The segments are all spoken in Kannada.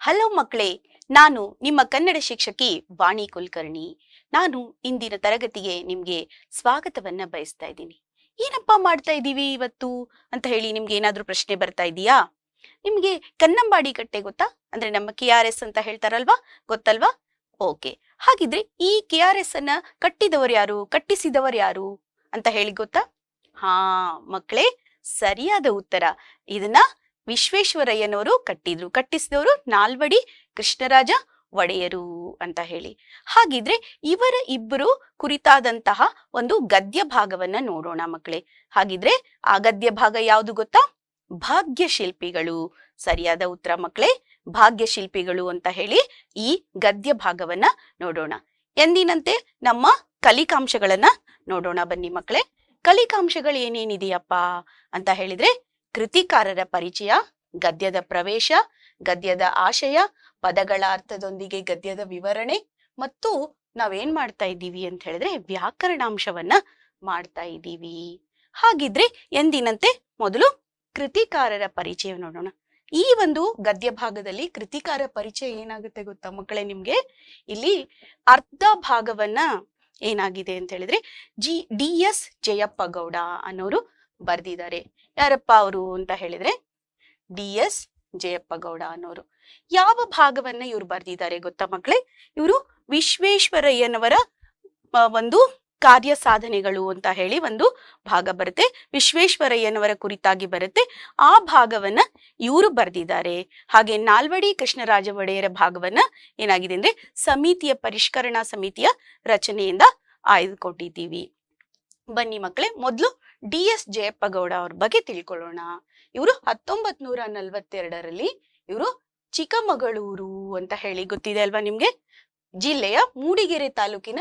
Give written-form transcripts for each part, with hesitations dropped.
ಹಲೋ ಮಕ್ಕಳೇ, ನಾನು ನಿಮ್ಮ ಕನ್ನಡ ಶಿಕ್ಷಕಿ ವಾಣಿ ಕುಲಕರ್ಣಿ. ನಾನು ಇಂದಿನ ತರಗತಿಗೆ ನಿಮ್ಗೆ ಸ್ವಾಗತವನ್ನ ಬಯಸ್ತಾ ಇದ್ದೀನಿ. ಏನಪ್ಪಾ ಮಾಡ್ತಾ ಇದ್ದೀವಿ ಇವತ್ತು ಅಂತ ಹೇಳಿ ನಿಮ್ಗೆ ಏನಾದ್ರೂ ಪ್ರಶ್ನೆ ಬರ್ತಾ ಇದೆಯಾ? ನಿಮ್ಗೆ ಕನ್ನಂಬಾಡಿ ಕಟ್ಟೆ ಗೊತ್ತಾ? ಅಂದ್ರೆ ನಮ್ಮ KRS ಅಂತ ಹೇಳ್ತಾರಲ್ವಾ, ಗೊತ್ತಲ್ವಾ? ಓಕೆ, ಹಾಗಿದ್ರೆ ಈ KRS ಅನ್ನ ಕಟ್ಟಿದವರು ಯಾರು, ಕಟ್ಟಿಸಿದವರು ಯಾರು ಅಂತ ಹೇಳಿ ಗೊತ್ತಾ? ಹಾ ಮಕ್ಕಳೇ, ಸರಿಯಾದ ಉತ್ತರ. ಇದನ್ನ ವಿಶ್ವೇಶ್ವರಯ್ಯನವರು ಕಟ್ಟಿದ್ರು. ಕಟ್ಟಿಸಿದವರು ನಾಲ್ವಡಿ ಕೃಷ್ಣರಾಜ ಒಡೆಯರು ಅಂತ ಹೇಳಿ. ಹಾಗಿದ್ರೆ ಇವರ ಇಬ್ಬರು ಕುರಿತಾದಂತಹ ಒಂದು ಗದ್ಯ ಭಾಗವನ್ನ ನೋಡೋಣ ಮಕ್ಕಳೇ. ಹಾಗಿದ್ರೆ ಆ ಗದ್ಯ ಭಾಗ ಯಾವುದು ಗೊತ್ತಾ? ಭಾಗ್ಯಶಿಲ್ಪಿಗಳು. ಸರಿಯಾದ ಉತ್ತರ ಮಕ್ಕಳೇ, ಭಾಗ್ಯಶಿಲ್ಪಿಗಳು ಅಂತ ಹೇಳಿ ಈ ಗದ್ಯ ಭಾಗವನ್ನ ನೋಡೋಣ. ಎಂದಿನಂತೆ ನಮ್ಮ ಕಲಿಕಾಂಶಗಳನ್ನ ನೋಡೋಣ ಬನ್ನಿ ಮಕ್ಕಳೇ. ಕಲಿಕಾಂಶಗಳು ಏನೇನಿದೆಯಪ್ಪ ಅಂತ ಹೇಳಿದ್ರೆ, ಕೃತಿಕಾರರ ಪರಿಚಯ, ಗದ್ಯದ ಪ್ರವೇಶ, ಗದ್ಯದ ಆಶಯ, ಪದಗಳ ಅರ್ಥದೊಂದಿಗೆ ಗದ್ಯದ ವಿವರಣೆ, ಮತ್ತು ನಾವೇನ್ ಮಾಡ್ತಾ ಇದ್ದೀವಿ ಅಂತ ಹೇಳಿದ್ರೆ ವ್ಯಾಕರಣಾಂಶವನ್ನ ಮಾಡ್ತಾ ಇದ್ದೀವಿ. ಹಾಗಿದ್ರೆ ಎಂದಿನಂತೆ ಮೊದಲು ಕೃತಿಕಾರರ ಪರಿಚಯ ನೋಡೋಣ. ಈ ಒಂದು ಗದ್ಯ ಭಾಗದಲ್ಲಿ ಕೃತಿಕಾರ ಪರಿಚಯ ಏನಾಗುತ್ತೆ ಗೊತ್ತಾ ಮಕ್ಕಳೇ ನಿಮ್ಗೆ? ಇಲ್ಲಿ ಅರ್ಧ ಭಾಗವನ್ನ ಏನಾಗಿದೆ ಅಂತ ಹೇಳಿದ್ರೆ DS ಜಯಪ್ಪ ಗೌಡ ಅನ್ನೋರು ಬರ್ದಿದ್ದಾರೆ. ಯಾರಪ್ಪ ಅವರು ಅಂತ ಹೇಳಿದ್ರೆ DS ಜಯಪ್ಪ ಗೌಡ ಅನ್ನೋರು. ಯಾವ ಭಾಗವನ್ನ ಇವ್ರು ಬರ್ದಿದ್ದಾರೆ ಗೊತ್ತಾ ಮಕ್ಕಳೇ? ಇವರು ವಿಶ್ವೇಶ್ವರಯ್ಯನವರ ಒಂದು ಕಾರ್ಯ ಸಾಧನೆಗಳು ಅಂತ ಹೇಳಿ ಒಂದು ಭಾಗ ಬರುತ್ತೆ. ವಿಶ್ವೇಶ್ವರಯ್ಯನವರ ಕುರಿತಾಗಿ ಬರುತ್ತೆ. ಆ ಭಾಗವನ್ನ ಇವರು ಬರ್ದಿದ್ದಾರೆ. ಹಾಗೆ ನಾಲ್ವಡಿ ಕೃಷ್ಣರಾಜ ಒಡೆಯರ ಭಾಗವನ್ನ ಏನಾಗಿದೆ ಅಂದ್ರೆ ಸಮಿತಿಯ ಪರಿಷ್ಕರಣಾ ಸಮಿತಿಯ ರಚನೆಯಿಂದ ಆಯ್ದುಕೊಂಡಿದ್ದೀವಿ. ಬನ್ನಿ ಮಕ್ಕಳೇ, ಮೊದಲು DS ಜಯಪ್ಪ ಗೌಡ ಅವ್ರ ಬಗ್ಗೆ ತಿಳ್ಕೊಳ್ಳೋಣ. ಇವರು 1942ರಲ್ಲಿ ಇವರು ಚಿಕ್ಕಮಗಳೂರು ಅಂತ ಹೇಳಿ ಗೊತ್ತಿದೆ ಅಲ್ವಾ ನಿಮ್ಗೆ? ಜಿಲ್ಲೆಯ ಮೂಡಿಗೆರೆ ತಾಲೂಕಿನ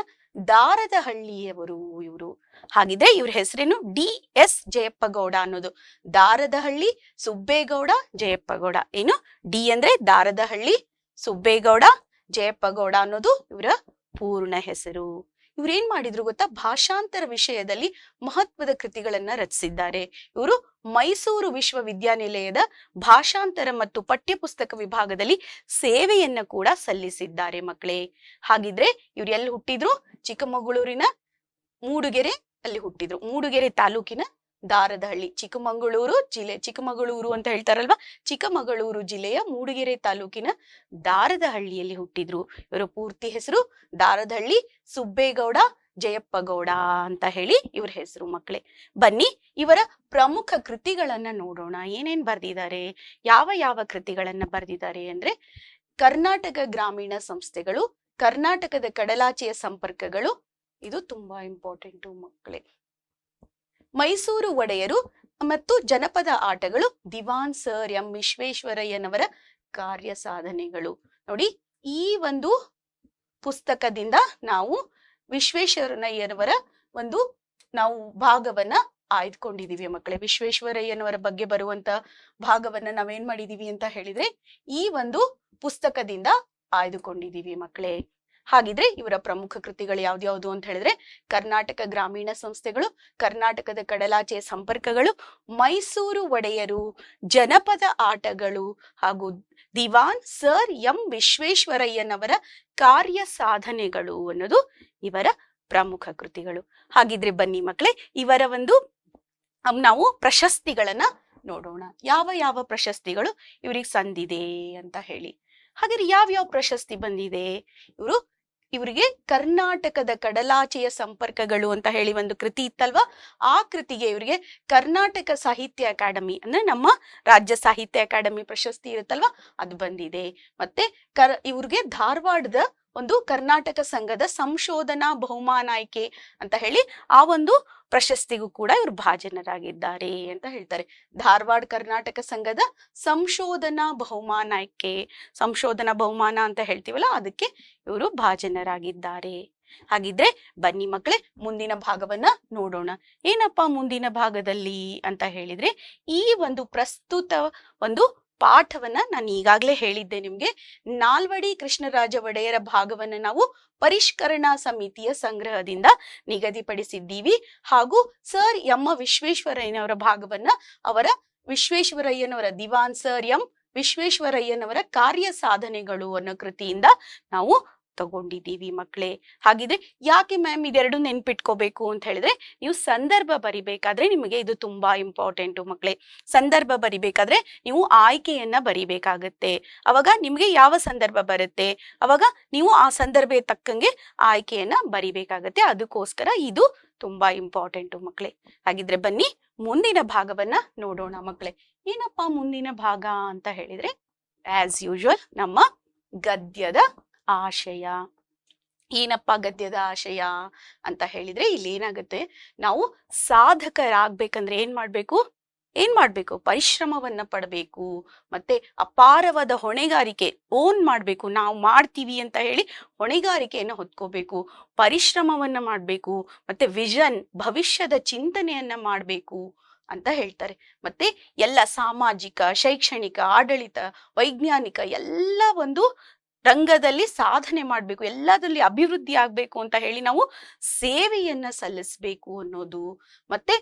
ದಾರದಹಳ್ಳಿಯವರು ಇವರು. ಹಾಗಿದ್ರೆ ಇವ್ರ ಹೆಸರೇನು? DS ಜಯಪ್ಪ ಗೌಡ ಅನ್ನೋದು. ದಾರದಹಳ್ಳಿ ಸುಬ್ಬೇಗೌಡ ಜಯಪ್ಪ ಗೌಡ. ಏನು? ಡಿ ಅಂದ್ರೆ ದಾರದಹಳ್ಳಿ, ಸುಬ್ಬೇಗೌಡ, ಜಯಪ್ಪ ಗೌಡ ಅನ್ನೋದು ಇವರ ಪೂರ್ಣ ಹೆಸರು. ಇವ್ರೇನ್ ಮಾಡಿದ್ರು ಗೊತ್ತಾ? ಭಾಷಾಂತರ ವಿಷಯದಲ್ಲಿ ಮಹತ್ವದ ಕೃತಿಗಳನ್ನ ರಚಿಸಿದ್ದಾರೆ. ಇವರು ಮೈಸೂರು ವಿಶ್ವವಿದ್ಯಾನಿಲಯದ ಭಾಷಾಂತರ ಮತ್ತು ಪಠ್ಯಪುಸ್ತಕ ವಿಭಾಗದಲ್ಲಿ ಸೇವೆಯನ್ನ ಕೂಡ ಸಲ್ಲಿಸಿದ್ದಾರೆ ಮಕ್ಕಳೇ. ಹಾಗಿದ್ರೆ ಇವ್ರು ಎಲ್ಲಿ ಹುಟ್ಟಿದ್ರು? ಚಿಕ್ಕಮಗಳೂರಿನ ಮೂಡುಗೆರೆ ಅಲ್ಲಿ ಹುಟ್ಟಿದ್ರು. ಮೂಡುಗೆರೆ ತಾಲೂಕಿನ ದಾರದಹಳ್ಳಿ, ಚಿಕ್ಕಮಗಳೂರು ಜಿಲ್ಲೆ, ಚಿಕ್ಕಮಗಳೂರು ಅಂತ ಹೇಳ್ತಾರಲ್ವಾ, ಚಿಕ್ಕಮಗಳೂರು ಜಿಲ್ಲೆಯ ಮೂಡಿಗೆರೆ ತಾಲೂಕಿನ ದಾರದಹಳ್ಳಿಯಲ್ಲಿ ಹುಟ್ಟಿದ್ರು. ಇವರ ಪೂರ್ತಿ ಹೆಸರು ದಾರದಹಳ್ಳಿ ಸುಬ್ಬೇಗೌಡ ಜಯಪ್ಪ ಗೌಡ ಅಂತ ಹೇಳಿ ಇವ್ರ ಹೆಸರು ಮಕ್ಕಳೇ. ಬನ್ನಿ ಇವರ ಪ್ರಮುಖ ಕೃತಿಗಳನ್ನ ನೋಡೋಣ. ಏನೇನ್ ಬರ್ದಿದ್ದಾರೆ, ಯಾವ ಯಾವ ಕೃತಿಗಳನ್ನ ಬರ್ದಿದ್ದಾರೆ ಅಂದ್ರೆ, ಕರ್ನಾಟಕ ಗ್ರಾಮೀಣ ಸಂಸ್ಥೆಗಳು, ಕರ್ನಾಟಕದ ಕಡಲಾಚೆಯ ಸಂಪರ್ಕಗಳು, ಇದು ತುಂಬಾ ಇಂಪಾರ್ಟೆಂಟು ಮಕ್ಕಳೇ, ಮೈಸೂರು ಒಡೆಯರು ಮತ್ತು ಜನಪದ ಆಟಗಳು, ದಿವಾನ್ ಸರ್ ಎಂ ವಿಶ್ವೇಶ್ವರಯ್ಯನವರ ಕಾರ್ಯ ಸಾಧನೆಗಳು. ನೋಡಿ, ಈ ಒಂದು ಪುಸ್ತಕದಿಂದ ನಾವು ವಿಶ್ವೇಶ್ವರಯ್ಯನವರ ಒಂದು ನಾವು ಭಾಗವನ್ನ ಆಯ್ದುಕೊಂಡಿದೀವಿ ಮಕ್ಕಳೇ. ವಿಶ್ವೇಶ್ವರಯ್ಯನವರ ಬಗ್ಗೆ ಬರುವಂತ ಭಾಗವನ್ನ ನಾವೇನ್ ಮಾಡಿದೀವಿ ಅಂತ ಹೇಳಿದ್ರೆ ಈ ಒಂದು ಪುಸ್ತಕದಿಂದ ಆಯ್ದುಕೊಂಡಿದೀವಿ ಮಕ್ಕಳೇ. ಹಾಗಿದ್ರೆ ಇವರ ಪ್ರಮುಖ ಕೃತಿಗಳು ಯಾವ್ದ್ಯಾವ್ದು ಅಂತ ಹೇಳಿದ್ರೆ, ಕರ್ನಾಟಕ ಗ್ರಾಮೀಣ ಸಂಸ್ಥೆಗಳು, ಕರ್ನಾಟಕದ ಕಡಲಾಚೆಯ ಸಂಪರ್ಕಗಳು, ಮೈಸೂರು ಒಡೆಯರು, ಜನಪದ ಆಟಗಳು, ಹಾಗೂ ದಿವಾನ್ ಸರ್ ಎಂ ವಿಶ್ವೇಶ್ವರಯ್ಯನವರ ಕಾರ್ಯ ಸಾಧನೆಗಳು ಅನ್ನೋದು ಇವರ ಪ್ರಮುಖ ಕೃತಿಗಳು. ಹಾಗಿದ್ರೆ ಬನ್ನಿ ಮಕ್ಕಳೇ, ಇವರ ಒಂದು ನಾವು ಪ್ರಶಸ್ತಿಗಳನ್ನ ನೋಡೋಣ. ಯಾವ ಯಾವ ಪ್ರಶಸ್ತಿಗಳು ಇವ್ರಿಗೆ ಸಂದಿದೆ ಅಂತ ಹೇಳಿ. ಹಾಗಾದ್ರೆ ಯಾವ್ಯಾವ ಪ್ರಶಸ್ತಿ ಬಂದಿದೆ? ಇವರಿಗೆ ಕರ್ನಾಟಕದ ಕಡಲಾಚೆಯ ಸಂಪರ್ಕಗಳು ಅಂತ ಹೇಳಿ ಒಂದು ಕೃತಿ ಇತ್ತಲ್ವಾ, ಆ ಕೃತಿಗೆ ಇವರಿಗೆ ಕರ್ನಾಟಕ ಸಾಹಿತ್ಯ ಅಕಾಡೆಮಿ ಅಂದ್ರೆ ನಮ್ಮ ರಾಜ್ಯ ಸಾಹಿತ್ಯ ಅಕಾಡೆಮಿ ಪ್ರಶಸ್ತಿ ಇರುತ್ತಲ್ವಾ, ಅದು ಬಂದಿದೆ. ಮತ್ತೆ ಇವ್ರಿಗೆ ಧಾರವಾಡದ ಒಂದು ಕರ್ನಾಟಕ ಸಂಘದ ಸಂಶೋಧನಾ ಬಹುಮಾನ ಆಯ್ಕೆ ಅಂತ ಹೇಳಿ ಆ ಒಂದು ಪ್ರಶಸ್ತಿಗೂ ಕೂಡ ಇವರು ಭಾಜನರಾಗಿದ್ದಾರೆ ಅಂತ ಹೇಳ್ತಾರೆ. ಧಾರವಾಡ ಕರ್ನಾಟಕ ಸಂಘದ ಸಂಶೋಧನಾ ಬಹುಮಾನ ಆಯ್ಕೆ, ಸಂಶೋಧನಾ ಬಹುಮಾನ ಅಂತ ಹೇಳ್ತೀವಲ್ಲ, ಅದಕ್ಕೆ ಇವರು ಭಾಜನರಾಗಿದ್ದಾರೆ. ಹಾಗಿದ್ರೆ ಬನ್ನಿ ಮಕ್ಕಳೇ, ಮುಂದಿನ ಭಾಗವನ್ನ ನೋಡೋಣ. ಏನಪ್ಪಾ ಮುಂದಿನ ಭಾಗದಲ್ಲಿ ಅಂತ ಹೇಳಿದ್ರೆ, ಈ ಒಂದು ಪ್ರಸ್ತುತ ಒಂದು ಪಾಠವನ್ನ ನಾನು ಈಗಾಗಲೇ ಹೇಳಿದ್ದೆ ನಿಮ್ಗೆ. ನಾಲ್ವಡಿ ಕೃಷ್ಣರಾಜ ಒಡೆಯರ ಭಾಗವನ್ನ ನಾವು ಪರಿಷ್ಕರಣಾ ಸಮಿತಿಯ ಸಂಗ್ರಹದಿಂದ ನಿಗದಿಪಡಿಸಿದ್ದೀವಿ. ಹಾಗೂ ಸರ್ ಎಂ ವಿಶ್ವೇಶ್ವರಯ್ಯನವರ ಭಾಗವನ್ನ ಅವರ ವಿಶ್ವೇಶ್ವರಯ್ಯನವರ ದಿವಾನ್ ಸರ್ ಎಂ ವಿಶ್ವೇಶ್ವರಯ್ಯನವರ ಕಾರ್ಯ ಸಾಧನೆಗಳು ಅನ್ನೋ ಕೃತಿಯಿಂದ ನಾವು ತಗೊಂಡಿದ್ದೀವಿ ಮಕ್ಕಳೇ. ಹಾಗಿದ್ರೆ ಯಾಕೆ ಮ್ಯಾಮ್ ಇದೆರಡು ನೆನ್ಪಿಟ್ಕೋಬೇಕು ಅಂತ ಹೇಳಿದ್ರೆ, ನೀವು ಸಂದರ್ಭ ಬರಿಬೇಕಾದ್ರೆ ನಿಮಗೆ ಇದು ತುಂಬಾ ಇಂಪಾರ್ಟೆಂಟು ಮಕ್ಕಳೇ. ಸಂದರ್ಭ ಬರಿಬೇಕಾದ್ರೆ ನೀವು ಆಯ್ಕೆಯನ್ನ ಬರಿಬೇಕಾಗತ್ತೆ. ಅವಾಗ ನಿಮ್ಗೆ ಯಾವ ಸಂದರ್ಭ ಬರುತ್ತೆ, ಅವಾಗ ನೀವು ಆ ಸಂದರ್ಭ ತಕ್ಕಂಗೆ ಆಯ್ಕೆಯನ್ನ ಬರಿಬೇಕಾಗತ್ತೆ. ಅದಕ್ಕೋಸ್ಕರ ಇದು ತುಂಬಾ ಇಂಪಾರ್ಟೆಂಟು ಮಕ್ಕಳೇ. ಹಾಗಿದ್ರೆ ಬನ್ನಿ ಮುಂದಿನ ಭಾಗವನ್ನ ನೋಡೋಣ ಮಕ್ಕಳೇ. ಏನಪ್ಪಾ ಮುಂದಿನ ಭಾಗ ಅಂತ ಹೇಳಿದ್ರೆ, ಆಸ್ ಯೂಶುವಲ್ ನಮ್ಮ ಗದ್ಯದ ಆಶಯ. ಏನಪ್ಪಾ ಗದ್ಯದ ಆಶಯ ಅಂತ ಹೇಳಿದ್ರೆ, ಇಲ್ಲಿ ಏನಾಗುತ್ತೆ, ನಾವು ಸಾಧಕರಾಗ್ಬೇಕಂದ್ರೆ ಏನ್ ಮಾಡ್ಬೇಕು ಪರಿಶ್ರಮವನ್ನ ಪಡಬೇಕು, ಮತ್ತೆ ಅಪಾರವಾದ ಹೊಣೆಗಾರಿಕೆ ಓನ್ ಮಾಡ್ಬೇಕು. ನಾವು ಮಾಡ್ತೀವಿ ಅಂತ ಹೇಳಿ ಹೊಣೆಗಾರಿಕೆಯನ್ನ ಹೊತ್ಕೋಬೇಕು, ಪರಿಶ್ರಮವನ್ನ ಮಾಡ್ಬೇಕು, ಮತ್ತೆ ವಿಷನ್ ಭವಿಷ್ಯದ ಚಿಂತನೆಯನ್ನ ಮಾಡ್ಬೇಕು ಅಂತ ಹೇಳ್ತಾರೆ. ಮತ್ತೆ ಎಲ್ಲ ಸಾಮಾಜಿಕ, ಶೈಕ್ಷಣಿಕ, ಆಡಳಿತ, ವೈಜ್ಞಾನಿಕ ಎಲ್ಲ ಒಂದು ರಂಗದಲ್ಲಿ ಸಾಧನೆ ಮಾಡ್ಬೇಕು, ಎಲ್ಲದಲ್ಲಿ ಅಭಿವೃದ್ಧಿ ಆಗ್ಬೇಕು ಅಂತ ಹೇಳಿ ನಾವು ಸೇವೆಯನ್ನ ಸಲ್ಲಿಸ್ಬೇಕು ಅನ್ನೋದು. ಮತ್ತೆ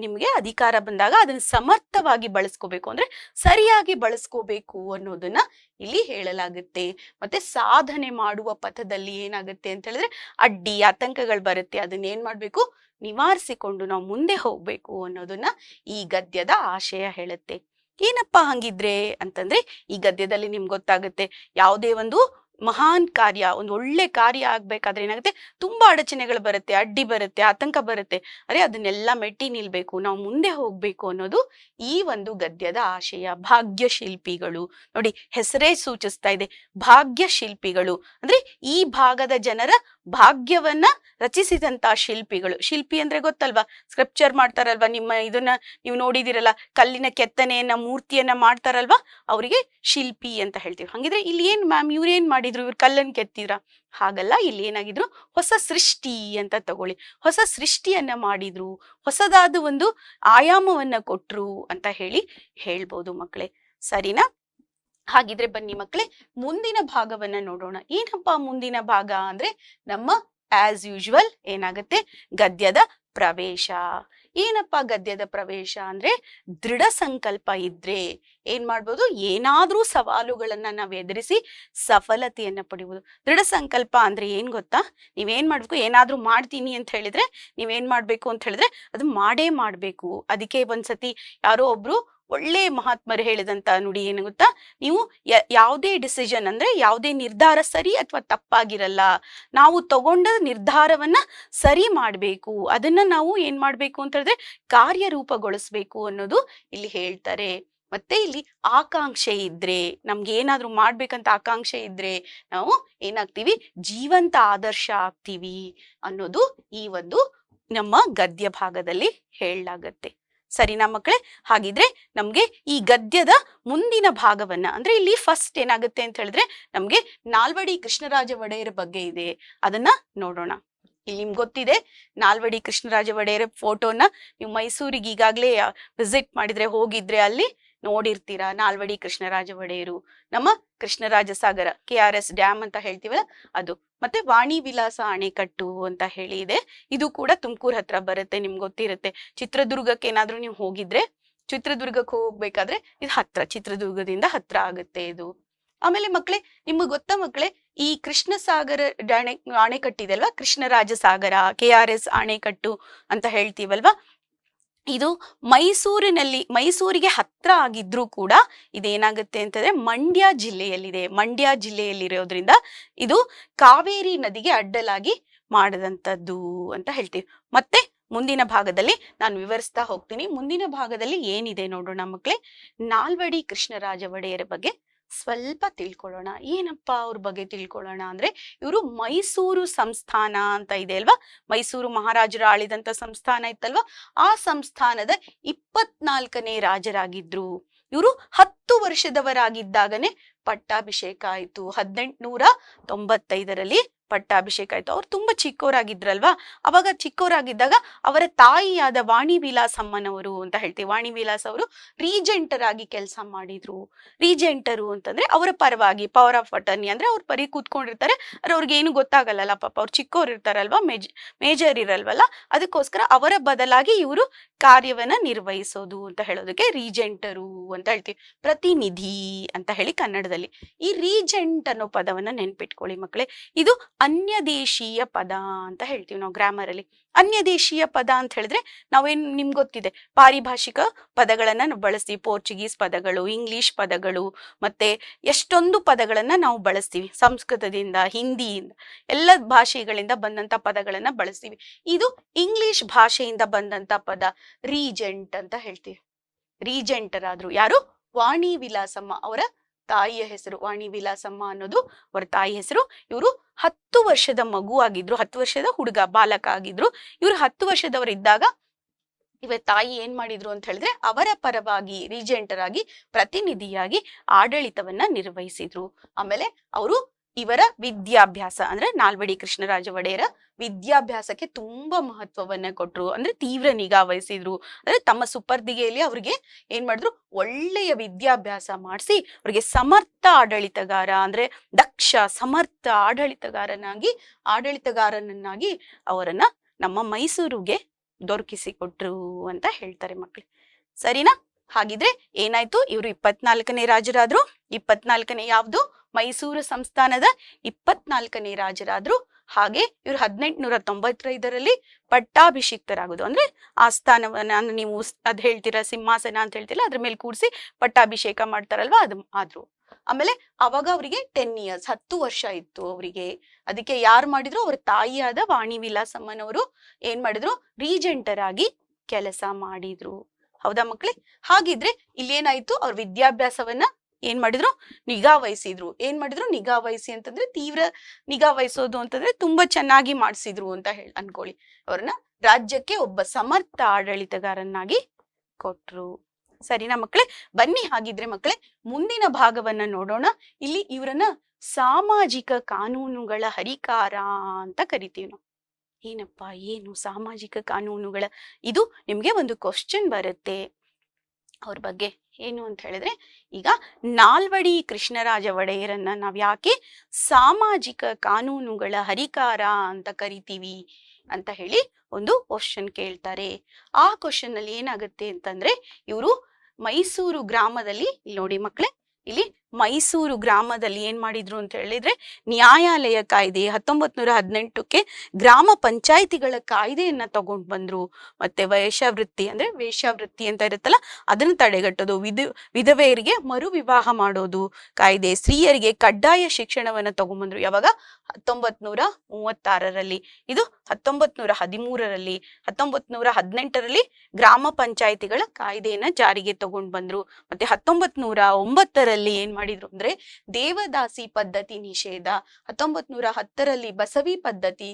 ನಿಮ್ಗೆ ಅಧಿಕಾರ ಬಂದಾಗ ಅದನ್ನ ಸಮರ್ಥವಾಗಿ ಬಳಸ್ಕೋಬೇಕು, ಅಂದ್ರೆ ಸರಿಯಾಗಿ ಬಳಸ್ಕೋಬೇಕು ಅನ್ನೋದನ್ನ ಇಲ್ಲಿ ಹೇಳಲಾಗುತ್ತೆ. ಮತ್ತೆ ಸಾಧನೆ ಮಾಡುವ ಪಥದಲ್ಲಿ ಏನಾಗುತ್ತೆ ಅಂತ ಹೇಳಿದ್ರೆ, ಅಡ್ಡಿ ಆತಂಕಗಳು ಬರುತ್ತೆ, ಅದನ್ನ ಏನ್ ಮಾಡ್ಬೇಕು, ನಿವಾರಿಸಿಕೊಂಡು ನಾವು ಮುಂದೆ ಹೋಗ್ಬೇಕು ಅನ್ನೋದನ್ನ ಈ ಗದ್ಯದ ಆಶಯ ಹೇಳುತ್ತೆ. ಏನಪ್ಪಾ ಹಂಗಿದ್ರೆ ಅಂತಂದ್ರೆ, ಈ ಗದ್ಯದಲ್ಲಿ ನಿಮ್ಗೆ ಗೊತ್ತಾಗುತ್ತೆ, ಯಾವುದೇ ಒಂದು ಮಹಾನ್ ಕಾರ್ಯ, ಒಂದು ಒಳ್ಳೆ ಕಾರ್ಯ ಆಗ್ಬೇಕಾದ್ರೆ ಏನಾಗುತ್ತೆ, ತುಂಬಾ ಅಡಚಣೆಗಳು ಬರುತ್ತೆ, ಅಡ್ಡಿ ಬರುತ್ತೆ, ಆತಂಕ ಬರುತ್ತೆ. ಅದನ್ನೆಲ್ಲ ಮೆಟ್ಟಿ ನಿಲ್ಬೇಕು, ನಾವು ಮುಂದೆ ಹೋಗ್ಬೇಕು ಅನ್ನೋದು ಈ ಒಂದು ಗದ್ಯದ ಆಶಯ. ಭಾಗ್ಯ ಶಿಲ್ಪಿಗಳು ನೋಡಿ, ಹೆಸರೇ ಸೂಚಿಸ್ತಾ ಇದೆ, ಭಾಗ್ಯ ಶಿಲ್ಪಿಗಳು ಅಂದ್ರೆ ಈ ಭಾಗದ ಜನರ ಭಾಗ್ಯವನ್ನ ರಚಿಸಿದಂತ ಶಿಲ್ಪಿಗಳು. ಶಿಲ್ಪಿ ಅಂದ್ರೆ ಗೊತ್ತಲ್ವಾ, ಸ್ಕ್ರಿಪ್ಚರ್ ಮಾಡ್ತಾರಲ್ವಾ, ಇದನ್ನ ನೀವು ನೋಡಿದಿರಲ್ಲ, ಕಲ್ಲಿನ ಕೆತ್ತನೆಯನ್ನ ಮೂರ್ತಿಯನ್ನ ಮಾಡ್ತಾರಲ್ವಾ, ಅವರಿಗೆ ಶಿಲ್ಪಿ ಅಂತ ಹೇಳ್ತೀವಿ. ಹಂಗಿದ್ರೆ ಇಲ್ಲಿ ಏನ್ ಮ್ಯಾಮ್ ಇವ್ರೇನ್ ಮಾಡಿದ್ರು, ಇವ್ರು ಕಲ್ಲನ್ನು ಕೆತ್ತಿದ್ರ? ಹಾಗಲ್ಲ, ಇಲ್ಲಿ ಏನಾಗಿದ್ರು, ಹೊಸ ಸೃಷ್ಟಿ ಅಂತ ತಗೊಳ್ಳಿ, ಹೊಸ ಸೃಷ್ಟಿಯನ್ನ ಮಾಡಿದ್ರು, ಹೊಸದಾದ ಒಂದು ಆಯಾಮವನ್ನ ಕೊಟ್ರು ಅಂತ ಹೇಳ್ಬೋದು ಮಕ್ಕಳೇ. ಸರಿನಾ? ಹಾಗಿದ್ರೆ ಬನ್ನಿ ಮಕ್ಕಳೇ ಮುಂದಿನ ಭಾಗವನ್ನ ನೋಡೋಣ. ಏನಪ್ಪಾ ಮುಂದಿನ ಭಾಗ ಅಂದ್ರೆ, ನಮ್ಮ ಆಸ್ ಯೂಶುವಲ್ ಏನಾಗುತ್ತೆ, ಗದ್ಯದ ಪ್ರವೇಶ. ಏನಪ್ಪಾ ಗದ್ಯದ ಪ್ರವೇಶ ಅಂದ್ರೆ, ದೃಢ ಸಂಕಲ್ಪ ಇದ್ರೆ ಏನ್ ಮಾಡ್ಬೋದು, ಏನಾದ್ರೂ ಸವಾಲುಗಳನ್ನ ನಾವ್ ಎದುರಿಸಿ ಸಫಲತೆಯನ್ನ ಪಡಿಬಹುದು. ದೃಢ ಸಂಕಲ್ಪ ಅಂದ್ರೆ ಏನ್ ಗೊತ್ತಾ, ನೀವೇನ್ ಮಾಡ್ಬೇಕು, ಏನಾದ್ರೂ ಮಾಡ್ತೀನಿ ಅಂತ ಹೇಳಿದ್ರೆ ನೀವೇನ್ ಮಾಡ್ಬೇಕು ಅಂತ ಹೇಳಿದ್ರೆ ಅದು ಮಾಡೇ ಮಾಡ್ಬೇಕು. ಅದಕ್ಕೆ ಒಂದ್ಸತಿ ಯಾರೋ ಒಬ್ರು ಒಳ್ಳೆ ಮಹಾತ್ಮರು ಹೇಳಿದಂತ ನುಡಿ ಏನು ಗೊತ್ತಾ, ನೀವು ಯಾವುದೇ ಡಿಸಿಷನ್ ಅಂದ್ರೆ ಯಾವುದೇ ನಿರ್ಧಾರ ಸರಿ ಅಥವಾ ತಪ್ಪಾಗಿರಲ್ಲ, ನಾವು ತಗೊಂಡ ನಿರ್ಧಾರವನ್ನ ಸರಿ ಮಾಡ್ಬೇಕು, ಅದನ್ನ ನಾವು ಏನ್ ಮಾಡ್ಬೇಕು ಅಂತ ಹೇಳಿದ್ರೆ ಕಾರ್ಯರೂಪಗೊಳಿಸ್ಬೇಕು ಅನ್ನೋದು ಇಲ್ಲಿ ಹೇಳ್ತಾರೆ. ಮತ್ತೆ ಇಲ್ಲಿ ಆಕಾಂಕ್ಷೆ ಇದ್ರೆ, ನಮ್ಗೆ ಏನಾದ್ರೂ ಮಾಡ್ಬೇಕಂತ ಆಕಾಂಕ್ಷೆ ಇದ್ರೆ ನಾವು ಏನಾಗ್ತೀವಿ, ಜೀವಂತ ಆದರ್ಶ ಆಗ್ತೀವಿ ಅನ್ನೋದು ಈ ಒಂದು ನಮ್ಮ ಗದ್ಯ ಭಾಗದಲ್ಲಿ ಹೇಳಲಾಗತ್ತೆ. ಸರಿನಾ ಮಕ್ಕಳೇ? ಹಾಗಿದ್ರೆ ನಮ್ಗೆ ಈ ಗದ್ಯದ ಮುಂದಿನ ಭಾಗವನ್ನ ಅಂದ್ರೆ, ಇಲ್ಲಿ ಫಸ್ಟ್ ಏನಾಗುತ್ತೆ ಅಂತ ಹೇಳಿದ್ರೆ, ನಮ್ಗೆ ನಾಲ್ವಡಿ ಕೃಷ್ಣರಾಜ ಒಡೆಯರ ಬಗ್ಗೆ ಇದೆ, ಅದನ್ನ ನೋಡೋಣ. ಇಲ್ಲಿ ನಿಮ್ಗೆ ಗೊತ್ತಿದೆ, ನಾಲ್ವಡಿ ಕೃಷ್ಣರಾಜ ಒಡೆಯರ ಫೋಟೋನ ನೀವು ಮೈಸೂರಿಗೆ ಈಗಾಗ್ಲೇ ವಿಸಿಟ್ ಮಾಡಿದ್ರೆ, ಹೋಗಿದ್ರೆ ಅಲ್ಲಿ ನೋಡಿರ್ತೀರಾ. ನಾಲ್ವಡಿ ಕೃಷ್ಣರಾಜ ಒಡೆಯರು ನಮ್ಮ ಕೃಷ್ಣರಾಜ ಸಾಗರ, KRS ಡ್ಯಾಮ್ ಅಂತ ಹೇಳ್ತೀವಲ್ಲ ಅದು, ಮತ್ತೆ ವಾಣಿ ವಿಲಾಸ ಅಣೆಕಟ್ಟು ಅಂತ ಹೇಳಿ ಇದೆ, ಇದು ಕೂಡ ತುಮಕೂರು ಹತ್ರ ಬರುತ್ತೆ, ನಿಮ್ಗೆ ಗೊತ್ತಿರುತ್ತೆ. ಚಿತ್ರದುರ್ಗಕ್ಕೆ ಏನಾದ್ರೂ ನೀವು ಹೋಗಿದ್ರೆ, ಚಿತ್ರದುರ್ಗಕ್ಕೆ ಹೋಗ್ಬೇಕಾದ್ರೆ ಇದು ಹತ್ರ, ಚಿತ್ರದುರ್ಗದಿಂದ ಹತ್ರ ಆಗುತ್ತೆ ಇದು. ಆಮೇಲೆ ಮಕ್ಕಳೇ ನಿಮ್ಗೆ ಗೊತ್ತಾ ಮಕ್ಕಳೇ, ಈ ಕೃಷ್ಣ ಸಾಗರ ಅಣೆಕಟ್ಟಿದೆ ಅಲ್ವಾ, ಕೃಷ್ಣರಾಜ ಸಾಗರ, KRS ಅಣೆಕಟ್ಟು ಅಂತ ಹೇಳ್ತೀವಲ್ವಾ, ಇದು ಮೈಸೂರಿಗೆ ಹತ್ರ ಆಗಿದ್ರೂ ಕೂಡ ಇದೇನಾಗುತ್ತೆ ಅಂತಂದ್ರೆ ಮಂಡ್ಯ ಜಿಲ್ಲೆಯಲ್ಲಿರೋದ್ರಿಂದ ಇದು ಕಾವೇರಿ ನದಿಗೆ ಅಡ್ಡಲಾಗಿ ಮಾಡದಂತದ್ದು ಅಂತ ಹೇಳ್ತೀವಿ. ಮತ್ತೆ ಮುಂದಿನ ಭಾಗದಲ್ಲಿ ನಾನು ವಿವರಿಸ್ತಾ ಹೋಗ್ತೀನಿ. ಮುಂದಿನ ಭಾಗದಲ್ಲಿ ಏನಿದೆ ನೋಡೋಣ ಮಕ್ಕಳೇ. ನಾಲ್ವಡಿ ಕೃಷ್ಣರಾಜ ಒಡೆಯರ ಬಗ್ಗೆ ಸ್ವಲ್ಪ ತಿಳ್ಕೊಳ್ಳೋಣ. ಏನಪ್ಪಾ ಅವ್ರ ಬಗ್ಗೆ ತಿಳ್ಕೊಳ್ಳೋಣ ಅಂದ್ರೆ, ಇವರು ಮೈಸೂರು ಸಂಸ್ಥಾನ ಅಂತ ಇದೆ ಅಲ್ವಾ, ಮೈಸೂರು ಮಹಾರಾಜರು ಆಳಿದಂತ ಸಂಸ್ಥಾನ ಇತ್ತಲ್ವಾ, ಆ ಸಂಸ್ಥಾನದ 24ನೇ ರಾಜರಾಗಿದ್ರು. ಇವರು 10 ವರ್ಷದವರಾಗಿದ್ದಾಗನೇ ಪಟ್ಟಾಭಿಷೇಕ ಆಯ್ತು. 1895ರಲ್ಲಿ ಪಟ್ಟಾಭಿಷೇಕ ಆಯ್ತು. ಅವ್ರು ತುಂಬಾ ಚಿಕ್ಕವರಾಗಿದ್ರಲ್ವಾ, ಅವಾಗ ಚಿಕ್ಕವರಾಗಿದ್ದಾಗ ಅವರ ತಾಯಿಯಾದ ವಾಣಿ ವಿಲಾಸಮ್ಮನವರು ಅಂತ ಹೇಳ್ತೀವಿ, ವಾಣಿ ವಿಲಾಸ್ ಅವರು ರೀಜೆಂಟರ್ ಆಗಿ ಕೆಲಸ ಮಾಡಿದ್ರು. ರೀಜೆಂಟರು ಅಂತಂದ್ರೆ ಅವರ ಪರವಾಗಿ ಪವರ್ ಆಫ್ ಅಟರ್ನಿ, ಅಂದ್ರೆ ಅವ್ರ ಪರಿ ಕೂತ್ಕೊಂಡಿರ್ತಾರೆ, ಅವ್ರಿಗೆ ಏನು ಗೊತ್ತಾಗಲ್ಲ ಪಾಪ, ಅವ್ರು ಚಿಕ್ಕವ್ರು ಇರ್ತಾರಲ್ವಾ, ಮೇಜರ್ ಇರಲ್ವಲ್ಲ, ಅದಕ್ಕೋಸ್ಕರ ಅವರ ಬದಲಾಗಿ ಇವರು ಕಾರ್ಯವನ್ನ ನಿರ್ವಹಿಸೋದು ಅಂತ ಹೇಳೋದಕ್ಕೆ ರೀಜೆಂಟರು ಅಂತ ಹೇಳ್ತೀವಿ. ಪ್ರತಿನಿಧಿ ಅಂತ ಹೇಳಿ ಕನ್ನಡದಲ್ಲಿ. ಈ ರೀಜೆಂಟ್ ಅನ್ನೋ ಪದವನ್ನ ನೆನ್ಪಿಟ್ಕೊಳ್ಳಿ ಮಕ್ಕಳೇ. ಇದು ಅನ್ಯ ದೇಶೀಯ ಪದ ಅಂತ ಹೇಳ್ತೀವಿ ನಾವು ಗ್ರಾಮರ್ ಅಲ್ಲಿ. ಅನ್ಯ ದೇಶೀಯ ಪದ ಅಂತ ಹೇಳಿದ್ರೆ ನಾವೇನ್ ನಿಮ್ಗೆ ಗೊತ್ತಿದೆ, ಪಾರಿಭಾಷಿಕ ಪದಗಳನ್ನ ನಾವು ಬಳಸ್ತೀವಿ. ಪೋರ್ಚುಗೀಸ್ ಪದಗಳು, ಇಂಗ್ಲಿಷ್ ಪದಗಳು, ಮತ್ತೆ ಎಷ್ಟೊಂದು ಪದಗಳನ್ನ ನಾವು ಬಳಸ್ತೀವಿ. ಸಂಸ್ಕೃತದಿಂದ, ಹಿಂದಿಯಿಂದ, ಎಲ್ಲ ಭಾಷೆಗಳಿಂದ ಬಂದಂತ ಪದಗಳನ್ನ ಬಳಸ್ತೀವಿ. ಇದು ಇಂಗ್ಲಿಷ್ ಭಾಷೆಯಿಂದ ಬಂದಂತ ಪದ ರೀಜೆಂಟ್ ಅಂತ ಹೇಳ್ತೀವಿ. ರೀಜೆಂಟರ್ ಆದ್ರು ಯಾರು? ವಾಣಿ ವಿಲಾಸಮ್ಮ, ಅವರ ತಾಯಿಯ ಹೆಸರು ವಾಣಿ ವಿಲಾಸಮ್ಮ ಅನ್ನೋದು ಅವರ ತಾಯಿ ಹೆಸರು. ಇವರು 10 ವರ್ಷದ ಮಗು ಆಗಿದ್ರು, 10 ವರ್ಷದ ಹುಡುಗ ಬಾಲಕ ಆಗಿದ್ರು. ಇವರು 10 ವರ್ಷದವರಿದ್ದಾಗ ಇವ ತಾಯಿ ಏನ್ ಮಾಡಿದ್ರು ಅಂತ ಹೇಳಿದ್ರೆ ಅವರ ಪರವಾಗಿ ರೀಜೆಂಟರ್ ಆಗಿ, ಪ್ರತಿನಿಧಿಯಾಗಿ ಆಡಳಿತವನ್ನ ನಿರ್ವಹಿಸಿದ್ರು. ಆಮೇಲೆ ಅವರು ಇವರ ವಿದ್ಯಾಭ್ಯಾಸ ಅಂದ್ರೆ ನಾಲ್ವಡಿ ಕೃಷ್ಣರಾಜ ಒಡೆಯರ ವಿದ್ಯಾಭ್ಯಾಸಕ್ಕೆ ತುಂಬಾ ಮಹತ್ವವನ್ನ ಕೊಟ್ರು. ಅಂದ್ರೆ ತೀವ್ರ ನಿಗಾ ವಹಿಸಿದ್ರು. ಅಂದ್ರೆ ತಮ್ಮ ಸುಪರ್ದಿಗೆಯಲ್ಲಿ ಅವ್ರಿಗೆ ಏನ್ ಮಾಡಿದ್ರು, ಒಳ್ಳೆಯ ವಿದ್ಯಾಭ್ಯಾಸ ಮಾಡಿಸಿ ಅವ್ರಿಗೆ ಸಮರ್ಥ ಆಡಳಿತಗಾರ, ಅಂದ್ರೆ ದಕ್ಷ ಸಮರ್ಥ ಆಡಳಿತಗಾರನನ್ನಾಗಿ ಅವರನ್ನ ನಮ್ಮ ಮೈಸೂರಿಗೆ ದೊರಕಿಸಿಕೊಟ್ರು ಅಂತ ಹೇಳ್ತಾರೆ ಮಕ್ಳು. ಸರಿನಾ? ಹಾಗಿದ್ರೆ ಏನಾಯ್ತು, ಇವರು 24ನೇ ರಾಜರಾದ್ರು. 24ನೇ ಯಾವ್ದು? ಮೈಸೂರು ಸಂಸ್ಥಾನದ 24ನೇ ರಾಜರಾದ್ರು. ಹಾಗೆ ಇವರು 1895ರಲ್ಲಿ ಪಟ್ಟಾಭಿಷಿಕ್ತರಾಗುದು. ಅಂದ್ರೆ ಆಸ್ಥಾನವನ್ನ ನೀವು ಅದ್ ಹೇಳ್ತೀರಾ, ಸಿಂಹಾಸನ ಅಂತ ಹೇಳ್ತಿಲ್ಲ, ಅದ್ರ ಮೇಲೆ ಕೂರಿಸಿ ಪಟ್ಟಾಭಿಷೇಕ ಮಾಡ್ತಾರಲ್ವಾ, ಅದು ಆದ್ರು. ಆಮೇಲೆ ಅವಾಗ ಅವರಿಗೆ 10 years 10 ವರ್ಷ ಇತ್ತು ಅವರಿಗೆ. ಅದಕ್ಕೆ ಯಾರು ಮಾಡಿದ್ರು? ಅವ್ರ ತಾಯಿಯಾದ ವಾಣಿ ವಿಲಾಸಮ್ಮನವರು ಏನ್ ಮಾಡಿದ್ರು? ರೀಜೆಂಟರ್ ಆಗಿ ಕೆಲಸ ಮಾಡಿದ್ರು. ಹೌದಾ ಮಕ್ಳೇ? ಹಾಗಿದ್ರೆ ಇಲ್ಲೇನಾಯ್ತು, ಅವ್ರ ವಿದ್ಯಾಭ್ಯಾಸವನ್ನ ಏನ್ ಮಾಡಿದ್ರು? ನಿಗಾ ವಹಿಸಿದ್ರು. ಏನ್ ಮಾಡಿದ್ರು? ನಿಗಾ ವಹಿಸಿ ಅಂತಂದ್ರೆ ತೀವ್ರ ನಿಗಾ ವಹಿಸೋದು ಅಂತಂದ್ರೆ ತುಂಬಾ ಚೆನ್ನಾಗಿ ಮಾಡಿಸಿದ್ರು ಅಂತ ಅನ್ಕೊಳ್ಳಿ. ಅವ್ರನ್ನ ರಾಜ್ಯಕ್ಕೆ ಒಬ್ಬ ಸಮರ್ಥ ಆಡಳಿತಗಾರನಾಗಿ ಕೊಟ್ರು. ಸರಿನಾ ಮಕ್ಕಳೇ? ಬನ್ನಿ ಹಾಗಿದ್ರೆ ಮಕ್ಕಳೇ ಮುಂದಿನ ಭಾಗವನ್ನ ನೋಡೋಣ. ಇಲ್ಲಿ ಇವರನ್ನ ಸಾಮಾಜಿಕ ಕಾನೂನುಗಳ ಹರಿಕಾರ ಅಂತ ಕರಿತೀವಿ ನಾವು. ಏನಪ್ಪಾ, ಏನು ಸಾಮಾಜಿಕ ಕಾನೂನುಗಳ? ಇದು ನಿಮ್ಗೆ ಒಂದು ಕ್ವಶನ್ ಬರುತ್ತೆ ಅವ್ರ ಬಗ್ಗೆ. ಏನು ಅಂತ ಹೇಳಿದ್ರೆ, ಈಗ ನಾಲ್ವಡಿ ಕೃಷ್ಣರಾಜ ಒಡೆಯರನ್ನ ನಾವ್ ಯಾಕೆ ಸಾಮಾಜಿಕ ಕಾನೂನುಗಳ ಹರಿಕಾರ ಅಂತ ಕರಿತೀವಿ ಅಂತ ಹೇಳಿ ಒಂದು ಕ್ವಶನ್ ಕೇಳ್ತಾರೆ. ಆ ಕ್ವಶನ್ ಅಲ್ಲಿ ಏನಾಗುತ್ತೆ ಅಂತಂದ್ರೆ, ಇವರು ಮೈಸೂರು ಗ್ರಾಮದಲ್ಲಿ, ಇಲ್ಲಿ ನೋಡಿ ಮಕ್ಕಳೇ, ಇಲ್ಲಿ ಮೈಸೂರು ಗ್ರಾಮದಲ್ಲಿ ಏನ್ ಮಾಡಿದ್ರು ಅಂತ ಹೇಳಿದ್ರೆ, ನ್ಯಾಯಾಲಯ ಕಾಯ್ದೆ 1918ಕ್ಕೆ ಗ್ರಾಮ ಪಂಚಾಯಿತಿಗಳ ಕಾಯ್ದೆಯನ್ನ ತಗೊಂಡ್ ಬಂದ್ರು. ಮತ್ತೆ ವೇಶ್ಯಾವೃತ್ತಿ, ಅಂದ್ರೆ ವೇಶ್ಯಾವೃತ್ತಿ ಅಂತ ಇರುತ್ತಲ್ಲ, ಅದನ್ನ ತಡೆಗಟ್ಟೋದು, ವಿಧವೆಯರಿಗೆ ಮರು ವಿವಾಹ ಮಾಡೋದು ಕಾಯ್ದೆ, ಸ್ತ್ರೀಯರಿಗೆ ಕಡ್ಡಾಯ ಶಿಕ್ಷಣವನ್ನ ತಗೊಂಡ್ಬಂದ್ರು. ಯಾವಾಗ? 1936ರಲ್ಲಿ. ಇದು 1913ರಲ್ಲಿ, 1918ರಲ್ಲಿ ಗ್ರಾಮ ಪಂಚಾಯಿತಿಗಳ ಕಾಯ್ದೆಯನ್ನ ಜಾರಿಗೆ ತಗೊಂಡ್ ಬಂದ್ರು. ಮತ್ತೆ 1909ರಲ್ಲಿ ಏನ್ ಮಾಡಿದ್ರು ಅಂದ್ರೆ ದೇವದಾಸಿ ಪದ್ಧತಿ ನಿಷೇಧ, 1910ರಲ್ಲಿ ಬಸವಿ ಪದ್ಧತಿ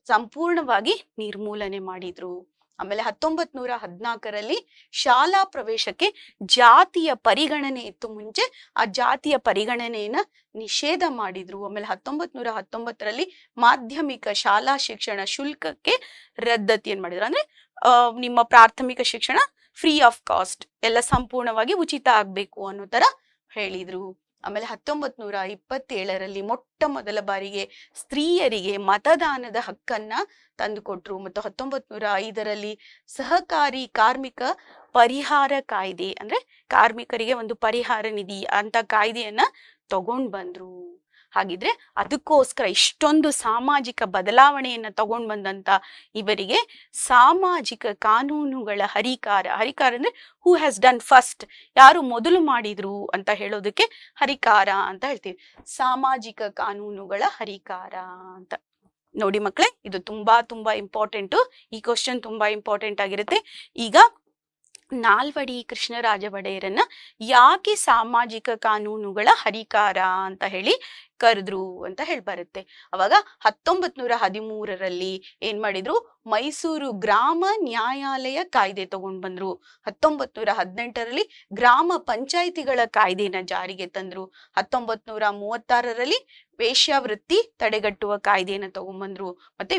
ಸಂಪೂರ್ಣವಾಗಿ ನಿರ್ಮೂಲನೆ ಮಾಡಿದ್ರು. ಆಮೇಲೆ 1914ರಲ್ಲಿ ಶಾಲಾ ಪ್ರವೇಶಕ್ಕೆ ಜಾತಿಯ ಪರಿಗಣನೆ ಇತ್ತು. ಮುಂಚೆ ಆ ಜಾತಿಯ ಪರಿಗಣನೆಯನ್ನ ನಿಷೇಧ ಮಾಡಿದ್ರು. ಆಮೇಲೆ 1919ರಲ್ಲಿ ಮಾಧ್ಯಮಿಕ ಶಾಲಾ ಶಿಕ್ಷಣ ಶುಲ್ಕಕ್ಕೆ ರದ್ದತಿಯನ್ನ ಮಾಡಿದ್ರು. ಅಂದ್ರೆ ನಿಮ್ಮ ಪ್ರಾಥಮಿಕ ಶಿಕ್ಷಣ ಫ್ರೀ ಆಫ್ ಕಾಸ್ಟ್, ಎಲ್ಲ ಸಂಪೂರ್ಣವಾಗಿ ಉಚಿತ ಆಗ್ಬೇಕು ಅನ್ನೋ ತರ ಹೇಳಿದ್ರು. ಆಮೇಲೆ 1927ರಲ್ಲಿ ಮೊಟ್ಟ ಮೊದಲ ಬಾರಿಗೆ ಸ್ತ್ರೀಯರಿಗೆ ಮತದಾನದ ಹಕ್ಕನ್ನ ತಂದುಕೊಟ್ರು. ಮತ್ತು 1905ರಲ್ಲಿ ಸಹಕಾರಿ ಕಾರ್ಮಿಕ ಪರಿಹಾರ ಕಾಯ್ದೆ, ಅಂದ್ರೆ ಕಾರ್ಮಿಕರಿಗೆ ಒಂದು ಪರಿಹಾರ ನಿಧಿ ಅಂತ ಕಾಯ್ದೆಯನ್ನ ತಗೊಂಡ್ ಬಂದ್ರು. ಹಾಗಿದ್ರೆ ಅದಕ್ಕೋಸ್ಕರ ಇಷ್ಟೊಂದು ಸಾಮಾಜಿಕ ಬದಲಾವಣೆಯನ್ನ ತಗೊಂಡ್ ಬಂದಂತ ಇವರಿಗೆ ಸಾಮಾಜಿಕ ಕಾನೂನುಗಳ ಹರಿಕಾರ ಅಂದ್ರೆ ಹೂ ಹ್ಯಾಸ್ ಡನ್ ಫಸ್ಟ್, ಯಾರು ಮೊದಲು ಮಾಡಿದ್ರು ಅಂತ ಹೇಳೋದಕ್ಕೆ ಹರಿಕಾರ ಅಂತ ಹೇಳ್ತೀವಿ. ಸಾಮಾಜಿಕ ಕಾನೂನುಗಳ ಹರಿಕಾರ ಅಂತ. ನೋಡಿ ಮಕ್ಕಳೇ, ಇದು ತುಂಬಾ ಇಂಪಾರ್ಟೆಂಟ್. ಈ ಕ್ವಶನ್ ತುಂಬಾ ಇಂಪಾರ್ಟೆಂಟ್ ಆಗಿರುತ್ತೆ. ಈಗ ನಾಲ್ವಡಿ ಕೃಷ್ಣರಾಜ ಒಡೆಯರನ್ನ ಯಾಕೆ ಸಾಮಾಜಿಕ ಕಾನೂನುಗಳ ಹರಿಕಾರ ಅಂತ ಹೇಳಿ ಕರೆದ್ರು ಅಂತ ಬರುತ್ತೆ. ಅವಾಗ 1913ರಲ್ಲಿ ಏನ್ ಮಾಡಿದ್ರು, ಮೈಸೂರು ಗ್ರಾಮ ನ್ಯಾಯಾಲಯ ಕಾಯ್ದೆ ತಗೊಂಡ್ ಬಂದ್ರು. 1918ರಲ್ಲಿ ಗ್ರಾಮ ಪಂಚಾಯಿತಿಗಳ ಕಾಯ್ದೆನ ಜಾರಿಗೆ ತಂದ್ರು. 1936ರಲ್ಲಿ ವೇಶ್ಯಾವೃತ್ತಿ ತಡೆಗಟ್ಟುವ ಕಾಯ್ದೆನ ತಗೊಂಡ್ಬಂದ್ರು. ಮತ್ತೆ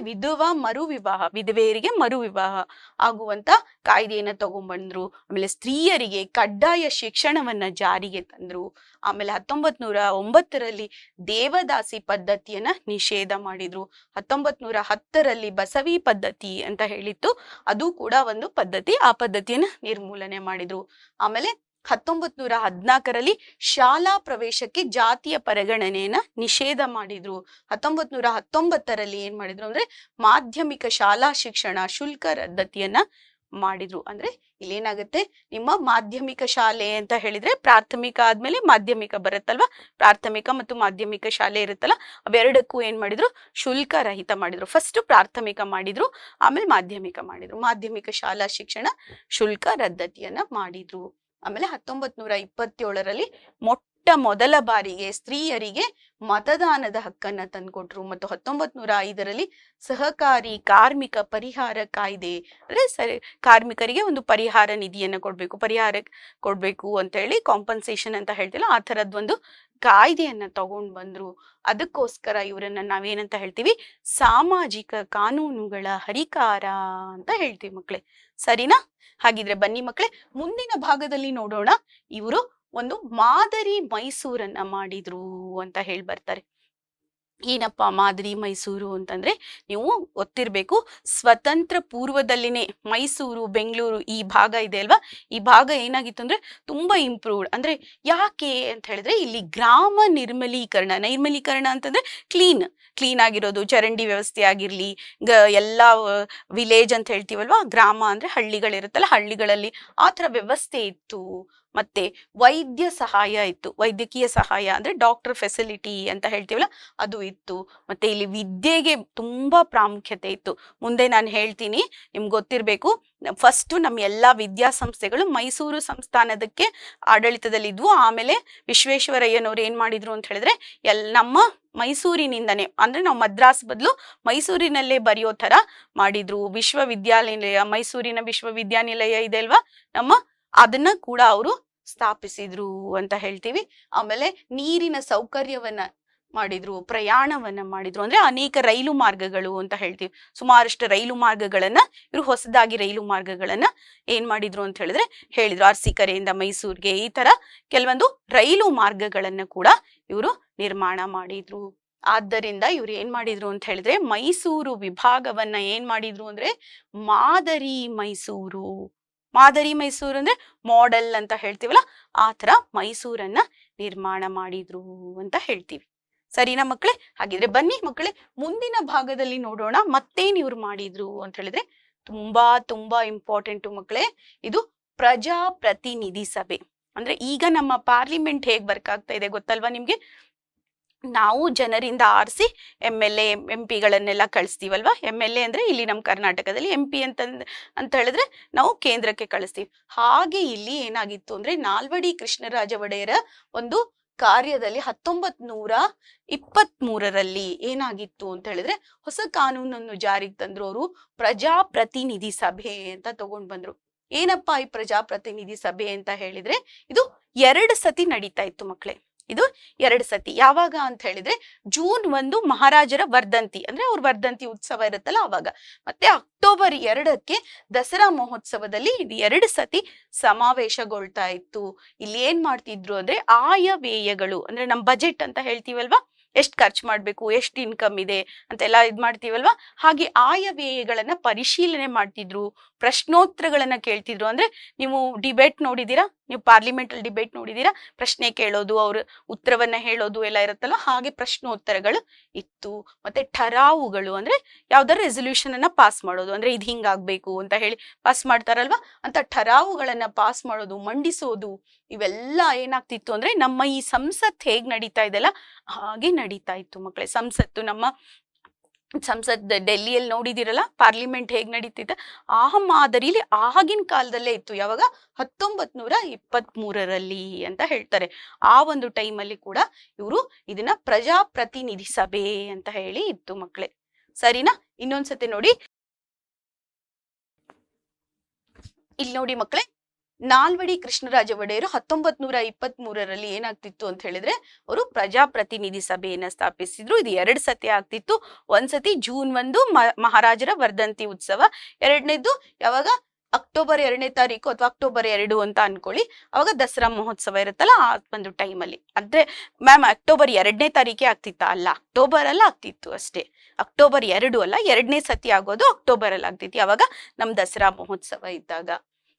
ವಿಧವೆಯರಿಗೆ ಮರು ವಿವಾಹ ಆಗುವಂತ ಕಾಯ್ದೆಯನ್ನ ತಗೊಂಡ್ಬಂದ್ರು. ಆಮೇಲೆ ಸ್ತ್ರೀಯರಿಗೆ ಕಡ್ಡಾಯ ಶಿಕ್ಷಣವನ್ನ ಜಾರಿಗೆ ತಂದ್ರು. ಆಮೇಲೆ 1909ರಲ್ಲಿ ದೇವದಾಸಿ ಪದ್ಧತಿಯನ್ನ ನಿಷೇಧ ಮಾಡಿದ್ರು. 1910ರಲ್ಲಿ ಬಸವಿ ಪದ್ಧತಿ ಅಂತ ಹೇಳಿತ್ತು, ಅದು ಕೂಡ ಒಂದು ಪದ್ಧತಿ, ಆ ಪದ್ಧತಿಯನ್ನ ನಿರ್ಮೂಲನೆ ಮಾಡಿದ್ರು. ಆಮೇಲೆ 1914ರಲ್ಲಿ ಶಾಲಾ ಪ್ರವೇಶಕ್ಕೆ ಜಾತಿಯ ಪರಿಗಣನೆಯನ್ನ ನಿಷೇಧ ಮಾಡಿದ್ರು. 1919ರಲ್ಲಿ ಏನ್ ಮಾಡಿದ್ರು ಅಂದ್ರೆ ಮಾಧ್ಯಮಿಕ ಶಾಲಾ ಶಿಕ್ಷಣ ಶುಲ್ಕ ರದ್ದತಿಯನ್ನ ಮಾಡಿದ್ರು. ಅಂದ್ರೆ ಇಲ್ಲೇನಾಗುತ್ತೆ, ನಿಮ್ಮ ಮಾಧ್ಯಮಿಕ ಶಾಲೆ ಅಂತ ಹೇಳಿದ್ರೆ ಪ್ರಾಥಮಿಕ ಆದ್ಮೇಲೆ ಮಾಧ್ಯಮಿಕ ಬರುತ್ತಲ್ವಾ, ಪ್ರಾಥಮಿಕ ಮತ್ತು ಮಾಧ್ಯಮಿಕ ಶಾಲೆ ಇರುತ್ತಲ್ಲ, ಅವೆರಡಕ್ಕೂ ಏನ್ ಮಾಡಿದ್ರು, ಶುಲ್ಕ ರಹಿತ ಮಾಡಿದ್ರು. ಫಸ್ಟ್ ಪ್ರಾಥಮಿಕ ಮಾಡಿದ್ರು, ಆಮೇಲೆ ಮಾಧ್ಯಮಿಕ ಮಾಡಿದ್ರು. ಮಾಧ್ಯಮಿಕ ಶಾಲಾ ಶಿಕ್ಷಣ ಶುಲ್ಕ ರದ್ದತಿಯನ್ನ ಮಾಡಿದ್ರು. ಆಮೇಲೆ 1927ರಲ್ಲಿ ಮೊದಲ ಬಾರಿಗೆ ಸ್ತ್ರೀಯರಿಗೆ ಮತದಾನದ ಹಕ್ಕನ್ನ ತಂದ್ಕೊಟ್ರು. ಮತ್ತು 1905ರಲ್ಲಿ ಸಹಕಾರಿ ಕಾರ್ಮಿಕ ಪರಿಹಾರ ಕಾಯ್ದೆ, ಅಂದ್ರೆ ಕಾರ್ಮಿಕರಿಗೆ ಒಂದು ಪರಿಹಾರ ನಿಧಿಯನ್ನ ಕೊಡ್ಬೇಕು ಅಂತ ಹೇಳಿ, ಕಾಂಪನ್ಸೇಷನ್ ಅಂತ ಹೇಳ್ತಿಲ್ಲ, ಆ ತರದೊಂದು ಕಾಯ್ದೆಯನ್ನ ತಗೊಂಡ್ ಬಂದ್ರು. ಅದಕ್ಕೋಸ್ಕರ ಇವರನ್ನ ನಾವೇನಂತ ಹೇಳ್ತೀವಿ, ಸಾಮಾಜಿಕ ಕಾನೂನುಗಳ ಹರಿಕಾರ ಅಂತ ಹೇಳ್ತೀವಿ ಮಕ್ಳೇ. ಸರಿನಾ? ಹಾಗಿದ್ರೆ ಬನ್ನಿ ಮಕ್ಳೇ, ಮುಂದಿನ ಭಾಗದಲ್ಲಿ ನೋಡೋಣ. ಇವರು ಒಂದು ಮಾದರಿ ಮೈಸೂರನ್ನ ಮಾಡಿದ್ರು ಅಂತ ಬರ್ತಾರೆ. ಏನಪ್ಪ ಮಾದರಿ ಮೈಸೂರು ಅಂತಂದ್ರೆ, ನೀವು ಗೊತ್ತಿರ್ಬೇಕು, ಸ್ವತಂತ್ರ ಪೂರ್ವದಲ್ಲಿನೇ ಮೈಸೂರು, ಬೆಂಗಳೂರು ಈ ಭಾಗ ಇದೆ ಅಲ್ವಾ, ಈ ಭಾಗ ಏನಾಗಿತ್ತು ಅಂದ್ರೆ ತುಂಬಾ ಇಂಪ್ರೂವ್ಡ್. ಅಂದ್ರೆ ಯಾಕೆ ಅಂತ ಹೇಳಿದ್ರೆ, ಇಲ್ಲಿ ಗ್ರಾಮ ನೈರ್ಮಲೀಕರಣ ಅಂತಂದ್ರೆ ಕ್ಲೀನ್ ಆಗಿರೋದು, ಚರಂಡಿ ವ್ಯವಸ್ಥೆ ಆಗಿರ್ಲಿ, ಎಲ್ಲಾ ವಿಲೇಜ್ ಅಂತ ಹೇಳ್ತೀವಲ್ವಾ, ಗ್ರಾಮ ಅಂದ್ರೆ ಹಳ್ಳಿಗಳಿರುತ್ತಲ್ಲ, ಹಳ್ಳಿಗಳಲ್ಲಿ ಆ ತರ ವ್ಯವಸ್ಥೆ ಇತ್ತು. ಮತ್ತೆ ವೈದ್ಯ ಸಹಾಯ ಇತ್ತು, ವೈದ್ಯಕೀಯ ಸಹಾಯ ಅಂದ್ರೆ ಡಾಕ್ಟರ್ ಫೆಸಿಲಿಟಿ ಅಂತ ಹೇಳ್ತೀವಲ್ಲ, ಅದು ಇತ್ತು. ಮತ್ತೆ ಇಲ್ಲಿ ವಿದ್ಯೆಗೆ ತುಂಬಾ ಪ್ರಾಮುಖ್ಯತೆ ಇತ್ತು. ಮುಂದೆ ನಾನು ಹೇಳ್ತೀನಿ, ನಿಮ್ಗೆ ಗೊತ್ತಿರ್ಬೇಕು, ಫಸ್ಟ್ ನಮ್ಮ ಎಲ್ಲಾ ವಿದ್ಯಾಸಂಸ್ಥೆಗಳು ಮೈಸೂರು ಸಂಸ್ಥಾನದಕ್ಕೆ ಆಡಳಿತದಲ್ಲಿದ್ವು. ಆಮೇಲೆ ವಿಶ್ವೇಶ್ವರಯ್ಯನವ್ರು ಏನ್ ಮಾಡಿದ್ರು ಅಂತ ಹೇಳಿದ್ರೆ, ನಮ್ಮ ಮೈಸೂರಿನಿಂದನೇ, ಅಂದ್ರೆ ನಾವು ಮದ್ರಾಸ್ ಬದಲು ಮೈಸೂರಿನಲ್ಲೇ ಬರೆಯೋ ತರ ಮಾಡಿದ್ರು. ಮೈಸೂರಿನ ವಿಶ್ವವಿದ್ಯಾನಿಲಯ ಇದೆ ಅಲ್ವಾ, ಅದನ್ನ ಕೂಡ ಅವರು ಸ್ಥಾಪಿಸಿದ್ರು ಅಂತ ಹೇಳ್ತೀವಿ. ಆಮೇಲೆ ನೀರಿನ ಸೌಕರ್ಯವನ್ನ ಮಾಡಿದ್ರು, ಪ್ರಯಾಣವನ್ನ ಮಾಡಿದ್ರು. ಅಂದ್ರೆ ಅನೇಕ ರೈಲು ಮಾರ್ಗಗಳು ಅಂತ ಹೇಳ್ತೀವಿ, ಸುಮಾರಷ್ಟು ರೈಲು ಮಾರ್ಗಗಳನ್ನ ಇವರು ಹೊಸದಾಗಿ ರೈಲು ಮಾರ್ಗಗಳನ್ನ ಏನ್ ಮಾಡಿದ್ರು ಅಂತ ಹೇಳಿದ್ರು. ಅರಸೀಕೆರೆಯಿಂದ ಮೈಸೂರಿಗೆ ಈ ತರ ಕೆಲವೊಂದು ರೈಲು ಮಾರ್ಗಗಳನ್ನ ಕೂಡ ಇವರು ನಿರ್ಮಾಣ ಮಾಡಿದ್ರು. ಆದ್ದರಿಂದ ಇವ್ರು ಏನ್ ಮಾಡಿದ್ರು ಅಂತ ಹೇಳಿದ್ರೆ, ಮೈಸೂರು ವಿಭಾಗವನ್ನ ಏನ್ ಮಾಡಿದ್ರು ಅಂದ್ರೆ ಮಾದರಿ ಮೈಸೂರು ಅಂದ್ರೆ ಮಾಡೆಲ್ ಅಂತ ಹೇಳ್ತೀವಲ್ಲ, ಆ ತರ ಮೈಸೂರನ್ನ ನಿರ್ಮಾಣ ಮಾಡಿದ್ರು ಅಂತ ಹೇಳ್ತೀವಿ. ಸರಿನಾ ಮಕ್ಕಳೇ? ಹಾಗಿದ್ರೆ ಬನ್ನಿ ಮಕ್ಕಳೇ, ಮುಂದಿನ ಭಾಗದಲ್ಲಿ ನೋಡೋಣ ಮತ್ತೇನ್ ಇವ್ರು ಮಾಡಿದ್ರು ಅಂತ ಹೇಳಿದ್ರೆ, ತುಂಬಾ ಇಂಪಾರ್ಟೆಂಟ್ ಮಕ್ಕಳೇ. ಇದು ಪ್ರಜಾಪ್ರತಿನಿಧಿ ಸಭೆ. ಅಂದ್ರೆ ಈಗ ನಮ್ಮ ಪಾರ್ಲಿಮೆಂಟ್ ಹೇಗ್ ವರ್ಕ್ ಆಗ್ತಾ ಇದೆ ಗೊತ್ತಲ್ವಾ ನಿಮ್ಗೆ? ನಾವು ಜನರಿಂದ ಆರಿಸಿ MLA MP ಗಳನ್ನೆಲ್ಲ ಕಳಿಸ್ತೀವಲ್ವಾ. MLA ಅಂದ್ರೆ ಇಲ್ಲಿ ನಮ್ಮ ಕರ್ನಾಟಕದಲ್ಲಿ, MP ಅಂತ ಹೇಳಿದ್ರೆ ನಾವು ಕೇಂದ್ರಕ್ಕೆ ಕಳಿಸ್ತೀವಿ. ಹಾಗೆ ಇಲ್ಲಿ ಏನಾಗಿತ್ತು ಅಂದ್ರೆ, ನಾಲ್ವಡಿ ಕೃಷ್ಣರಾಜ ಒಡೆಯರ ಒಂದು ಕಾರ್ಯದಲ್ಲಿ 1923ರಲ್ಲಿ ಏನಾಗಿತ್ತು ಅಂತ ಹೇಳಿದ್ರೆ, ಹೊಸ ಕಾನೂನನ್ನು ಜಾರಿಗೆ ತಂದ್ರು. ಅವರು ಪ್ರಜಾಪ್ರತಿನಿಧಿ ಸಭೆ ಅಂತ ತಗೊಂಡ್ ಬಂದ್ರು. ಏನಪ್ಪಾ ಈ ಪ್ರಜಾಪ್ರತಿನಿಧಿ ಸಭೆ ಅಂತ ಹೇಳಿದ್ರೆ, ಇದು 2 ಸತಿ ನಡೀತಾ ಇತ್ತು ಮಕ್ಕಳೇ. ಇದು 2 ಸತಿ. ಯಾವಾಗ ಅಂತ ಹೇಳಿದ್ರೆ, ಜೂನ್ 1 ಮಹಾರಾಜರ ವರ್ಧಂತಿ, ಅಂದ್ರೆ ಅವ್ರ ವರ್ಧಂತಿ ಉತ್ಸವ ಇರುತ್ತಲ್ಲ ಅವಾಗ, ಮತ್ತೆ ಅಕ್ಟೋಬರ್ 2ಕ್ಕೆ ದಸರಾ ಮಹೋತ್ಸವದಲ್ಲಿ ಇದು 2 ಸತಿ ಸಮಾವೇಶಗೊಳ್ತಾ ಇತ್ತು. ಇಲ್ಲಿ ಏನ್ ಮಾಡ್ತಿದ್ರು ಅಂದ್ರೆ, ಆಯವ್ಯಯಗಳು ಅಂದ್ರೆ ನಮ್ ಬಜೆಟ್ ಅಂತ ಹೇಳ್ತೀವಲ್ವಾ, ಎಷ್ಟು ಖರ್ಚು ಮಾಡ್ಬೇಕು, ಎಷ್ಟು ಇನ್ಕಮ್ ಇದೆ ಅಂತೆಲ್ಲ ಮಾಡ್ತೀವಲ್ವಾ, ಹಾಗೆ ಆಯವ್ಯಯಗಳನ್ನ ಪರಿಶೀಲನೆ ಮಾಡ್ತಿದ್ರು, ಪ್ರಶ್ನೋತ್ತರಗಳನ್ನ ಕೇಳ್ತಿದ್ರು. ಅಂದ್ರೆ ನೀವು ಡಿಬೇಟ್ ನೋಡಿದೀರಾ, ನೀವು ಪಾರ್ಲಿಮೆಂಟ್ ಅಲ್ಲಿ ಡಿಬೇಟ್ ನೋಡಿದೀರಾ, ಪ್ರಶ್ನೆ ಕೇಳೋದು, ಅವ್ರ ಉತ್ತರವನ್ನ ಹೇಳೋದು ಎಲ್ಲ ಇರುತ್ತಲ್ಲ, ಹಾಗೆ ಪ್ರಶ್ನೋತ್ತರಗಳು ಇತ್ತು. ಮತ್ತೆ ಠರಾವುಗಳು ಅಂದ್ರೆ ಯಾವ್ದಾರ ರೆಸೊಲ್ಯೂಷನ್ ಅನ್ನ ಪಾಸ್ ಮಾಡೋದು, ಅಂದ್ರೆ ಇದು ಹಿಂಗಾಗ್ಬೇಕು ಅಂತ ಹೇಳಿ ಪಾಸ್ ಮಾಡ್ತಾರಲ್ವಾ, ಅಂತ ಠರಾವುಗಳನ್ನ ಪಾಸ್ ಮಾಡೋದು, ಮಂಡಿಸೋದು, ಇವೆಲ್ಲ ಏನಾಗ್ತಿತ್ತು ಅಂದ್ರೆ, ನಮ್ಮ ಈ ಸಂಸತ್ ಹೇಗ್ ನಡೀತಾ ಇದೆಲ್ಲ ಹಾಗೆ ನಡೀತಾ ಇತ್ತು ಮಕ್ಕಳೇ. ಸಂಸತ್ತು ನಮ್ಮ ಸಂಸತ್ ಡೆಲ್ಲಿಯಲ್ಲಿ ನೋಡಿದಿರಲ್ಲ, ಪಾರ್ಲಿಮೆಂಟ್ ಹೇಗ್ ನಡೀತಿದೆ ಆ ಮಾದರಿಲಿ ಆಗಿನ ಕಾಲದಲ್ಲೇ ಇತ್ತು. ಯಾವಾಗ? 1923ರಲ್ಲಿ ಅಂತ ಹೇಳ್ತಾರೆ. ಆ ಒಂದು ಟೈಮಲ್ಲಿ ಕೂಡ ಇವರು ಇದನ್ನ ಪ್ರಜಾಪ್ರತಿನಿಧಿ ಸಭೆ ಅಂತ ಹೇಳಿ ಇತ್ತು ಮಕ್ಕಳೇ. ಸರಿನಾ? ಇನ್ನೊಂದ್ಸತಿ ನೋಡಿ, ಇಲ್ಲಿ ನೋಡಿ ಮಕ್ಕಳೇ, ನಾಲ್ವಡಿ ಕೃಷ್ಣರಾಜ ಒಡೆಯರು 1923ರಲ್ಲಿ ಏನಾಗ್ತಿತ್ತು ಅಂತ ಹೇಳಿದ್ರೆ ಅವರು ಪ್ರಜಾಪ್ರತಿನಿಧಿ ಸಭೆಯನ್ನ ಸ್ಥಾಪಿಸಿದ್ರು. ಇದು 2 ಸತಿ ಆಗ್ತಿತ್ತು. ಒಂದ್ಸತಿ ಜೂನ್ 1 ಮಹಾರಾಜರ ವರ್ಧಂತಿ ಉತ್ಸವ, ಎರಡನೇದು ಯಾವಾಗ? ಅಕ್ಟೋಬರ್ 2ನೇ ತಾರೀಕು ಅಥವಾ ಅಕ್ಟೋಬರ್ 2 ಅಂತ ಅನ್ಕೊಳ್ಳಿ. ಅವಾಗ ದಸರಾ ಮಹೋತ್ಸವ ಇರುತ್ತಲ್ಲ ಆ ಒಂದು ಟೈಮಲ್ಲಿ. ಅಂದ್ರೆ ಮ್ಯಾಮ್ ಅಕ್ಟೋಬರ್ 2ನೇ ತಾರೀಕೆ ಆಗ್ತಿತ್ತ? ಅಲ್ಲ, ಅಕ್ಟೋಬರ್ ಅಲ್ಲ ಆಗ್ತಿತ್ತು ಅಷ್ಟೇ. ಅಕ್ಟೋಬರ್ 2 ಅಲ್ಲ, 2ನೇ ಸತಿ ಆಗೋದು ಅಕ್ಟೋಬರ್ ಅಲ್ಲಿ ಆಗ್ತಿತ್ತು. ಯಾವಾಗ? ನಮ್ ದಸರಾ ಮಹೋತ್ಸವ ಇದ್ದಾಗ.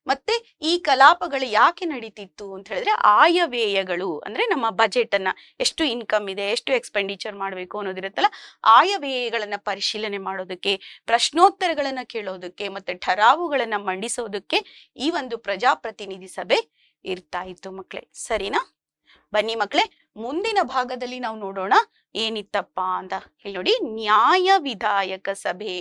ಮತ್ತೆ ಈ ಕಲಾಪಗಳು ಯಾಕೆ ನಡೀತಿತ್ತು ಅಂತ ಹೇಳಿದ್ರೆ ಆಯವ್ಯಯಗಳು ಅಂದ್ರೆ ನಮ್ಮ ಬಜೆಟ್ ಅನ್ನ, ಎಷ್ಟು ಇನ್ಕಮ್ ಇದೆ, ಎಷ್ಟು ಎಕ್ಸ್ಪೆಂಡಿಚರ್ ಮಾಡ್ಬೇಕು ಅನ್ನೋದಿರುತ್ತಲ್ಲ, ಆಯವ್ಯಯಗಳನ್ನ ಪರಿಶೀಲನೆ ಮಾಡೋದಕ್ಕೆ, ಪ್ರಶ್ನೋತ್ತರಗಳನ್ನ ಕೇಳೋದಕ್ಕೆ, ಮತ್ತೆ ಠರಾವುಗಳನ್ನ ಮಂಡಿಸೋದಕ್ಕೆ ಈ ಒಂದು ಪ್ರಜಾಪ್ರತಿನಿಧಿ ಸಭೆ ಇರ್ತಾ ಇತ್ತು ಮಕ್ಕಳೇ. ಸರಿನಾ? ಬನ್ನಿ ಮಕ್ಕಳೇ, ಮುಂದಿನ ಭಾಗದಲ್ಲಿ ನಾವು ನೋಡೋಣ ಏನಿತ್ತಪ್ಪ ಅಂತ. ಇಲ್ಲಿ ನೋಡಿ, ನ್ಯಾಯ ವಿಧಾಯಕ ಸಭೆ.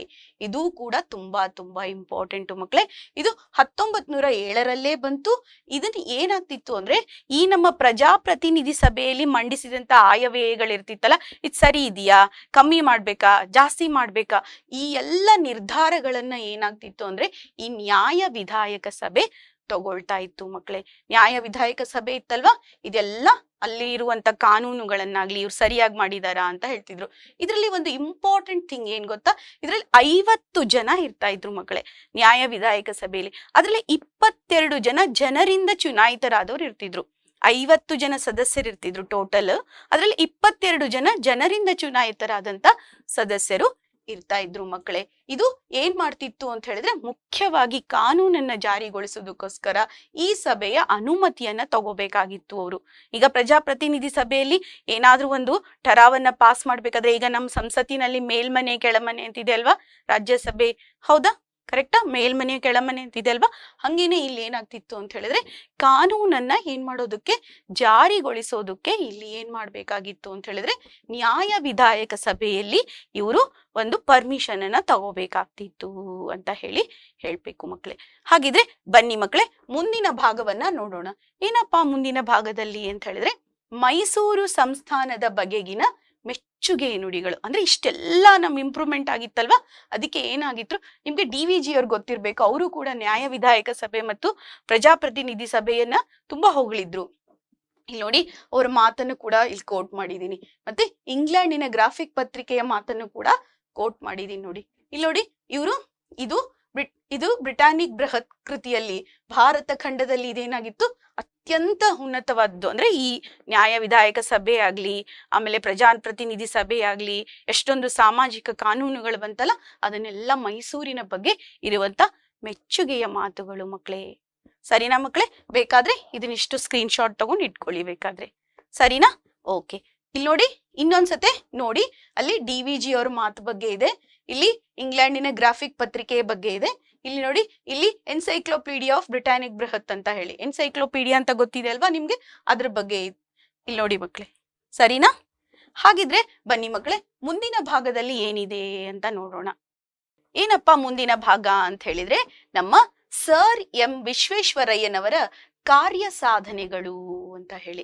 ಇದು ಕೂಡ ತುಂಬಾ ತುಂಬಾ ಇಂಪಾರ್ಟೆಂಟ್ ಮಕ್ಕಳೇ. ಇದು 1907ರಲ್ಲೇ ಬಂತು. ಇದನ್ನ ಏನಾಗ್ತಿತ್ತು ಅಂದ್ರೆ, ಈ ನಮ್ಮ ಪ್ರಜಾಪ್ರತಿನಿಧಿ ಸಭೆಯಲ್ಲಿ ಮಂಡಿಸಿದಂತ ಆಯವ್ಯಯಗಳಿರ್ತಿತ್ತಲ್ಲ, ಇದು ಸರಿ ಇದೆಯಾ, ಕಮ್ಮಿ ಮಾಡ್ಬೇಕಾ, ಜಾಸ್ತಿ ಮಾಡ್ಬೇಕಾ, ಈ ಎಲ್ಲ ನಿರ್ಧಾರಗಳನ್ನ ಏನಾಗ್ತಿತ್ತು ಅಂದ್ರೆ ಈ ನ್ಯಾಯ ವಿಧಾಯಕ ಸಭೆ ತಗೊಳ್ತಾ ಇತ್ತು ಮಕ್ಕಳೇ. ನ್ಯಾಯ ವಿಧಾಯಕ ಸಭೆ ಇತ್ತಲ್ವಾ, ಇದೆಲ್ಲ ಅಲ್ಲಿ ಇರುವಂತ ಕಾನೂನುಗಳನ್ನಾಗ್ಲಿ ಇವ್ರು ಸರಿಯಾಗಿ ಮಾಡಿದಾರಾ ಅಂತ ಹೇಳ್ತಿದ್ರು. ಇದ್ರಲ್ಲಿ ಒಂದು ಇಂಪಾರ್ಟೆಂಟ್ ಥಿಂಗ್ ಏನ್ ಗೊತ್ತಾ, ಇದ್ರಲ್ಲಿ 50 ಜನ ಇರ್ತಾ ಇದ್ರು ಮಕ್ಕಳೇ ನ್ಯಾಯ ವಿಧಾಯಕ ಸಭೆಯಲ್ಲಿ. ಅದ್ರಲ್ಲಿ 22 ಜನ ಜನರಿಂದ ಚುನಾಯಿತರಾದವ್ರು ಇರ್ತಿದ್ರು. 50 ಜನ ಸದಸ್ಯರು ಇರ್ತಿದ್ರು ಟೋಟಲ್. ಅದ್ರಲ್ಲಿ 22 ಜನ ಜನರಿಂದ ಚುನಾಯಿತರಾದಂತ ಸದಸ್ಯರು ಇರ್ತಾ ಇದ್ರು ಮಕ್ಕಳೇ. ಇದು ಏನ್ ಮಾಡ್ತಿತ್ತು ಅಂತ ಹೇಳಿದ್ರೆ, ಮುಖ್ಯವಾಗಿ ಕಾನೂನನ್ನ ಜಾರಿಗೊಳಿಸೋದಕ್ಕೋಸ್ಕರ ಈ ಸಭೆಯ ಅನುಮತಿಯನ್ನ ತಗೋಬೇಕಾಗಿತ್ತು ಅವರು. ಈಗ ಪ್ರಜಾಪ್ರತಿನಿಧಿ ಸಭೆಯಲ್ಲಿ ಏನಾದ್ರೂ ಒಂದು ಠರಾವನ್ನ ಪಾಸ್ ಮಾಡ್ಬೇಕಾದ್ರೆ, ಈಗ ನಮ್ಮ ಸಂಸತ್ತಿನಲ್ಲಿ ಮೇಲ್ಮನೆ ಕೆಳಮನೆ ಅಂತಿದೆ ಅಲ್ವಾ, ರಾಜ್ಯಸಭೆ, ಹೌದಾ? ಕರೆಕ್ಟಾ? ಮೇಲ್ಮನೆ ಕೆಳಮನೆ ಅಂತಿದೆ ಅಲ್ವಾ? ಹಂಗೇನೆ ಇಲ್ಲಿ ಏನಾಗ್ತಿತ್ತು ಅಂತ ಹೇಳಿದ್ರೆ, ಕಾನೂನನ್ನ ಏನ್ ಮಾಡೋದಕ್ಕೆ, ಜಾರಿಗೊಳಿಸೋದಕ್ಕೆ ಇಲ್ಲಿ ಏನ್ ಮಾಡ್ಬೇಕಾಗಿತ್ತು ಅಂತ ಹೇಳಿದ್ರೆ ನ್ಯಾಯ ವಿಧಾಯಕ ಸಭೆಯಲ್ಲಿ ಇವರು ಒಂದು ಪರ್ಮಿಷನ್ ಅನ್ನ ತಗೋಬೇಕಾಗ್ತಿತ್ತು ಅಂತ ಹೇಳ್ಬೇಕು ಮಕ್ಕಳೇ. ಹಾಗಿದ್ರೆ ಬನ್ನಿ ಮಕ್ಕಳೇ, ಮುಂದಿನ ಭಾಗವನ್ನ ನೋಡೋಣ. ಏನಪ್ಪಾ ಮುಂದಿನ ಭಾಗದಲ್ಲಿ ಅಂತ ಹೇಳಿದ್ರೆ, ಮೈಸೂರು ಸಂಸ್ಥಾನದ ಬಗೆಗಿನ ಮೆಚ್ಚುಗೆ ನುಡಿಗಳು. ಅಂದ್ರೆ ಇಷ್ಟೆಲ್ಲ ನಮ್ ಇಂಪ್ರೂವ್ಮೆಂಟ್ ಆಗಿತ್ತಲ್ವಾ, ಅದಕ್ಕೆ ಏನಾಗಿತ್ತು ನಿಮ್ಗೆ DVG ಅವ್ರು ಗೊತ್ತಿರ್ಬೇಕು. ಅವರು ಕೂಡ ನ್ಯಾಯ ವಿಧಾಯಕ ಸಭೆ ಮತ್ತು ಪ್ರಜಾಪ್ರತಿನಿಧಿ ಸಭೆಯನ್ನ ತುಂಬಾ ಹೊಗಳಿದ್ರು. ಇಲ್ಲಿ ನೋಡಿ, ಅವ್ರ ಮಾತನ್ನು ಕೂಡ ಇಲ್ಲಿ ಕೋಟ್ ಮಾಡಿದೀನಿ. ಮತ್ತೆ ಇಂಗ್ಲೆಂಡಿನ ಗ್ರಾಫಿಕ್ ಪತ್ರಿಕೆಯ ಮಾತನ್ನು ಕೂಡ ಕೋಟ್ ಮಾಡಿದೀನಿ ನೋಡಿ. ಇಲ್ಲಿ ನೋಡಿ, ಇದು ಬ್ರಿಟಾನಿಕ್ ಬೃಹತ್ ಕೃತಿಯಲ್ಲಿ ಭಾರತ ಖಂಡದಲ್ಲಿ ಇದೇನಾಗಿತ್ತು, ಅತ್ಯಂತ ಉನ್ನತವಾದ್ದು. ಅಂದ್ರೆ ಈ ನ್ಯಾಯ ವಿಧಾಯಕ ಸಭೆ ಆಗ್ಲಿ, ಆಮೇಲೆ ಪ್ರಜಾಪ್ರತಿನಿಧಿ ಸಭೆ ಆಗ್ಲಿ, ಎಷ್ಟೊಂದು ಸಾಮಾಜಿಕ ಕಾನೂನುಗಳು ಬಂತಲ್ಲ, ಅದನ್ನೆಲ್ಲ ಮೈಸೂರಿನ ಬಗ್ಗೆ ಇರುವಂತ ಮೆಚ್ಚುಗೆಯ ಮಾತುಗಳು ಮಕ್ಕಳೇ. ಸರಿನಾ ಮಕ್ಕಳೇ? ಬೇಕಾದ್ರೆ ಇದನ್ನಿಷ್ಟು ಸ್ಕ್ರೀನ್ ಶಾಟ್ ತಗೊಂಡು ಇಟ್ಕೊಳ್ಳಿ ಬೇಕಾದ್ರೆ. ಸರಿನಾ? ಓಕೆ. ಇಲ್ಲಿ ನೋಡಿ, ಇನ್ನೊಂದ್ಸತೆ ನೋಡಿ, ಅಲ್ಲಿ DVG ಅವ್ರ ಮಾತು ಬಗ್ಗೆ ಇದೆ, ಇಲ್ಲಿ ಇಂಗ್ಲೆಂಡಿನ ಗ್ರಾಫಿಕ್ ಪತ್ರಿಕೆಯ ಬಗ್ಗೆ ಇದೆ. ಇಲ್ಲಿ ನೋಡಿ, ಇಲ್ಲಿ ಎನ್ಸೈಕ್ಲೋಪೀಡಿಯಾ ಆಫ್ ಬ್ರಿಟಾನಿಕ್ ಬೃಹತ್ ಅಂತ ಹೇಳಿ, ಎನ್ಸೈಕ್ಲೋಪೀಡಿಯಾ ಅಂತ ಗೊತ್ತಿದೆ ಅಲ್ವಾ ನಿಮ್ಗೆ, ಅದ್ರ ಬಗ್ಗೆ ಇಲ್ಲಿ ನೋಡಿ ಮಕ್ಕಳೇ. ಸರಿನಾ? ಹಾಗಿದ್ರೆ ಬನ್ನಿ ಮಕ್ಕಳೇ, ಮುಂದಿನ ಭಾಗದಲ್ಲಿ ಏನಿದೆ ಅಂತ ನೋಡೋಣ. ಏನಪ್ಪಾ ಮುಂದಿನ ಭಾಗ ಅಂತ ಹೇಳಿದ್ರೆ, ನಮ್ಮ ಸರ್ ಎಂ ವಿಶ್ವೇಶ್ವರಯ್ಯನವರ ಕಾರ್ಯ ಸಾಧನೆಗಳು ಅಂತ ಹೇಳಿ.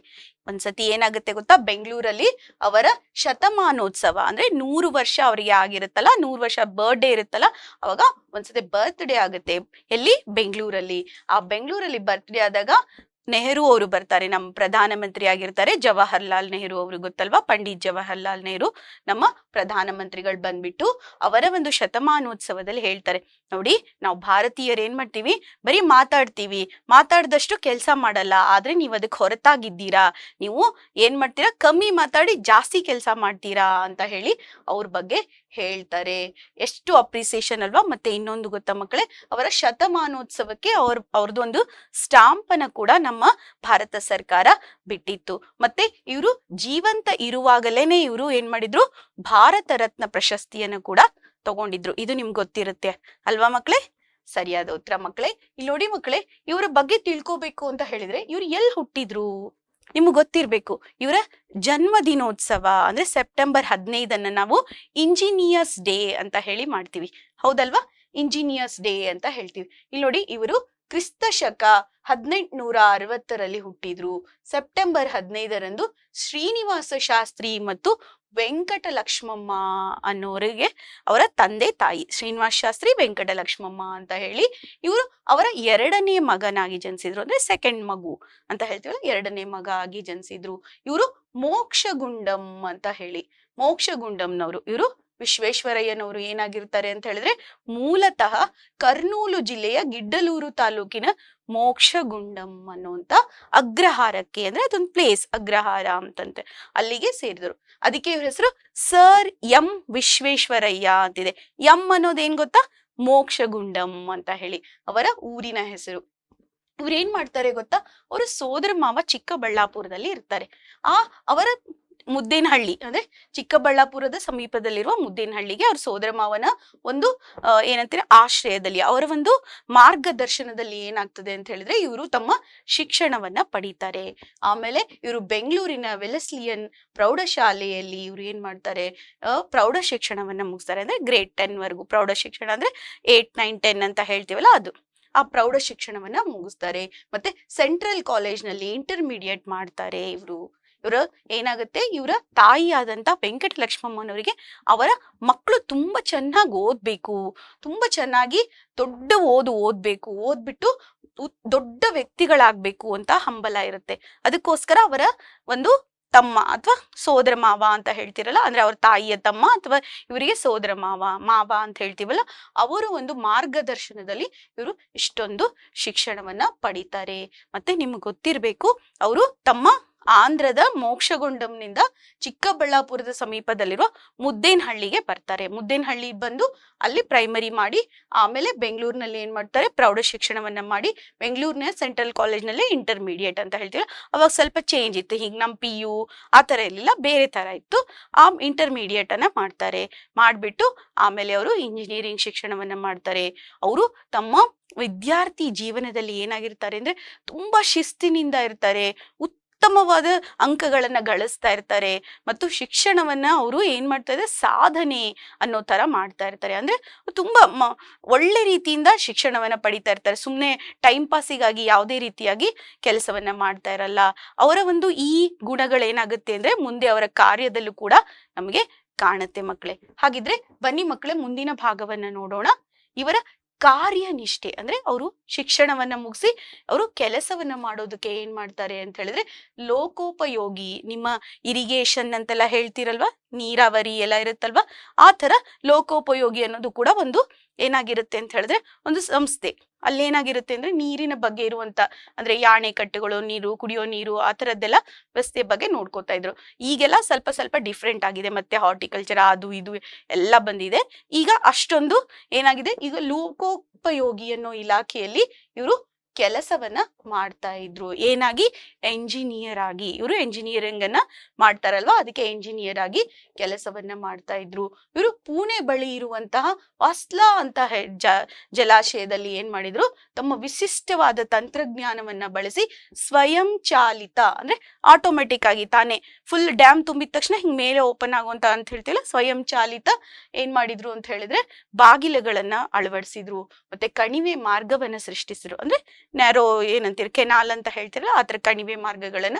ಒಂದ್ಸತಿ ಏನಾಗುತ್ತೆ ಗೊತ್ತಾ, ಬೆಂಗಳೂರಲ್ಲಿ ಅವರ ಶತಮಾನೋತ್ಸವ ಅಂದ್ರೆ 100 ವರ್ಷ ಅವರಿಗೆ ಆಗಿರುತ್ತಲ್ಲ, 100 ವರ್ಷ ಬರ್ಡೇ ಇರುತ್ತಲ್ಲ, ಅವಾಗ ಒಂದ್ಸತಿ ಬರ್ತ್ಡೇ ಆಗುತ್ತೆ. ಎಲ್ಲಿ? ಬೆಂಗಳೂರಲ್ಲಿ. ಆ ಬೆಂಗಳೂರಲ್ಲಿ ಬರ್ತ್ಡೇ ಆದಾಗ ನೆಹರು ಅವರು ಬರ್ತಾರೆ, ನಮ್ಮ ಪ್ರಧಾನಮಂತ್ರಿ ಆಗಿರ್ತಾರೆ ಜವಾಹರ್ಲಾಲ್ ನೆಹರು ಅವರು, ಗೊತ್ತಲ್ವಾ? ಪಂಡಿತ್ ಜವಾಹರ್ಲಾಲ್ ನೆಹರು ನಮ್ಮ ಪ್ರಧಾನಮಂತ್ರಿಗಳು ಬಂದ್ಬಿಟ್ಟು ಅವರ ಒಂದು ಶತಮಾನೋತ್ಸವದಲ್ಲಿ ಹೇಳ್ತಾರೆ, ನೋಡಿ ನಾವು ಭಾರತೀಯರು ಏನ್ ಮಾಡ್ತೀವಿ, ಬರೀ ಮಾತಾಡ್ದಷ್ಟು ಕೆಲಸ ಮಾಡಲ್ಲ, ಆದ್ರೆ ನೀವು ಅದಕ್ಕೆ ಹೊರತಾಗಿದ್ದೀರಾ, ನೀವು ಏನ್ ಮಾಡ್ತೀರಾ, ಕಮ್ಮಿ ಮಾತಾಡಿ ಜಾಸ್ತಿ ಕೆಲಸ ಮಾಡ್ತೀರಾ ಅಂತ ಹೇಳಿ ಅವ್ರ ಬಗ್ಗೆ ಹೇಳ್ತಾರೆ. ಎಷ್ಟು ಅಪ್ರಿಸಿಯೇಷನ್ ಅಲ್ವಾ? ಮತ್ತೆ ಇನ್ನೊಂದು ಗೊತ್ತಾ ಮಕ್ಕಳೇ, ಅವರ ಶತಮಾನೋತ್ಸವಕ್ಕೆ ಅವ್ರದ್ದೊಂದು ಸ್ಟಾಂಪ್ ಅನ್ನ ಕೂಡ ನಮ್ಮ ಭಾರತ ಸರ್ಕಾರ ಬಿಟ್ಟಿತ್ತು. ಮತ್ತೆ ಇವರು ಜೀವಂತ ಇರುವಾಗಲೇನೆ ಇವರು ಏನ್ ಮಾಡಿದ್ರು, ಭಾರತ ರತ್ನ ಪ್ರಶಸ್ತಿಯನ್ನು ಕೂಡ ತಗೊಂಡಿದ್ರು. ಇದು ನಿಮ್ಗೆ ಗೊತ್ತಿರುತ್ತೆ ಅಲ್ವಾ ಮಕ್ಕಳೇ? ಸರಿಯಾದ ಉತ್ತರ ಮಕ್ಕಳೇ. ಇಲ್ಲಿ ನೋಡಿ ಮಕ್ಕಳೇ, ಇವರ ಬಗ್ಗೆ ತಿಳ್ಕೋಬೇಕು ಅಂತ ಹೇಳಿದ್ರೆ, ಇವ್ರು ಎಲ್ಲಿ ಹುಟ್ಟಿದ್ರು ನಿಮ್ಗೆ ಗೊತ್ತಿರ್ಬೇಕು ಇವರ ಜನ್ಮ ದಿನೋತ್ಸವ ಅಂದ್ರೆ ಸೆಪ್ಟೆಂಬರ್ 15 ನಾವು ಇಂಜಿನಿಯರ್ಸ್ ಡೇ ಅಂತ ಹೇಳಿ ಮಾಡ್ತೀವಿ, ಹೌದಲ್ವಾ? ಇಂಜಿನಿಯರ್ಸ್ ಡೇ ಅಂತ ಹೇಳ್ತೀವಿ. ಇಲ್ಲಿ ನೋಡಿ, ಇವರು ಕ್ರಿಸ್ತ ಶಕ 1860 ಹುಟ್ಟಿದ್ರು. ಸೆಪ್ಟೆಂಬರ್ 15 ಶ್ರೀನಿವಾಸ ಶಾಸ್ತ್ರಿ ಮತ್ತು ವೆಂಕಟ ಲಕ್ಷ್ಮಮ್ಮ ಅನ್ನೋರಿಗೆ ಅವರ ತಂದೆ ತಾಯಿ. ಶ್ರೀನಿವಾಸ ಶಾಸ್ತ್ರಿ, ವೆಂಕಟ ಲಕ್ಷ್ಮಮ್ಮ ಅಂತ ಹೇಳಿ ಇವರು ಅವರ ಎರಡನೇ ಮಗನಾಗಿ ಜನಿಸಿದ್ರು, ಅಂದ್ರೆ ಸೆಕೆಂಡ್ ಮಗು ಅಂತ ಹೇಳ್ತೀವಲ್ಲ, ಎರಡನೇ ಮಗ ಆಗಿ ಜನಿಸಿದ್ರು. ಇವರು ಮೋಕ್ಷಗುಂಡಂ ಅಂತ ಹೇಳಿ, ಮೋಕ್ಷಗುಂಡಂನವರು. ಇವರು ವಿಶ್ವೇಶ್ವರಯ್ಯನವರು ಏನಾಗಿರ್ತಾರೆ ಅಂತ ಹೇಳಿದ್ರೆ ಮೂಲತಃ ಕರ್ನೂಲು ಜಿಲ್ಲೆಯ ಗಿಡ್ಡಲೂರು ತಾಲೂಕಿನ ಮೋಕ್ಷಗುಂಡಂ ಅನ್ನುವಂತ ಅಗ್ರಹಾರಕ್ಕೆ, ಅಂದ್ರೆ ಅದೊಂದು ಪ್ಲೇಸ್ ಅಗ್ರಹಾರ ಅಂತಂತೆ, ಅಲ್ಲಿಗೆ ಸೇರಿದ್ರು. ಅದಕ್ಕೆ ಇವ್ರ ಹೆಸರು ಸರ್ ಎಂ ವಿಶ್ವೇಶ್ವರಯ್ಯ ಅಂತಿದೆ. ಎಂ ಅನ್ನೋದೇನ್ ಗೊತ್ತಾ? ಮೋಕ್ಷಗುಂಡಂ ಅಂತ ಹೇಳಿ ಅವರ ಊರಿನ ಹೆಸರು. ಇವ್ರು ಏನ್ ಮಾಡ್ತಾರೆ ಗೊತ್ತಾ? ಅವರು ಸೋದರ ಮಾವ ಚಿಕ್ಕಬಳ್ಳಾಪುರದಲ್ಲಿ ಇರ್ತಾರೆ. ಅವರ ಮುದ್ದೇನಹಳ್ಳಿ ಅಂದ್ರೆ ಚಿಕ್ಕಬಳ್ಳಾಪುರದ ಸಮೀಪದಲ್ಲಿರುವ ಮುದ್ದೇನಹಳ್ಳಿಗೆ ಅವ್ರ ಸೋದರ ಮಾವನ ಒಂದು ಏನಂತೀರ ಆಶ್ರಯದಲ್ಲಿ, ಅವರ ಒಂದು ಮಾರ್ಗದರ್ಶನದಲ್ಲಿ ಏನಾಗ್ತದೆ ಅಂತ ಹೇಳಿದ್ರೆ ಇವರು ತಮ್ಮ ಶಿಕ್ಷಣವನ್ನ ಪಡೀತಾರೆ. ಆಮೇಲೆ ಇವರು ಬೆಂಗಳೂರಿನ ವೆಲೆಸ್ಲಿಯನ್ ಪ್ರೌಢಶಾಲೆಯಲ್ಲಿ ಇವ್ರು ಏನ್ ಮಾಡ್ತಾರೆ, ಪ್ರೌಢ ಶಿಕ್ಷಣವನ್ನ ಮುಗಿಸ್ತಾರೆ. ಅಂದ್ರೆ ಗ್ರೇಡ್ 10 ವರೆಗೂ ಪ್ರೌಢ ಶಿಕ್ಷಣ, ಅಂದ್ರೆ 8, 9, 10 ಅಂತ ಹೇಳ್ತೀವಲ್ಲ ಅದು, ಆ ಪ್ರೌಢ ಶಿಕ್ಷಣವನ್ನ ಮುಗಿಸ್ತಾರೆ. ಮತ್ತೆ ಸೆಂಟ್ರಲ್ ಕಾಲೇಜ್ ನಲ್ಲಿ ಇಂಟರ್ಮೀಡಿಯೇಟ್ ಮಾಡ್ತಾರೆ. ಇವರ ಏನಾಗುತ್ತೆ, ಇವರ ತಾಯಿಯಾದಂತ ವೆಂಕಟ ಲಕ್ಷ್ಮಮ್ಮನವರಿಗೆ ಅವರ ಮಕ್ಕಳು ತುಂಬಾ ಚೆನ್ನಾಗಿ ಓದ್ಬೇಕು, ತುಂಬಾ ಚೆನ್ನಾಗಿ ದೊಡ್ಡ ಓದ್ಬೇಕು, ಓದ್ಬಿಟ್ಟು ದೊಡ್ಡ ವ್ಯಕ್ತಿಗಳಾಗ್ಬೇಕು ಅಂತ ಹಂಬಲ ಇರುತ್ತೆ. ಅದಕ್ಕೋಸ್ಕರ ಅವರ ಒಂದು ತಮ್ಮ ಅಥವಾ ಸೋದರ ಮಾವ ಅಂತ ಹೇಳ್ತಿರಲ್ಲ, ಅಂದ್ರೆ ಅವ್ರ ತಾಯಿಯ ತಮ್ಮ ಅಥವಾ ಇವರಿಗೆ ಸೋದರ ಮಾವ ಅಂತ ಹೇಳ್ತೀವಲ್ಲ, ಅವರು ಒಂದು ಮಾರ್ಗದರ್ಶನದಲ್ಲಿ ಇವರು ಇಷ್ಟೊಂದು ಶಿಕ್ಷಣವನ್ನ ಪಡಿತಾರೆ. ಮತ್ತೆ ನಿಮ್ಗೆ ಗೊತ್ತಿರ್ಬೇಕು, ಅವರು ತಮ್ಮ ಆಂಧ್ರದ ಮೋಕ್ಷಗುಂಡಂನಿಂದ ಚಿಕ್ಕಬಳ್ಳಾಪುರದ ಸಮೀಪದಲ್ಲಿರುವ ಮುದ್ದೇನಹಳ್ಳಿಗೆ ಬರ್ತಾರೆ. ಮುದ್ದೇನಹಳ್ಳಿ ಬಂದು ಅಲ್ಲಿ ಪ್ರೈಮರಿ ಮಾಡಿ ಆಮೇಲೆ ಬೆಂಗಳೂರಿನಲ್ಲಿ ಏನ್ ಮಾಡ್ತಾರೆ, ಪ್ರೌಢ ಶಿಕ್ಷಣವನ್ನ ಮಾಡಿ ಬೆಂಗಳೂರಿನ ಸೆಂಟ್ರಲ್ ಕಾಲೇಜ್ನಲ್ಲಿ ಇಂಟರ್ಮೀಡಿಯೇಟ್ ಅಂತ ಹೇಳ್ತೀವಿ. ಅವಾಗ ಸ್ವಲ್ಪ ಚೇಂಜ್ ಇತ್ತು, ಹೀಗೆ ನಮ್ PU ಆ ತರ ಇರಲಿಲ್ಲ, ಬೇರೆ ತರ ಇತ್ತು. ಆ ಇಂಟರ್ಮೀಡಿಯೇಟ್ ಅನ್ನ ಮಾಡ್ತಾರೆ. ಮಾಡ್ಬಿಟ್ಟು ಆಮೇಲೆ ಅವರು ಇಂಜಿನಿಯರಿಂಗ್ ಶಿಕ್ಷಣವನ್ನ ಮಾಡ್ತಾರೆ. ಅವರು ತಮ್ಮ ವಿದ್ಯಾರ್ಥಿ ಜೀವನದಲ್ಲಿ ಏನಾಗಿರ್ತಾರೆ ಅಂದ್ರೆ ತುಂಬಾ ಶಿಸ್ತಿನಿಂದ ಇರ್ತಾರೆ, ಉತ್ತಮವಾದ ಅಂಕಗಳನ್ನ ಗಳಿಸ್ತಾ ಇರ್ತಾರೆ. ಮತ್ತು ಶಿಕ್ಷಣವನ್ನ ಅವರು ಏನ್ ಮಾಡ್ತಾ ಇದ್ದಾರೆ, ಸಾಧನೆ ಅನ್ನೋ ತರ ಮಾಡ್ತಾ ಇರ್ತಾರೆ. ಅಂದ್ರೆ ತುಂಬಾ ಒಳ್ಳೆ ರೀತಿಯಿಂದ ಶಿಕ್ಷಣವನ್ನ ಪಡಿತಾ ಇರ್ತಾರೆ. ಸುಮ್ನೆ ಟೈಮ್ ಪಾಸಿಗಾಗಿ ಯಾವುದೇ ರೀತಿಯಾಗಿ ಕೆಲಸವನ್ನ ಮಾಡ್ತಾ ಇರಲ್ಲ. ಅವರ ಒಂದು ಈ ಗುಣಗಳೇನಾಗುತ್ತೆ ಅಂದ್ರೆ ಮುಂದೆ ಅವರ ಕಾರ್ಯದಲ್ಲೂ ಕೂಡ ನಮಗೆ ಕಾಣುತ್ತೆ ಮಕ್ಕಳೇ. ಹಾಗಿದ್ರೆ ಬನ್ನಿ ಮಕ್ಕಳೇ, ಮುಂದಿನ ಭಾಗವನ್ನ ನೋಡೋಣ. ಇವರ ಕಾರ್ಯನಿಷ್ಠೆ ಅಂದ್ರೆ ಅವರು ಶಿಕ್ಷಣವನ್ನ ಮುಗಿಸಿ ಅವರು ಕೆಲಸವನ್ನ ಮಾಡೋದಕ್ಕೆ ಏನ್ ಮಾಡ್ತಾರೆ ಅಂತ ಹೇಳಿದ್ರೆ ಲೋಕೋಪಯೋಗಿ, ನಿಮ್ಮ ಇರಿಗೇಷನ್ ಅಂತೆಲ್ಲ ಹೇಳ್ತಿರಲ್ವಾ, ನೀರಾವರಿ ಎಲ್ಲ ಇರುತ್ತಲ್ವಾ, ಆ ತರ ಲೋಕೋಪಯೋಗಿ ಅನ್ನೋದು ಕೂಡ ಒಂದು ಏನಾಗಿರುತ್ತೆ ಅಂತ ಹೇಳಿದ್ರೆ ಒಂದು ಸಂಸ್ಥೆ. ಅಲ್ಲೇನಾಗಿರುತ್ತೆ ಅಂದ್ರೆ ನೀರಿನ ಬಗ್ಗೆ ಇರುವಂತ, ಅಂದ್ರೆ ಅಣೆಕಟ್ಟುಗಳು, ನೀರು, ಕುಡಿಯೋ ನೀರು, ಆ ತರದ್ದೆಲ್ಲ ವ್ಯವಸ್ಥೆ ಬಗ್ಗೆ ನೋಡ್ಕೋತಾ ಇದ್ರು. ಈಗೆಲ್ಲ ಸ್ವಲ್ಪ ಸ್ವಲ್ಪ ಡಿಫ್ರೆಂಟ್ ಆಗಿದೆ, ಮತ್ತೆ ಹಾರ್ಟಿಕಲ್ಚರ್ ಅದು ಇದು ಎಲ್ಲ ಬಂದಿದೆ. ಈಗ ಅಷ್ಟೊಂದು ಏನಾಗಿದೆ, ಈಗ ಲೋಕೋಪಯೋಗಿ ಅನ್ನೋ ಇಲಾಖೆಯಲ್ಲಿ ಇವರು ಕೆಲಸವನ್ನ ಮಾಡ್ತಾ ಇದ್ರು. ಏನಾಗಿ? ಎಂಜಿನಿಯರ್ ಆಗಿ. ಇವರು ಎಂಜಿನಿಯರಿಂಗ್ ಅನ್ನ ಮಾಡ್ತಾರಲ್ವಾ, ಅದಕ್ಕೆ ಎಂಜಿನಿಯರ್ ಆಗಿ ಕೆಲಸವನ್ನ ಮಾಡ್ತಾ ಇದ್ರು. ಇವರು ಪುಣೆ ಬಳಿ ಇರುವಂತಹ ವಾಸ್ಲಾ ಅಂತ ಜಲಾಶಯದಲ್ಲಿ ಏನ್ ಮಾಡಿದ್ರು, ತಮ್ಮ ವಿಶಿಷ್ಟವಾದ ತಂತ್ರಜ್ಞಾನವನ್ನ ಬಳಸಿ ಸ್ವಯಂ ಚಾಲಿತ ಅಂದ್ರೆ ಆಟೋಮೆಟಿಕ್ ಆಗಿ ತಾನೇ ಫುಲ್ ಡ್ಯಾಮ್ ತುಂಬಿದ ತಕ್ಷಣ ಹಿಂಗ್ ಮೇಲೆ ಓಪನ್ ಆಗುವಂತ ಅಂತ ಹೇಳ್ತಿಲ್ಲ, ಸ್ವಯಂ ಚಾಲಿತ ಏನ್ ಮಾಡಿದ್ರು ಅಂತ ಹೇಳಿದ್ರೆ ಬಾಗಿಲುಗಳನ್ನ ಅಳವಡಿಸಿದ್ರು. ಮತ್ತೆ ಕಣಿವೆ ಮಾರ್ಗವನ್ನ ಸೃಷ್ಟಿಸಿದ್ರು. ಅಂದ್ರೆ ನ್ಯಾರೋ ಏನಂತೀರಿ, ಕೆನಾಲ್ ಅಂತ ಹೇಳ್ತಿರಲ್ಲ, ಆತರ ಕಣಿವೆ ಮಾರ್ಗಗಳನ್ನ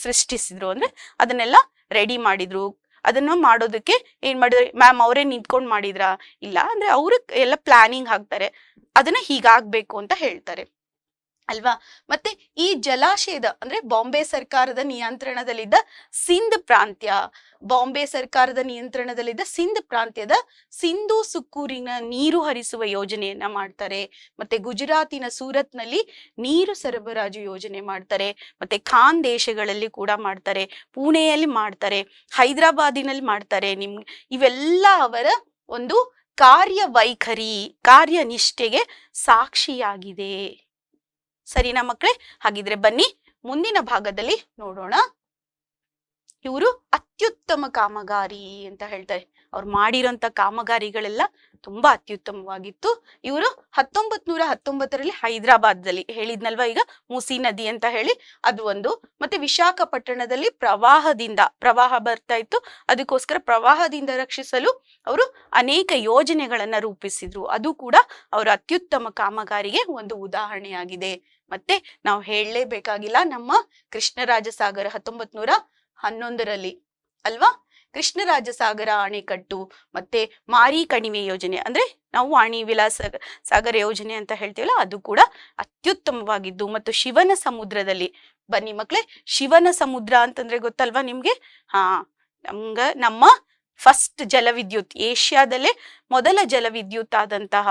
ಸೃಷ್ಟಿಸಿದ್ರು. ಅಂದ್ರೆ ಅದನ್ನೆಲ್ಲ ರೆಡಿ ಮಾಡಿದ್ರು. ಅದನ್ನ ಮಾಡೋದಕ್ಕೆ ಏನ್ ಮಾಡಿದ್ರು, ಮ್ಯಾಮ್ ಅವರೇ ನಿಂತ್ಕೊಂಡ್ ಮಾಡಿದ್ರಾ? ಇಲ್ಲ, ಅಂದ್ರೆ ಅವ್ರ ಎಲ್ಲ ಪ್ಲಾನಿಂಗ್ ಹಾಕ್ತಾರೆ, ಅದನ್ನ ಹೀಗಾಗ್ಬೇಕು ಅಂತ ಹೇಳ್ತಾರೆ ಅಲ್ವಾ. ಮತ್ತೆ ಈ ಜಲಾಶಯದ ಅಂದ್ರೆ ಬಾಂಬೆ ಸರ್ಕಾರದ ನಿಯಂತ್ರಣದಲ್ಲಿದ್ದ ಸಿಂಧ್ ಪ್ರಾಂತ್ಯ, ಬಾಂಬೆ ಸರ್ಕಾರದ ನಿಯಂತ್ರಣದಲ್ಲಿದ್ದ ಸಿಂಧ್ ಪ್ರಾಂತ್ಯದ ಸಿಂಧೂ ಸುಕ್ಕೂರಿನ ನೀರು ಹರಿಸುವ ಯೋಜನೆಯನ್ನ ಮಾಡ್ತಾರೆ. ಮತ್ತೆ ಗುಜರಾತಿನ ಸೂರತ್ನಲ್ಲಿ ನೀರು ಸರಬರಾಜು ಯೋಜನೆ ಮಾಡ್ತಾರೆ. ಮತ್ತೆ ಖಾನ್ ದೇಶಗಳಲ್ಲಿ ಕೂಡ ಮಾಡ್ತಾರೆ, ಪುಣೆಯಲ್ಲಿ ಮಾಡ್ತಾರೆ, ಹೈದರಾಬಾದಿನಲ್ಲಿ ಮಾಡ್ತಾರೆ. ಇವೆಲ್ಲ ಅವರ ಒಂದು ಕಾರ್ಯವೈಖರಿ, ಕಾರ್ಯನಿಷ್ಠೆಗೆ ಸಾಕ್ಷಿಯಾಗಿದೆ. ಸರಿನಾ ಮಕ್ಕಳೇ? ಹಾಗಿದ್ರೆ ಬನ್ನಿ ಮುಂದಿನ ಭಾಗದಲ್ಲಿ ನೋಡೋಣ. ಇವರು ಅತ್ಯುತ್ತಮ ಕಾಮಗಾರಿ ಅಂತ ಹೇಳ್ತಾರೆ. ಅವ್ರು ಮಾಡಿರೋಂಥ ಕಾಮಗಾರಿಗಳೆಲ್ಲ ತುಂಬಾ ಅತ್ಯುತ್ತಮವಾಗಿತ್ತು. ಇವರು 1919ರಲ್ಲಿ ಹೈದರಾಬಾದ್ದಲ್ಲಿ ಹೇಳಿದ್ನಲ್ವಾ ಈಗ ಮೂಸಿ ನದಿ ಅಂತ ಹೇಳಿ, ಅದು ಒಂದು. ಮತ್ತೆ ವಿಶಾಖಪಟ್ಟಣದಲ್ಲಿ ಪ್ರವಾಹ ಬರ್ತಾ ಇತ್ತು, ಅದಕ್ಕೋಸ್ಕರ ಪ್ರವಾಹದಿಂದ ರಕ್ಷಿಸಲು ಅವರು ಅನೇಕ ಯೋಜನೆಗಳನ್ನ ರೂಪಿಸಿದ್ರು. ಅದು ಕೂಡ ಅವರ ಅತ್ಯುತ್ತಮ ಕಾಮಗಾರಿಗೆ ಒಂದು ಉದಾಹರಣೆಯಾಗಿದೆ. ಮತ್ತೆ ನಾವು ಹೇಳಲೇಬೇಕಾಗಿಲ್ಲ, ನಮ್ಮ ಕೃಷ್ಣರಾಜಸಾಗರ 1911ರಲ್ಲಿ ಅಲ್ವಾ, ಕೃಷ್ಣರಾಜಸಾಗರ ಅಣೆಕಟ್ಟು ಮತ್ತೆ ಮಾರಿ ಕಣಿವೆ ಯೋಜನೆ, ಅಂದ್ರೆ ನಾವು ವಾಣಿ ವಿಲಾಸ ಸಾಗರ ಯೋಜನೆ ಅಂತ ಹೇಳ್ತೀವಲ್ಲ, ಅದು ಕೂಡ ಅತ್ಯುತ್ತಮವಾಗಿದ್ದು. ಮತ್ತು ಶಿವನ ಸಮುದ್ರದಲ್ಲಿ, ಬನ್ನಿ ಮಕ್ಳೇ, ಶಿವನ ಸಮುದ್ರ ಅಂತಂದ್ರೆ ಗೊತ್ತಲ್ವಾ ನಿಮ್ಗೆ? ನಮ್ಮ ಫಸ್ಟ್ ಜಲವಿದ್ಯುತ್, ಏಷ್ಯಾದಲ್ಲೇ ಮೊದಲ ಜಲವಿದ್ಯುತ್ ಆದಂತಹ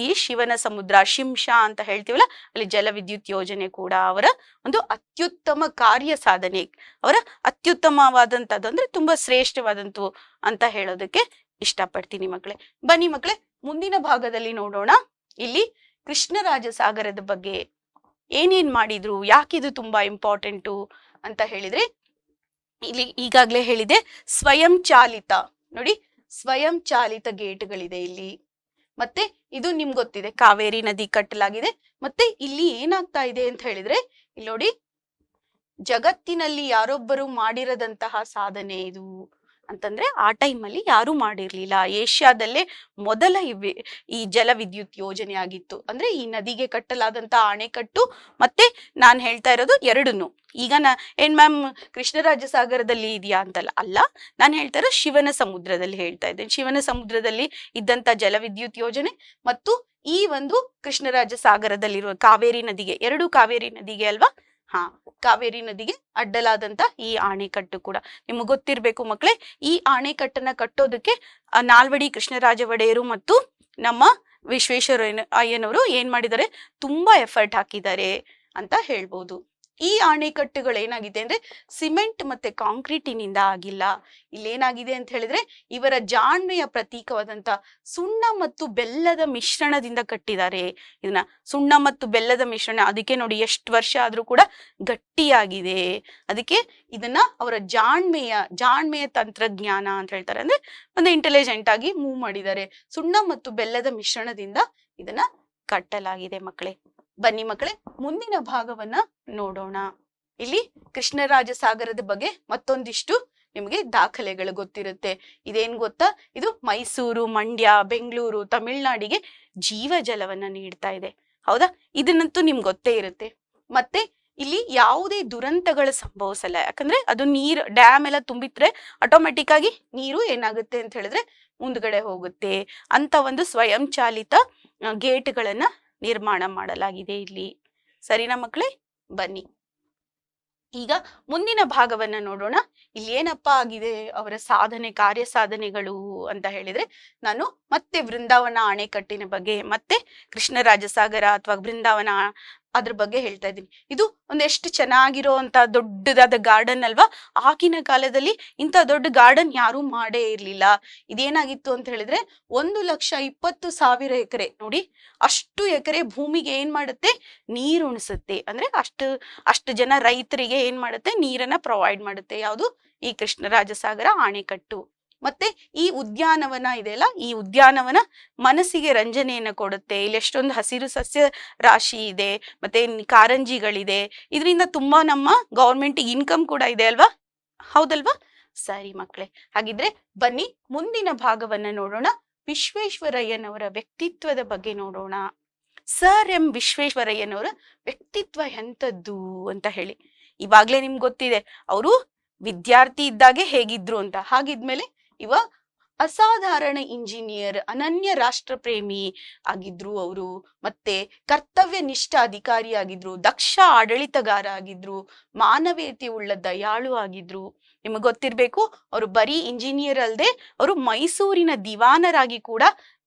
ಈ ಶಿವನ ಸಮುದ್ರ, ಶಿಂಷಾ ಅಂತ ಹೇಳ್ತೀವಲ್ಲ, ಅಲ್ಲಿ ಜಲವಿದ್ಯುತ್ ಯೋಜನೆ ಕೂಡ ಅವರ ಒಂದು ಅತ್ಯುತ್ತಮ ಕಾರ್ಯ ಸಾಧನೆ, ಅವರ ಅತ್ಯುತ್ತಮವಾದಂಥದ್ದು, ಅಂದ್ರೆ ತುಂಬಾ ಶ್ರೇಷ್ಠವಾದಂತು ಅಂತ ಹೇಳೋದಕ್ಕೆ ಇಷ್ಟಪಡ್ತೀನಿ ಮಕ್ಕಳೇ. ಬನ್ನಿ ಮಕ್ಕಳೇ, ಮುಂದಿನ ಭಾಗದಲ್ಲಿ ನೋಡೋಣ. ಇಲ್ಲಿ ಕೃಷ್ಣರಾಜ ಸಾಗರದ ಬಗ್ಗೆ ಏನೇನ್ ಮಾಡಿದ್ರು, ಯಾಕಿದು ತುಂಬಾ ಇಂಪಾರ್ಟೆಂಟು ಅಂತ ಹೇಳಿದ್ರೆ, ಇಲ್ಲಿ ಈಗಾಗ್ಲೇ ಹೇಳಿದೆ ಸ್ವಯಂ ಚಾಲಿತ, ನೋಡಿ ಸ್ವಯಂ ಚಾಲಿತ ಗೇಟ್ಗಳಿದೆ ಇಲ್ಲಿ. ಮತ್ತೆ ಇದು ನಿಮ್ಗೆ ಗೊತ್ತಿದೆ, ಕಾವೇರಿ ನದಿ ಕಟ್ಟಲಾಗಿದೆ. ಮತ್ತೆ ಇಲ್ಲಿ ಏನಾಗ್ತಾ ಇದೆ ಅಂತ ಹೇಳಿದ್ರೆ, ಇಲ್ಲಿ ನೋಡಿ, ಜಗತ್ತಿನಲ್ಲಿ ಯಾರೊಬ್ಬರು ಮಾಡಿರದಂತಹ ಸಾಧನೆ ಇದು ಅಂತಂದ್ರೆ ಆ ಟೈಮಲ್ಲಿ ಯಾರು ಮಾಡಿರ್ಲಿಲ್ಲ. ಏಷ್ಯಾದಲ್ಲೇ ಮೊದಲ ಈ ಜಲವಿದ್ಯುತ್ ಯೋಜನೆ ಆಗಿತ್ತು. ಅಂದ್ರೆ ಈ ನದಿಗೆ ಕಟ್ಟಲಾದಂತಹ ಅಣೆಕಟ್ಟು, ಮತ್ತೆ ನಾನ್ ಹೇಳ್ತಾ ಇರೋದು ಎರಡನ್ನು. ಈಗ ಏನ್ ಮ್ಯಾಮ್ ಕೃಷ್ಣರಾಜ ಸಾಗರದಲ್ಲಿ ಇದೆಯಾ ಅಂತಲ್ಲ, ಅಲ್ಲ, ನಾನು ಹೇಳ್ತಾ ಇರೋ ಶಿವನ ಸಮುದ್ರದಲ್ಲಿ ಹೇಳ್ತಾ ಇದ್ದೇನೆ. ಶಿವನ ಸಮುದ್ರದಲ್ಲಿ ಇದ್ದಂತ ಜಲವಿದ್ಯುತ್ ಯೋಜನೆ ಮತ್ತು ಈ ಒಂದು ಕೃಷ್ಣರಾಜ ಸಾಗರದಲ್ಲಿರುವ ಕಾವೇರಿ ನದಿಗೆ, ಎರಡು ಕಾವೇರಿ ನದಿಗೆ ಅಲ್ವಾ, ಕಾವೇರಿ ನದಿಗೆ ಅಡ್ಡಲಾದಂತ ಈ ಅಣೆಕಟ್ಟು ಕೂಡ ನಿಮ್ಗೆ ಗೊತ್ತಿರ್ಬೇಕು ಮಕ್ಕಳೇ. ಈ ಅಣೆಕಟ್ಟನ್ನ ಕಟ್ಟೋದಕ್ಕೆ ನಾಲ್ವಡಿ ಕೃಷ್ಣರಾಜ ಒಡೆಯರು ಮತ್ತು ನಮ್ಮ ವಿಶ್ವೇಶ್ವರಯ್ಯನವರು ಏನ್ ಮಾಡಿದ್ದಾರೆ, ತುಂಬಾ ಎಫರ್ಟ್ ಹಾಕಿದ್ದಾರೆ ಅಂತ ಹೇಳ್ಬೋದು. ಈ ಅಣೆಕಟ್ಟುಗಳು ಏನಾಗಿದೆ ಅಂದ್ರೆ ಸಿಮೆಂಟ್ ಮತ್ತೆ ಕಾಂಕ್ರೀಟಿನಿಂದ ಆಗಿಲ್ಲ. ಇಲ್ಲೇನಾಗಿದೆ ಅಂತ ಹೇಳಿದ್ರೆ ಇವರ ಜಾಣ್ಮೆಯ ಪ್ರತೀಕವಾದಂತ ಸುಣ್ಣ ಮತ್ತು ಬೆಲ್ಲದ ಮಿಶ್ರಣದಿಂದ ಕಟ್ಟಿದ್ದಾರೆ. ಇದನ್ನ ಸುಣ್ಣ ಮತ್ತು ಬೆಲ್ಲದ ಮಿಶ್ರಣ, ಅದಕ್ಕೆ ನೋಡಿ ಎಷ್ಟು ವರ್ಷ ಆದ್ರೂ ಕೂಡ ಗಟ್ಟಿಯಾಗಿದೆ. ಅದಕ್ಕೆ ಇದನ್ನ ಅವರ ಜಾಣ್ಮೆಯ ತಂತ್ರಜ್ಞಾನ ಅಂತ ಹೇಳ್ತಾರೆ. ಅಂದ್ರೆ ಒಂದು ಇಂಟೆಲಿಜೆಂಟ್ ಆಗಿ ಮೂವ್ ಮಾಡಿದ್ದಾರೆ. ಸುಣ್ಣ ಮತ್ತು ಬೆಲ್ಲದ ಮಿಶ್ರಣದಿಂದ ಇದನ್ನ ಕಟ್ಟಲಾಗಿದೆ ಮಕ್ಕಳೇ. ಬನ್ನಿ ಮಕ್ಕಳೇ, ಮುಂದಿನ ಭಾಗವನ್ನ ನೋಡೋಣ. ಇಲ್ಲಿ ಕೃಷ್ಣರಾಜ ಸಾಗರದ ಬಗ್ಗೆ ಮತ್ತೊಂದಿಷ್ಟು ನಿಮಗೆ ದಾಖಲೆಗಳು ಗೊತ್ತಿರುತ್ತೆ. ಇದೇನ್ ಗೊತ್ತಾ, ಇದು ಮೈಸೂರು, ಮಂಡ್ಯ, ಬೆಂಗಳೂರು, ತಮಿಳ್ನಾಡಿಗೆ ಜೀವ ಜಲವನ್ನ ನೀಡ್ತಾ ಇದೆ. ಹೌದಾ, ಇದನ್ನಂತೂ ನಿಮ್ಗೆ ಗೊತ್ತೇ ಇರುತ್ತೆ. ಮತ್ತೆ ಇಲ್ಲಿ ಯಾವುದೇ ದುರಂತಗಳು ಸಂಭವಿಸಲ್ಲ. ಯಾಕಂದ್ರೆ ಅದು ನೀರು, ಡ್ಯಾಮ್ ಎಲ್ಲ ತುಂಬಿದ್ರೆ ಆಟೋಮೆಟಿಕ್ ಆಗಿ ನೀರು ಏನಾಗುತ್ತೆ ಅಂತ ಹೇಳಿದ್ರೆ ಮುಂದ್ಗಡೆ ಹೋಗುತ್ತೆ ಅಂತ ಒಂದು ಸ್ವಯಂ ಚಾಲಿತ ಗೇಟ್ಗಳನ್ನ ನಿರ್ಮಾಣ ಮಾಡಲಾಗಿದೆ ಇಲ್ಲಿ. ಸರಿನಾ ಮಕ್ಕಳೇ? ಬನ್ನಿ ಈಗ ಮುಂದಿನ ಭಾಗವನ್ನ ನೋಡೋಣ. ಇಲ್ಲಿ ಏನಪ್ಪಾ ಆಗಿದೆ ಅವರ ಸಾಧನೆ, ಕಾರ್ಯ ಸಾಧನೆಗಳು ಅಂತ ಹೇಳಿದ್ರೆ, ನಾನು ಮತ್ತೆ ವೃಂದಾವನ ಅಣೆಕಟ್ಟಿನ ಬಗ್ಗೆ ಮತ್ತೆ ಕೃಷ್ಣರಾಜ ಸಾಗರ ಅಥವಾ ಬೃಂದಾವನ ಅದ್ರ ಬಗ್ಗೆ ಹೇಳ್ತಾ ಇದ್ದೀನಿ. ಇದು ಒಂದೆಷ್ಟು ಚೆನ್ನಾಗಿರೋ ಅಂತ ದೊಡ್ಡದಾದ ಗಾರ್ಡನ್ ಅಲ್ವಾ. ಆಗಿನ ಕಾಲದಲ್ಲಿ ಇಂಥ ದೊಡ್ಡ ಗಾರ್ಡನ್ ಯಾರು ಮಾಡೇ ಇರ್ಲಿಲ್ಲ. ಇದೇನಾಗಿತ್ತು ಅಂತ ಹೇಳಿದ್ರೆ 1,20,000 ಎಕರೆ, ನೋಡಿ ಅಷ್ಟು ಎಕರೆ ಭೂಮಿಗೆ ಏನ್ ಮಾಡುತ್ತೆ, ನೀರು ಉಣಿಸುತ್ತೆ. ಅಂದ್ರೆ ಅಷ್ಟು ಜನ ರೈತರಿಗೆ ಏನ್ ಮಾಡುತ್ತೆ, ನೀರನ್ನ ಪ್ರೊವೈಡ್ ಮಾಡುತ್ತೆ. ಯಾವುದು? ಈ ಕೃಷ್ಣರಾಜ ಸಾಗರ ಅಣೆಕಟ್ಟು. ಮತ್ತೆ ಈ ಉದ್ಯಾನವನ ಇದೆಯಲ್ಲ, ಈ ಉದ್ಯಾನವನ ಮನಸ್ಸಿಗೆ ರಂಜನೆಯನ್ನ ಕೊಡುತ್ತೆ. ಇಲ್ಲಿ ಎಷ್ಟೊಂದು ಹಸಿರು ಸಸ್ಯ ರಾಶಿ ಇದೆ, ಮತ್ತೆ ಕಾರಂಜಿಗಳಿದೆ. ಇದರಿಂದ ತುಂಬಾ ನಮ್ಮ ಗೌರ್ಮೆಂಟ್ ಇನ್ಕಮ್ ಕೂಡ ಇದೆ ಅಲ್ವಾ, ಹೌದಲ್ವಾ? ಸರಿ ಮಕ್ಕಳೇ, ಹಾಗಿದ್ರೆ ಬನ್ನಿ ಮುಂದಿನ ಭಾಗವನ್ನ ನೋಡೋಣ. ವಿಶ್ವೇಶ್ವರಯ್ಯನವರ ವ್ಯಕ್ತಿತ್ವದ ಬಗ್ಗೆ ನೋಡೋಣ. ಸರ್ ಎಂ ವಿಶ್ವೇಶ್ವರಯ್ಯನವರ ವ್ಯಕ್ತಿತ್ವ ಎಂಥದ್ದು ಅಂತ ಹೇಳಿ ಇವಾಗ್ಲೇ ನಿಮ್ಗೆ ಗೊತ್ತಿದೆ. ಅವರು ವಿದ್ಯಾರ್ಥಿ ಇದ್ದಾಗೆ ಹೇಗಿದ್ರು ಅಂತ. ಹಾಗಿದ್ಮೇಲೆ ಇವ ಅಸಾಧಾರಣ ಇಂಜಿನಿಯರ್, ಅನನ್ಯ ರಾಷ್ಟ್ರ ಪ್ರೇಮಿ ಆಗಿದ್ರು ಅವರು. ಮತ್ತೆ ಕರ್ತವ್ಯ ನಿಷ್ಠ ಅಧಿಕಾರಿ ಆಗಿದ್ರು, ದಕ್ಷ ಆಡಳಿತಗಾರ ಆಗಿದ್ರು, ಮಾನವೀಯತೆ ಉಳ್ಳ ದಯಾಳು ಆಗಿದ್ರು. ನಿಮಗೆ ಗೊತ್ತಿರ್ಬೇಕು, ಅವರು ಬರೀ ಇಂಜಿನಿಯರ್ ಅಲ್ಲದೆ ಅವರು ಮೈಸೂರಿನ ದಿವಾನರಾಗಿ ಕೂಡ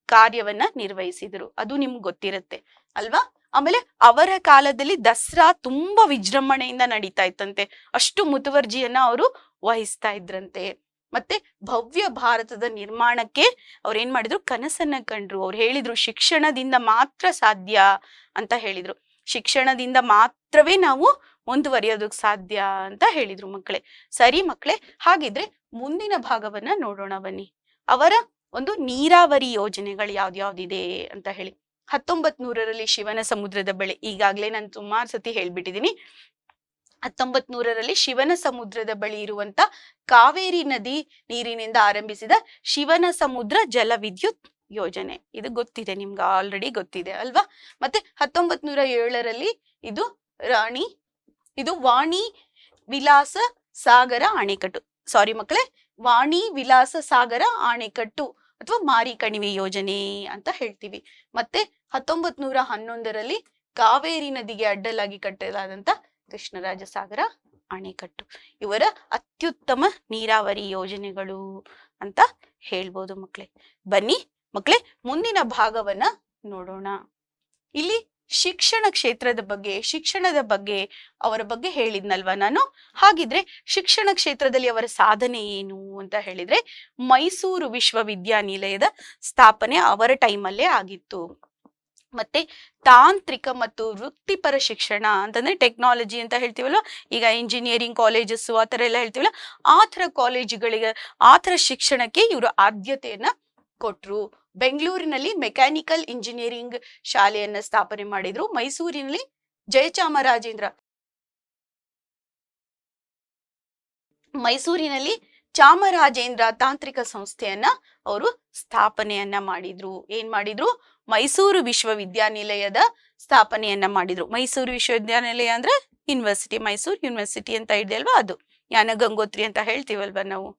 ಕಾರ್ಯವನ್ನ ನಿರ್ವಹಿಸಿದ್ರು. ಅದು ನಿಮ್ಗೆ ಗೊತ್ತಿರುತ್ತೆ ಅಲ್ವಾ. ಆಮೇಲೆ ಅವರ ಕಾಲದಲ್ಲಿ ದಸರಾ ತುಂಬಾ ವಿಜೃಂಭಣೆಯಿಂದ ನಡೀತಾ ಇತ್ತಂತೆ. ಅಷ್ಟು ಮುತುವರ್ಜಿಯನ್ನ ಅವರು ವಹಿಸ್ತಾ ಇದ್ರಂತೆ. ಮತ್ತೆ ಭವ್ಯ ಭಾರತದ ನಿರ್ಮಾಣಕ್ಕೆ ಅವ್ರು ಏನ್ ಮಾಡಿದ್ರು, ಕನಸನ್ನ ಕಂಡ್ರು. ಅವ್ರು ಹೇಳಿದ್ರು ಶಿಕ್ಷಣದಿಂದ ಮಾತ್ರ ಸಾಧ್ಯ ಅಂತ ಹೇಳಿದ್ರು. ಶಿಕ್ಷಣದಿಂದ ಮಾತ್ರವೇ ನಾವು ಮುಂದುವರಿಯೋದಕ್ಕೆ ಸಾಧ್ಯ ಅಂತ ಹೇಳಿದ್ರು ಮಕ್ಕಳೇ. ಸರಿ ಮಕ್ಕಳೇ, ಹಾಗಿದ್ರೆ ಮುಂದಿನ ಭಾಗವನ್ನ ನೋಡೋಣ ಬನ್ನಿ. ಅವರ ಒಂದು ನೀರಾವರಿ ಯೋಜನೆಗಳು ಯಾವ್ದ್ಯಾವ್ದಿದೆ ಅಂತ ಹೇಳಿ. 1900ರಲ್ಲಿ ಶಿವನ ಸಮುದ್ರದ ಬಳಿ, ಈಗಾಗ್ಲೇ ನಾನು ಸುಮಾರು ಸತಿ ಹೇಳ್ಬಿಟ್ಟಿದೀನಿ. 1900ರಲ್ಲಿ ಶಿವನ ಸಮುದ್ರದ ಬಳಿ ಇರುವಂತ ಕಾವೇರಿ ನದಿ ನೀರಿನಿಂದ ಆರಂಭಿಸಿದ ಶಿವನ ಸಮುದ್ರ ಜಲ ವಿದ್ಯುತ್ ಯೋಜನೆ, ಇದು ಗೊತ್ತಿದೆ ನಿಮ್ಗೆ, ಆಲ್ರೆಡಿ ಗೊತ್ತಿದೆ ಅಲ್ವಾ. ಮತ್ತೆ 1907ರಲ್ಲಿ ಇದು ವಾಣಿ ವಿಲಾಸ ಸಾಗರ ಅಣೆಕಟ್ಟು, ಸಾರಿ ಮಕ್ಕಳೇ, ವಾಣಿ ವಿಲಾಸ ಸಾಗರ ಅಣೆಕಟ್ಟು ಅಥವಾ ಮಾರಿ ಕಣಿವೆ ಯೋಜನೆ ಅಂತ ಹೇಳ್ತೀವಿ. ಮತ್ತೆ 1911ರಲ್ಲಿ ಕಾವೇರಿ ನದಿಗೆ ಅಡ್ಡಲಾಗಿ ಕಟ್ಟಲಾದಂತ ಕೃಷ್ಣರಾಜ ಸಾಗರ ಅಣೆಕಟ್ಟು ಇವರ ಅತ್ಯುತ್ತಮ ನೀರಾವರಿ ಯೋಜನೆಗಳು ಅಂತ ಹೇಳ್ಬೋದು ಮಕ್ಕಳೇ. ಬನ್ನಿ ಮಕ್ಕಳೇ, ಮುಂದಿನ ಭಾಗವನ್ನ ನೋಡೋಣ. ಇಲ್ಲಿ ಶಿಕ್ಷಣ ಕ್ಷೇತ್ರದ ಬಗ್ಗೆ, ಶಿಕ್ಷಣದ ಬಗ್ಗೆ ಅವರ ಬಗ್ಗೆ ಹೇಳಿದ್ನಲ್ವಾ ನಾನು. ಹಾಗಿದ್ರೆ ಶಿಕ್ಷಣ ಕ್ಷೇತ್ರದಲ್ಲಿ ಅವರ ಸಾಧನೆ ಏನು ಅಂತ ಹೇಳಿದ್ರೆ, ಮೈಸೂರು ವಿಶ್ವವಿದ್ಯಾನಿಲಯದ ಸ್ಥಾಪನೆ ಅವರ ಟೈಮಲ್ಲೇ ಆಗಿತ್ತು. ಮತ್ತೆ ತಾಂತ್ರಿಕ ಮತ್ತು ವೃತ್ತಿಪರ ಶಿಕ್ಷಣ ಅಂತಂದ್ರೆ ಟೆಕ್ನಾಲಜಿ ಅಂತ ಹೇಳ್ತೀವಲ್ಲ, ಈಗ ಇಂಜಿನಿಯರಿಂಗ್ ಕಾಲೇಜಸ್ ಆ ಥರ ಎಲ್ಲ ಹೇಳ್ತೀವಲ್ಲ, ಆ ಥರ ಕಾಲೇಜುಗಳಿಗೆ, ಆ ಥರ ಶಿಕ್ಷಣಕ್ಕೆ ಇವರು ಆದ್ಯತೆಯನ್ನ ಕೊಟ್ರು. ಬೆಂಗಳೂರಿನಲ್ಲಿ ಮೆಕ್ಯಾನಿಕಲ್ ಇಂಜಿನಿಯರಿಂಗ್ ಶಾಲೆಯನ್ನ ಸ್ಥಾಪನೆ ಮಾಡಿದ್ರು. ಮೈಸೂರಿನಲ್ಲಿ ಚಾಮರಾಜೇಂದ್ರ ತಾಂತ್ರಿಕ ಸಂಸ್ಥೆಯನ್ನ ಅವರು ಸ್ಥಾಪನೆಯನ್ನ ಮಾಡಿದ್ರು. ಏನ್ ಮಾಡಿದ್ರು? ಮೈಸೂರು ವಿಶ್ವವಿದ್ಯಾನಿಲಯದ ಸ್ಥಾಪನೆಯನ್ನ ಮಾಡಿದ್ರು. ಮೈಸೂರು ವಿಶ್ವವಿದ್ಯಾನಿಲಯ ಅಂದ್ರೆ ಯೂನಿವರ್ಸಿಟಿ, ಮೈಸೂರು ಯೂನಿವರ್ಸಿಟಿ ಅಂತ ಇದೆ ಅಲ್ವಾ, ಅದು ಜ್ಞಾನ ಗಂಗೋತ್ರಿ ಅಂತ ಹೇಳ್ತೀವಲ್ವಾ ನಾವು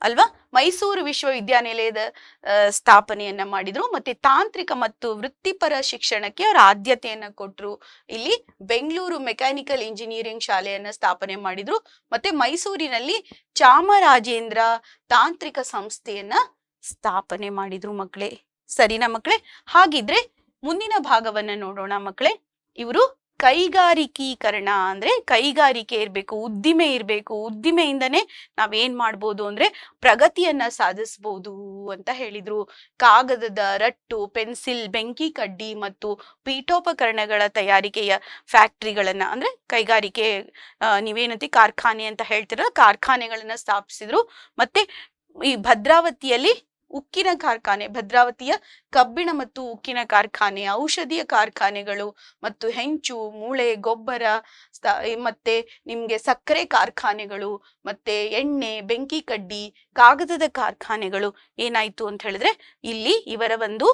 ಅಲ್ವಾ. ಮೈಸೂರು ವಿಶ್ವವಿದ್ಯಾನಿಲಯದ ಸ್ಥಾಪನೆಯನ್ನ ಮಾಡಿದ್ರು. ಮತ್ತೆ ತಾಂತ್ರಿಕ ಮತ್ತು ವೃತ್ತಿಪರ ಶಿಕ್ಷಣಕ್ಕೆ ಅವರ ಆದ್ಯತೆಯನ್ನ ಕೊಟ್ರು. ಇಲ್ಲಿ ಬೆಂಗಳೂರು ಮೆಕ್ಯಾನಿಕಲ್ ಇಂಜಿನಿಯರಿಂಗ್ ಶಾಲೆಯನ್ನ ಸ್ಥಾಪನೆ ಮಾಡಿದ್ರು. ಮತ್ತೆ ಮೈಸೂರಿನಲ್ಲಿ ಚಾಮರಾಜೇಂದ್ರ ತಾಂತ್ರಿಕ ಸಂಸ್ಥೆಯನ್ನ ಸ್ಥಾಪನೆ ಮಾಡಿದ್ರು ಮಕ್ಕಳೇ. ಸರಿನಾ ಮಕ್ಕಳೇ? ಹಾಗಿದ್ರೆ ಮುಂದಿನ ಭಾಗವನ್ನ ನೋಡೋಣ ಮಕ್ಕಳೇ. ಇವರು ಕೈಗಾರಿಕೀಕರಣ ಅಂದ್ರೆ ಕೈಗಾರಿಕೆ ಇರ್ಬೇಕು, ಉದ್ದಿಮೆ ಇರ್ಬೇಕು, ಉದ್ದಿಮೆಯಿಂದನೇ ನಾವೇನ್ ಮಾಡ್ಬೋದು ಅಂದ್ರೆ ಪ್ರಗತಿಯನ್ನ ಸಾಧಿಸಬಹುದು ಅಂತ ಹೇಳಿದ್ರು. ಕಾಗದದ ರಟ್ಟು, ಪೆನ್ಸಿಲ್, ಬೆಂಕಿ ಕಡ್ಡಿ ಮತ್ತು ಪೀಠೋಪಕರಣಗಳ ತಯಾರಿಕೆಯ ಫ್ಯಾಕ್ಟ್ರಿಗಳನ್ನ ಅಂದ್ರೆ ಕೈಗಾರಿಕೆ, ನೀವೇನಂತ ಕಾರ್ಖಾನೆ ಅಂತ ಹೇಳ್ತಿರೋ ಕಾರ್ಖಾನೆಗಳನ್ನ ಸ್ಥಾಪಿಸಿದ್ರು. ಮತ್ತೆ ಈ ಭದ್ರಾವತಿಯಲ್ಲಿ ಉಕ್ಕಿನ ಕಾರ್ಖಾನೆ, ಭದ್ರಾವತಿಯ ಕಬ್ಬಿಣ ಮತ್ತು ಉಕ್ಕಿನ ಕಾರ್ಖಾನೆ, ಔಷಧಿಯ ಕಾರ್ಖಾನೆಗಳು ಮತ್ತು ಹೆಂಚು, ಮೂಳೆ, ಗೊಬ್ಬರ, ಮತ್ತೆ ನಿಮ್ಗೆ ಸಕ್ಕರೆ ಕಾರ್ಖಾನೆಗಳು, ಮತ್ತೆ ಎಣ್ಣೆ, ಬೆಂಕಿ ಕಡ್ಡಿ, ಕಾಗದದ ಕಾರ್ಖಾನೆಗಳು ಏನಾಯ್ತು ಅಂತ ಹೇಳಿದ್ರೆ ಇಲ್ಲಿ ಇವರ ಒಂದು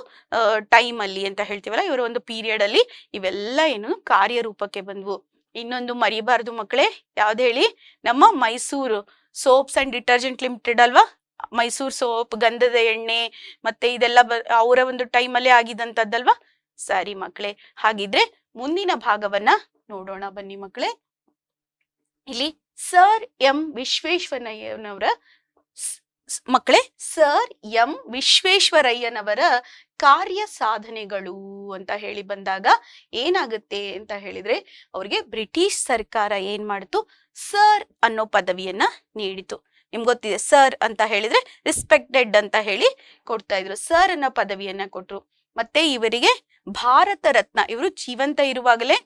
ಟೈಮ್ ಅಲ್ಲಿ ಅಂತ ಹೇಳ್ತೀವಲ್ಲ, ಇವರ ಒಂದು ಪೀರಿಯಡ್ ಅಲ್ಲಿ ಇವೆಲ್ಲ ಏನು ಕಾರ್ಯರೂಪಕ್ಕೆ ಬಂದ್ವು. ಇನ್ನೊಂದು ಮರಿಬಾರ್ದು ಮಕ್ಕಳೇ, ಯಾವ್ದು ಹೇಳಿ? ನಮ್ಮ Mysuru soaps and detergent limited ಅಲ್ವಾ. ಮೈಸೂರ್ ಸೋಪ್, ಗಂಧದ ಎಣ್ಣೆ, ಮತ್ತೆ ಇದೆಲ್ಲ ಅವರ ಒಂದು ಟೈಮಲ್ಲೇ ಆಗಿದಂತದ್ದಲ್ವಾ. ಸರಿ ಮಕ್ಕಳೇ, ಹಾಗಿದ್ರೆ ಮುಂದಿನ ಭಾಗವನ್ನ ನೋಡೋಣ ಬನ್ನಿ ಮಕ್ಕಳೇ. ಇಲ್ಲಿ ಸರ್ ಎಂ ವಿಶ್ವೇಶ್ವರಯ್ಯನವರ ಮಕ್ಕಳೇ, ಸರ್ ಎಂ ವಿಶ್ವೇಶ್ವರಯ್ಯನವರ ಕಾರ್ಯ ಸಾಧನೆಗಳು ಅಂತ ಹೇಳಿ ಬಂದಾಗ ಏನಾಗುತ್ತೆ ಅಂತ ಹೇಳಿದ್ರೆ, ಅವ್ರಿಗೆ ಬ್ರಿಟಿಷ್ ಸರ್ಕಾರ ಏನ್ ಮಾಡಿತು? ಸರ್ ಅನ್ನೋ ಪದವಿಯನ್ನ ನೀಡಿತು. ನಿಮ್ಗೆ ಗೊತ್ತಿದೆ, ಸರ್ ಅಂತ ಹೇಳಿದ್ರೆ ರೆಸ್ಪೆಕ್ಟೆಡ್ ಅಂತ ಹೇಳಿ ಕೊಡ್ತಾ ಇದ್ರು. ಸರ್ ಅನ್ನೋ ಪದವಿಯನ್ನ ಕೊಟ್ರು. ಮತ್ತೆ ಇವರಿಗೆ ಭಾರತ ರತ್ನ, ಇವರು ಜೀವಂತ ಇರುವಾಗಲೇ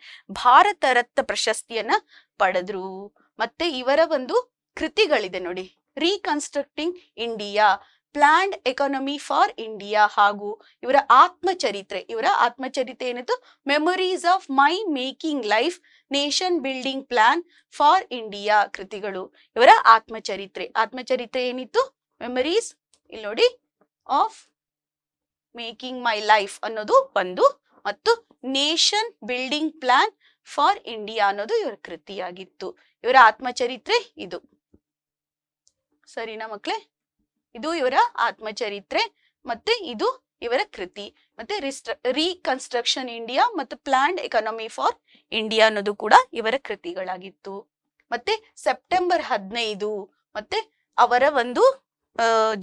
ಭಾರತ ರತ್ನ ಪ್ರಶಸ್ತಿಯನ್ನ ಪಡೆದ್ರು. ಮತ್ತೆ ಇವರ ಒಂದು ಕೃತಿಗಳಿದೆ ನೋಡಿ, reconstructing India, planned economy for India, ಹಾಗೂ ಇವರ ಆತ್ಮಚರಿತ್ರೆ ಏನಿತ್ತು? Memories of my making life, nation building plan for India ಕೃತಿಗಳು ಇವರ ಆತ್ಮಚರಿತ್ರೆ ಏನಿತ್ತು? ಮೆಮೊರೀಸ್, ಇಲ್ಲಿ ನೋಡಿ, ಆಫ್ ಮೇಕಿಂಗ್ ಮೈ ಲೈಫ್ ಅನ್ನೋದು ಒಂದು, ಮತ್ತು nation building plan for India ಅನ್ನೋದು ಇವರ ಕೃತಿಯಾಗಿತ್ತು. ಇವರ ಆತ್ಮಚರಿತ್ರೆ ಇದು. ಸರಿನಾ ಮಕ್ಕಳೇ? ಇದು ಇವರ ಆತ್ಮಚರಿತ್ರೆ, ಮತ್ತೆ ಇದು ಇವರ ಕೃತಿ. ಮತ್ತೆ ರೀಕನ್ಸ್ಟ್ರಕ್ಷನ್ ಇಂಡಿಯಾ ಮತ್ತು ಪ್ಲಾನ್ಡ್ ಎಕಾನಮಿ ಫಾರ್ ಇಂಡಿಯಾ ಅನ್ನೋದು ಕೂಡ ಇವರ ಕೃತಿಗಳಾಗಿತ್ತು. ಮತ್ತೆ ಸೆಪ್ಟೆಂಬರ್ 15 ಮತ್ತೆ ಅವರ ಒಂದು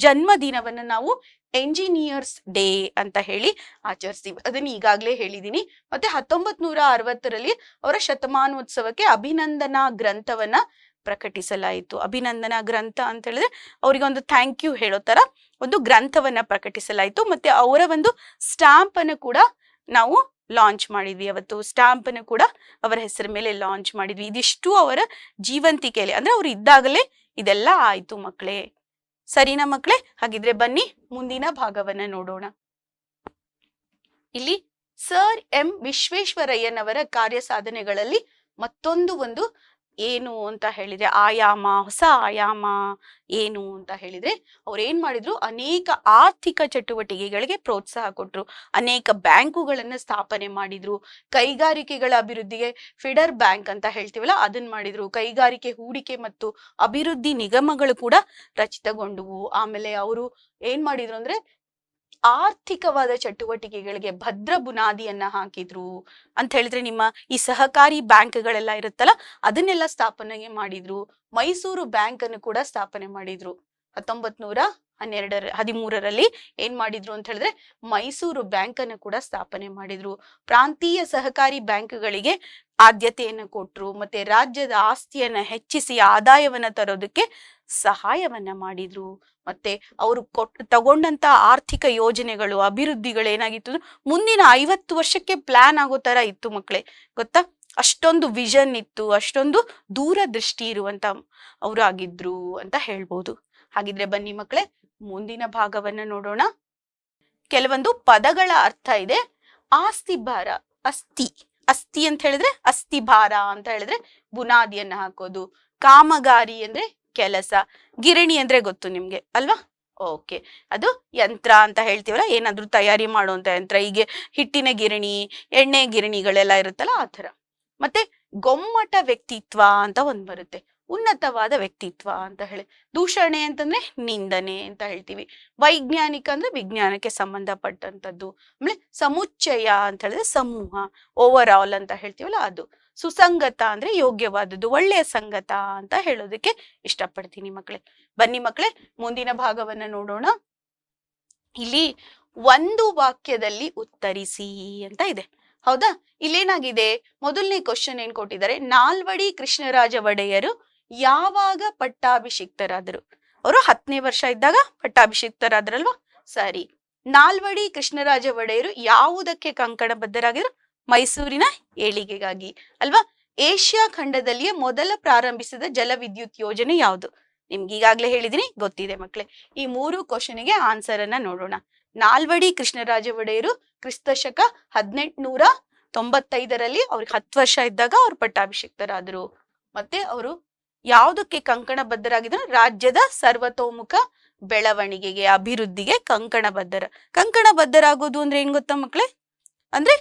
ಜನ್ಮ ದಿನವನ್ನ ನಾವು ಎಂಜಿನಿಯರ್ಸ್ ಡೇ ಅಂತ ಹೇಳಿ ಆಚರಿಸ್ತೀವಿ. ಅದನ್ನ ಈಗಾಗಲೇ ಹೇಳಿದೀನಿ. ಮತ್ತೆ 1960ರಲ್ಲಿ ಅವರ ಶತಮಾನೋತ್ಸವಕ್ಕೆ ಅಭಿನಂದನಾ ಗ್ರಂಥವನ್ನ ಪ್ರಕಟಿಸಲಾಯಿತು. ಅಭಿನಂದನಾ ಗ್ರಂಥ ಅಂತ ಹೇಳಿದ್ರೆ ಅವರಿಗೆ ಒಂದು ಥ್ಯಾಂಕ್ ಯು ಹೇಳೋ ತರ ಒಂದು ಗ್ರಂಥವನ್ನ ಪ್ರಕಟಿಸಲಾಯಿತು. ಮತ್ತೆ ಅವರ ಒಂದು ಸ್ಟಾಂಪ್ ಅನ್ನು ಕೂಡ ನಾವು ಲಾಂಚ್ ಮಾಡಿದ್ವಿ, ಅವತ್ತು ಸ್ಟಾಂಪ್ ಅನ್ನು ಕೂಡ ಅವರ ಹೆಸರ ಮೇಲೆ ಲಾಂಚ್ ಮಾಡಿದ್ವಿ. ಇದಿಷ್ಟು ಅವರ ಜೀವಂತಿಕೆಯಲ್ಲಿ, ಅಂದ್ರೆ ಅವ್ರು ಇದ್ದಾಗಲೇ ಇದೆಲ್ಲ ಆಯ್ತು ಮಕ್ಕಳೇ. ಸರಿನಾ ಮಕ್ಕಳೇ? ಹಾಗಿದ್ರೆ ಬನ್ನಿ ಮುಂದಿನ ಭಾಗವನ್ನ ನೋಡೋಣ. ಇಲ್ಲಿ ಸರ್ ಎಂ ವಿಶ್ವೇಶ್ವರಯ್ಯನವರ ಕಾರ್ಯ ಸಾಧನೆಗಳಲ್ಲಿ ಮತ್ತೊಂದು ಒಂದು ಏನು ಅಂತ ಹೇಳಿದ್ರೆ ಆಯಾಮ, ಹೊಸ ಆಯಾಮ ಏನು ಅಂತ ಹೇಳಿದ್ರೆ ಅವ್ರು ಏನ್ ಮಾಡಿದ್ರು, ಅನೇಕ ಆರ್ಥಿಕ ಚಟುವಟಿಕೆಗಳಿಗೆ ಪ್ರೋತ್ಸಾಹ ಕೊಟ್ರು, ಅನೇಕ ಬ್ಯಾಂಕುಗಳನ್ನ ಸ್ಥಾಪನೆ ಮಾಡಿದ್ರು, ಕೈಗಾರಿಕೆಗಳ ಅಭಿವೃದ್ಧಿಗೆ ಫಿಡರ್ ಬ್ಯಾಂಕ್ ಅಂತ ಹೇಳ್ತೀವಲ್ಲ ಅದನ್ನ ಮಾಡಿದ್ರು, ಕೈಗಾರಿಕೆ ಹೂಡಿಕೆ ಮತ್ತು ಅಭಿವೃದ್ಧಿ ನಿಗಮಗಳು ಕೂಡ ರಚಿತಗೊಂಡವು. ಆಮೇಲೆ ಅವರು ಏನ್ ಮಾಡಿದ್ರು ಅಂದ್ರೆ ಆರ್ಥಿಕವಾದ ಚಟುವಟಿಕೆಗಳಿಗೆ ಭದ್ರ ಬುನಾದಿಯನ್ನ ಹಾಕಿದ್ರು ಅಂತ ಹೇಳಿದ್ರೆ, ನಿಮ್ಮ ಈ ಸಹಕಾರಿ ಬ್ಯಾಂಕ್ಗಳೆಲ್ಲ ಇರುತ್ತಲ್ಲ ಅದನ್ನೆಲ್ಲ ಸ್ಥಾಪನೆ ಮಾಡಿದ್ರು. ಮೈಸೂರು ಬ್ಯಾಂಕ್ ಅನ್ನು ಕೂಡ ಸ್ಥಾಪನೆ ಮಾಡಿದ್ರು. 1913ರಲ್ಲಿ ಏನ್ ಮಾಡಿದ್ರು ಅಂತ ಹೇಳಿದ್ರೆ ಮೈಸೂರು ಬ್ಯಾಂಕ್ ಅನ್ನು ಕೂಡ ಸ್ಥಾಪನೆ ಮಾಡಿದ್ರು. ಪ್ರಾಂತೀಯ ಸಹಕಾರಿ ಬ್ಯಾಂಕ್ಗಳಿಗೆ ಆದ್ಯತೆಯನ್ನು ಕೊಟ್ರು. ಮತ್ತೆ ರಾಜ್ಯದ ಆಸ್ತಿಯನ್ನ ಹೆಚ್ಚಿಸಿ ಆದಾಯವನ್ನ ತರೋದಕ್ಕೆ ಸಹಾಯವನ್ನ ಮಾಡಿದ್ರು. ಮತ್ತೆ ಅವರು ತಗೊಂಡಂತ ಆರ್ಥಿಕ ಯೋಜನೆಗಳು, ಅಭಿವೃದ್ಧಿಗಳು ಏನಾಗಿತ್ತು, ಮುಂದಿನ 50 ವರ್ಷಕ್ಕೆ ಪ್ಲಾನ್ ಆಗೋ ತರ ಇತ್ತು ಮಕ್ಕಳೇ, ಗೊತ್ತಾ? ಅಷ್ಟೊಂದು ವಿಷನ್ ಇತ್ತು, ಅಷ್ಟೊಂದು ದೂರದೃಷ್ಟಿ ಇರುವಂತ ಅವರು ಆಗಿದ್ರು ಅಂತ ಹೇಳ್ಬೋದು. ಹಾಗಿದ್ರೆ ಬನ್ನಿ ಮಕ್ಕಳೇ ಮುಂದಿನ ಭಾಗವನ್ನ ನೋಡೋಣ. ಕೆಲವೊಂದು ಪದಗಳ ಅರ್ಥ ಇದೆ. ಆಸ್ತಿ ಭಾರ, ಅಸ್ಥಿ, ಅಸ್ಥಿ ಅಂತ ಹೇಳಿದ್ರೆ ಅಸ್ಥಿ ಭಾರ ಅಂತ ಹೇಳಿದ್ರೆ ಬುನಾದಿಯನ್ನ ಹಾಕೋದು. ಕಾಮಗಾರಿ ಅಂದ್ರೆ ಕೆಲಸ. ಗಿರಣಿ ಅಂದ್ರೆ ಗೊತ್ತು ನಿಮ್ಗೆ ಅಲ್ವಾ? ಓಕೆ, ಅದು ಯಂತ್ರ ಅಂತ ಹೇಳ್ತೀವಲ್ಲ, ಏನಾದ್ರೂ ತಯಾರಿ ಮಾಡುವಂತ ಯಂತ್ರ. ಹೀಗೆ ಹಿಟ್ಟಿನ ಗಿರಣಿ, ಎಣ್ಣೆ ಗಿರಣಿಗಳೆಲ್ಲ ಇರುತ್ತಲ್ಲ ಆ ತರ. ಮತ್ತೆ ಗೊಮ್ಮಟ ವ್ಯಕ್ತಿತ್ವ ಅಂತ ಒಂದ್ ಬರುತ್ತೆ, ಉನ್ನತವಾದ ವ್ಯಕ್ತಿತ್ವ ಅಂತ ಹೇಳಿ. ದೂಷಣೆ ಅಂತಂದ್ರೆ ನಿಂದನೆ ಅಂತ ಹೇಳ್ತೀವಿ. ವೈಜ್ಞಾನಿಕ ಅಂದ್ರೆ ವಿಜ್ಞಾನಕ್ಕೆ ಸಂಬಂಧಪಟ್ಟಂತದ್ದು. ಆಮೇಲೆ ಸಮುಚ್ಚಯ ಅಂತ ಹೇಳಿದ್ರೆ ಸಮೂಹ, ಓವರ್ ಆಲ್ ಅಂತ ಹೇಳ್ತೀವಲ್ಲ ಅದು. ಸುಸಂಗತ ಅಂದ್ರೆ ಯೋಗ್ಯವಾದದ್ದು, ಒಳ್ಳೆಯ ಸಂಗತ ಅಂತ ಹೇಳೋದಕ್ಕೆ ಇಷ್ಟಪಡ್ತೀನಿ ಮಕ್ಕಳೇ. ಬನ್ನಿ ಮಕ್ಕಳೇ ಮುಂದಿನ ಭಾಗವನ್ನ ನೋಡೋಣ. ಇಲ್ಲಿ ಒಂದು ವಾಕ್ಯದಲ್ಲಿ ಉತ್ತರಿಸಿ ಅಂತ ಇದೆ, ಹೌದಾ? ಇಲ್ಲೇನಾಗಿದೆ, ಮೊದಲನೇ ಕ್ವಶನ್ ಏನ್ ಕೊಟ್ಟಿದ್ದಾರೆ, ನಾಲ್ವಡಿ ಕೃಷ್ಣರಾಜ ಒಡೆಯರು ಯಾವಾಗ ಪಟ್ಟಾಭಿಷಿಕ್ತರಾದರು? ಅವರು 10ನೇ ವರ್ಷ ಇದ್ದಾಗ ಪಟ್ಟಾಭಿಷಿಕ್ತರಾದ್ರಲ್ವಾ? ಸರಿ. ನಾಲ್ವಡಿ ಕೃಷ್ಣರಾಜ ಒಡೆಯರು ಯಾವುದಕ್ಕೆ ಕಂಕಣಬದ್ಧರಾಗಿದ್ರು? ಮೈಸೂರಿನ ಏಳಿಗೆಗಾಗಿ ಅಲ್ವಾ? ಏಷ್ಯಾ ಖಂಡದಲ್ಲಿಯೇ ಮೊದಲ ಪ್ರಾರಂಭಿಸಿದ ಜಲವಿದ್ಯುತ್ ಯೋಜನೆ ಯಾವುದು? ನಿಮ್ಗೆ ಈಗಾಗ್ಲೇ ಹೇಳಿದೀನಿ, ಗೊತ್ತಿದೆ ಮಕ್ಕಳೇ. ಈ 3 ಕ್ವಶನ್ಗೆ ಆನ್ಸರ್ ಅನ್ನ ನೋಡೋಣ. ನಾಲ್ವಡಿ ಕೃಷ್ಣರಾಜ ಒಡೆಯರು ಕ್ರಿಸ್ತಶಕ 1895ರಲ್ಲಿ ಅವ್ರಿಗೆ 10 ವರ್ಷ ಇದ್ದಾಗ ಅವ್ರು ಪಟ್ಟಾಭಿಷಿಕ್ತರಾದ್ರು. ಮತ್ತೆ ಅವರು ಯಾವುದಕ್ಕೆ ಕಂಕಣಬದ್ಧರಾಗಿದ್ರು? ರಾಜ್ಯದ ಸರ್ವತೋಮುಖ ಬೆಳವಣಿಗೆಗೆ, ಅಭಿವೃದ್ಧಿಗೆ ಕಂಕಣಬದ್ಧರಾಗೋದು ಅಂದ್ರೆ ಏನ್ ಗೊತ್ತಾ ಮಕ್ಕಳೇ? ಅಂದ್ರೆ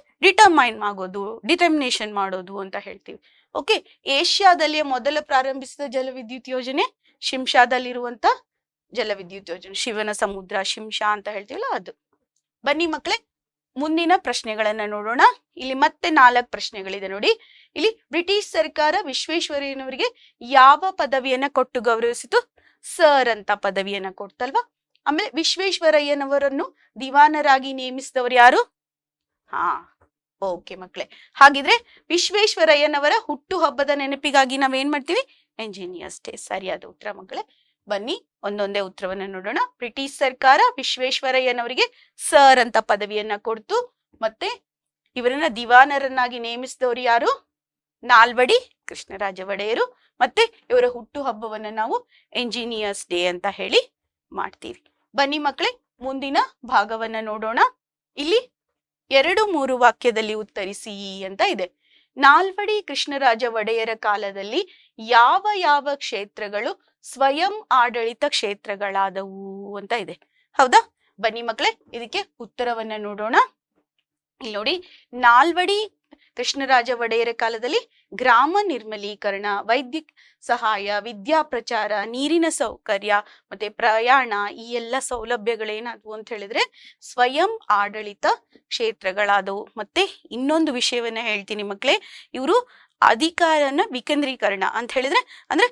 ಡಿಟರ್ಮಿನೇಷನ್ ಮಾಡೋದು ಅಂತ ಹೇಳ್ತೀವಿ. ಓಕೆ, ಏಷ್ಯಾದಲ್ಲಿ ಮೊದಲ ಪ್ರಾರಂಭಿಸಿದ ಜಲವಿದ್ಯುತ್ ಯೋಜನೆ ಶಿಂಷಾದಲ್ಲಿರುವಂತ ಜಲವಿದ್ಯುತ್ ಯೋಜನೆ, ಶಿವನ ಸಮುದ್ರ ಶಿಂಷಾ ಅಂತ ಹೇಳ್ತೀವಲ್ಲ ಅದು. ಬನ್ನಿ ಮಕ್ಕಳೇ ಮುಂದಿನ ಪ್ರಶ್ನೆಗಳನ್ನ ನೋಡೋಣ. ಇಲ್ಲಿ ಮತ್ತೆ 4 ಪ್ರಶ್ನೆಗಳಿದೆ ನೋಡಿ. ಇಲ್ಲಿ ಬ್ರಿಟಿಷ್ ಸರ್ಕಾರ ವಿಶ್ವೇಶ್ವರಯ್ಯನವರಿಗೆ ಯಾವ ಪದವಿಯನ್ನ ಕೊಟ್ಟು ಗೌರವಿಸಿತು? ಸರ್ ಅಂತ ಪದವಿಯನ್ನ ಕೊಡ್ತಲ್ವಾ? ಆಮೇಲೆ ವಿಶ್ವೇಶ್ವರಯ್ಯನವರನ್ನು ದಿವಾನರಾಗಿ ನೇಮಿಸಿದವರು ಯಾರು? ಓಕೆ ಮಕ್ಕಳೇ, ಹಾಗಿದ್ರೆ ವಿಶ್ವೇಶ್ವರಯ್ಯನವರ ಹುಟ್ಟು ಹಬ್ಬದ ನೆನಪಿಗಾಗಿ ನಾವೇನ್ ಮಾಡ್ತೀವಿ? Engineers day. ಸರಿಯಾದ ಉತ್ತರ ಮಕ್ಕಳೇ. ಬನ್ನಿ ಒಂದೊಂದೇ ಉತ್ತರವನ್ನ ನೋಡೋಣ. ಬ್ರಿಟಿಷ್ ಸರ್ಕಾರ ವಿಶ್ವೇಶ್ವರಯ್ಯನವರಿಗೆ ಸರ್ ಅಂತ ಪದವಿಯನ್ನ ಕೊಡ್ತು. ಮತ್ತೆ ಇವರನ್ನ ದಿವಾನರನ್ನಾಗಿ ನೇಮಿಸಿದವರು ಯಾರು? ನಾಲ್ವಡಿ ಕೃಷ್ಣರಾಜ ಒಡೆಯರು. ಮತ್ತೆ ಇವರ ಹುಟ್ಟು ಹಬ್ಬವನ್ನ ನಾವು ಎಂಜಿನಿಯರ್ಸ್ ಡೇ ಅಂತ ಹೇಳಿ ಮಾಡ್ತೀವಿ. ಬನ್ನಿ ಮಕ್ಕಳೇ ಮುಂದಿನ ಭಾಗವನ್ನ ನೋಡೋಣ. ಇಲ್ಲಿ 2-3 ವಾಕ್ಯದಲ್ಲಿ ಉತ್ತರಿಸಿ ಅಂತ ಇದೆ. ನಾಲ್ವಡಿ ಕೃಷ್ಣರಾಜ ಒಡೆಯರ ಕಾಲದಲ್ಲಿ ಯಾವ ಯಾವ ಕ್ಷೇತ್ರಗಳು ಸ್ವಯಂ ಆಡಳಿತ ಕ್ಷೇತ್ರಗಳಾದವು ಅಂತ ಇದೆ, ಹೌದಾ? ಬನ್ನಿ ಮಕ್ಕಳೇ ಇದಕ್ಕೆ ಉತ್ತರವನ್ನ ನೋಡೋಣ. ಇಲ್ಲಿ ನೋಡಿ, ನಾಲ್ವಡಿ ಕೃಷ್ಣರಾಜ ಒಡೆಯರ ಕಾಲದಲ್ಲಿ ಗ್ರಾಮ ನಿರ್ಮಲೀಕರಣ, ವೈದ್ಯ ಸಹಾಯ, ವಿದ್ಯಾ ಪ್ರಚಾರ, ನೀರಿನ ಸೌಕರ್ಯ ಮತ್ತೆ ಪ್ರಯಾಣ, ಈ ಎಲ್ಲ ಸೌಲಭ್ಯಗಳೇನಾದವು ಅಂತ ಹೇಳಿದ್ರೆ ಸ್ವಯಂ ಆಡಳಿತ ಕ್ಷೇತ್ರಗಳಾದವು. ಮತ್ತೆ ಇನ್ನೊಂದು ವಿಷಯವನ್ನ ಹೇಳ್ತೀನಿ ಮಕ್ಕಳೇ, ಇವರು ಅಧಿಕಾರನ ವಿಕೇಂದ್ರೀಕರಣ ಅಂತ ಹೇಳಿದ್ರೆ ಅಂದ್ರೆ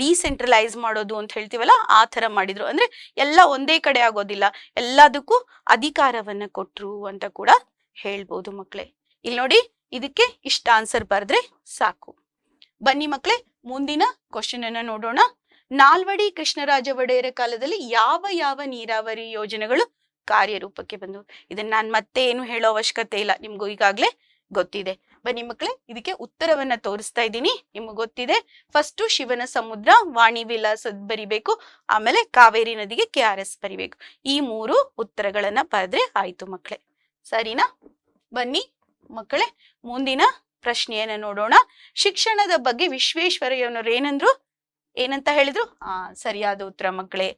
ಡಿಸೆಂಟ್ರಲೈಸ್ ಮಾಡೋದು ಅಂತ ಹೇಳ್ತೀವಲ್ಲ ಆ ತರ ಮಾಡಿದ್ರು. ಅಂದ್ರೆ ಎಲ್ಲ ಒಂದೇ ಕಡೆ ಆಗೋದಿಲ್ಲ, ಎಲ್ಲದಕ್ಕೂ ಅಧಿಕಾರವನ್ನ ಕೊಟ್ರು ಅಂತ ಕೂಡ ಹೇಳ್ಬೋದು ಮಕ್ಕಳೇ. ಇಲ್ಲಿ ನೋಡಿ, ಇದಕ್ಕೆ ಇಷ್ಟ ಆನ್ಸರ್ ಬರೆದ್ರೆ ಸಾಕು. ಬನ್ನಿ ಮಕ್ಕಳೇ ಮುಂದಿನ ಕ್ವಶನ್ ಅನ್ನ ನೋಡೋಣ. ನಾಲ್ವಡಿ ಕೃಷ್ಣರಾಜ ಒಡೆಯರ ಕಾಲದಲ್ಲಿ ಯಾವ ಯಾವ ನೀರಾವರಿ ಯೋಜನೆಗಳು ಕಾರ್ಯರೂಪಕ್ಕೆ ಬಂದು. ಇದನ್ನ ನಾನು ಮತ್ತೆ ಏನು ಹೇಳೋ ಅವಶ್ಯಕತೆ ಇಲ್ಲ, ನಿಮ್ಗೂ ಈಗಾಗ್ಲೇ ಗೊತ್ತಿದೆ. ಬನ್ನಿ ಮಕ್ಕಳೇ, ಇದಕ್ಕೆ ಉತ್ತರವನ್ನ ತೋರಿಸ್ತಾ ಇದ್ದೀನಿ. ನಿಮ್ಗೆ ಗೊತ್ತಿದೆ, ಫಸ್ಟ್ ಶಿವನ ಸಮುದ್ರ ವಾಣಿ ವಿಲಾಸ ಬರಿಬೇಕು, ಆಮೇಲೆ ಕಾವೇರಿ ನದಿಗೆ KRS ಬರಿಬೇಕು. ಈ 3 ಉತ್ತರಗಳನ್ನ ಬರೆದ್ರೆ ಆಯ್ತು ಮಕ್ಕಳೇ. ಸರಿನಾ? ಬನ್ನಿ ಮಕ್ಕಳೇ, ಮುಂದಿನ ಪ್ರಶ್ನೆಯನ್ನ ನೋಡೋಣ. ಶಿಕ್ಷಣದ ಬಗ್ಗೆ ವಿಶ್ವೇಶ್ವರಯ್ಯನವರು ಏನಂತ ಹೇಳಿದ್ರು? ಸರಿಯಾದ ಉತ್ತರ ಮಕ್ಕಳೇ.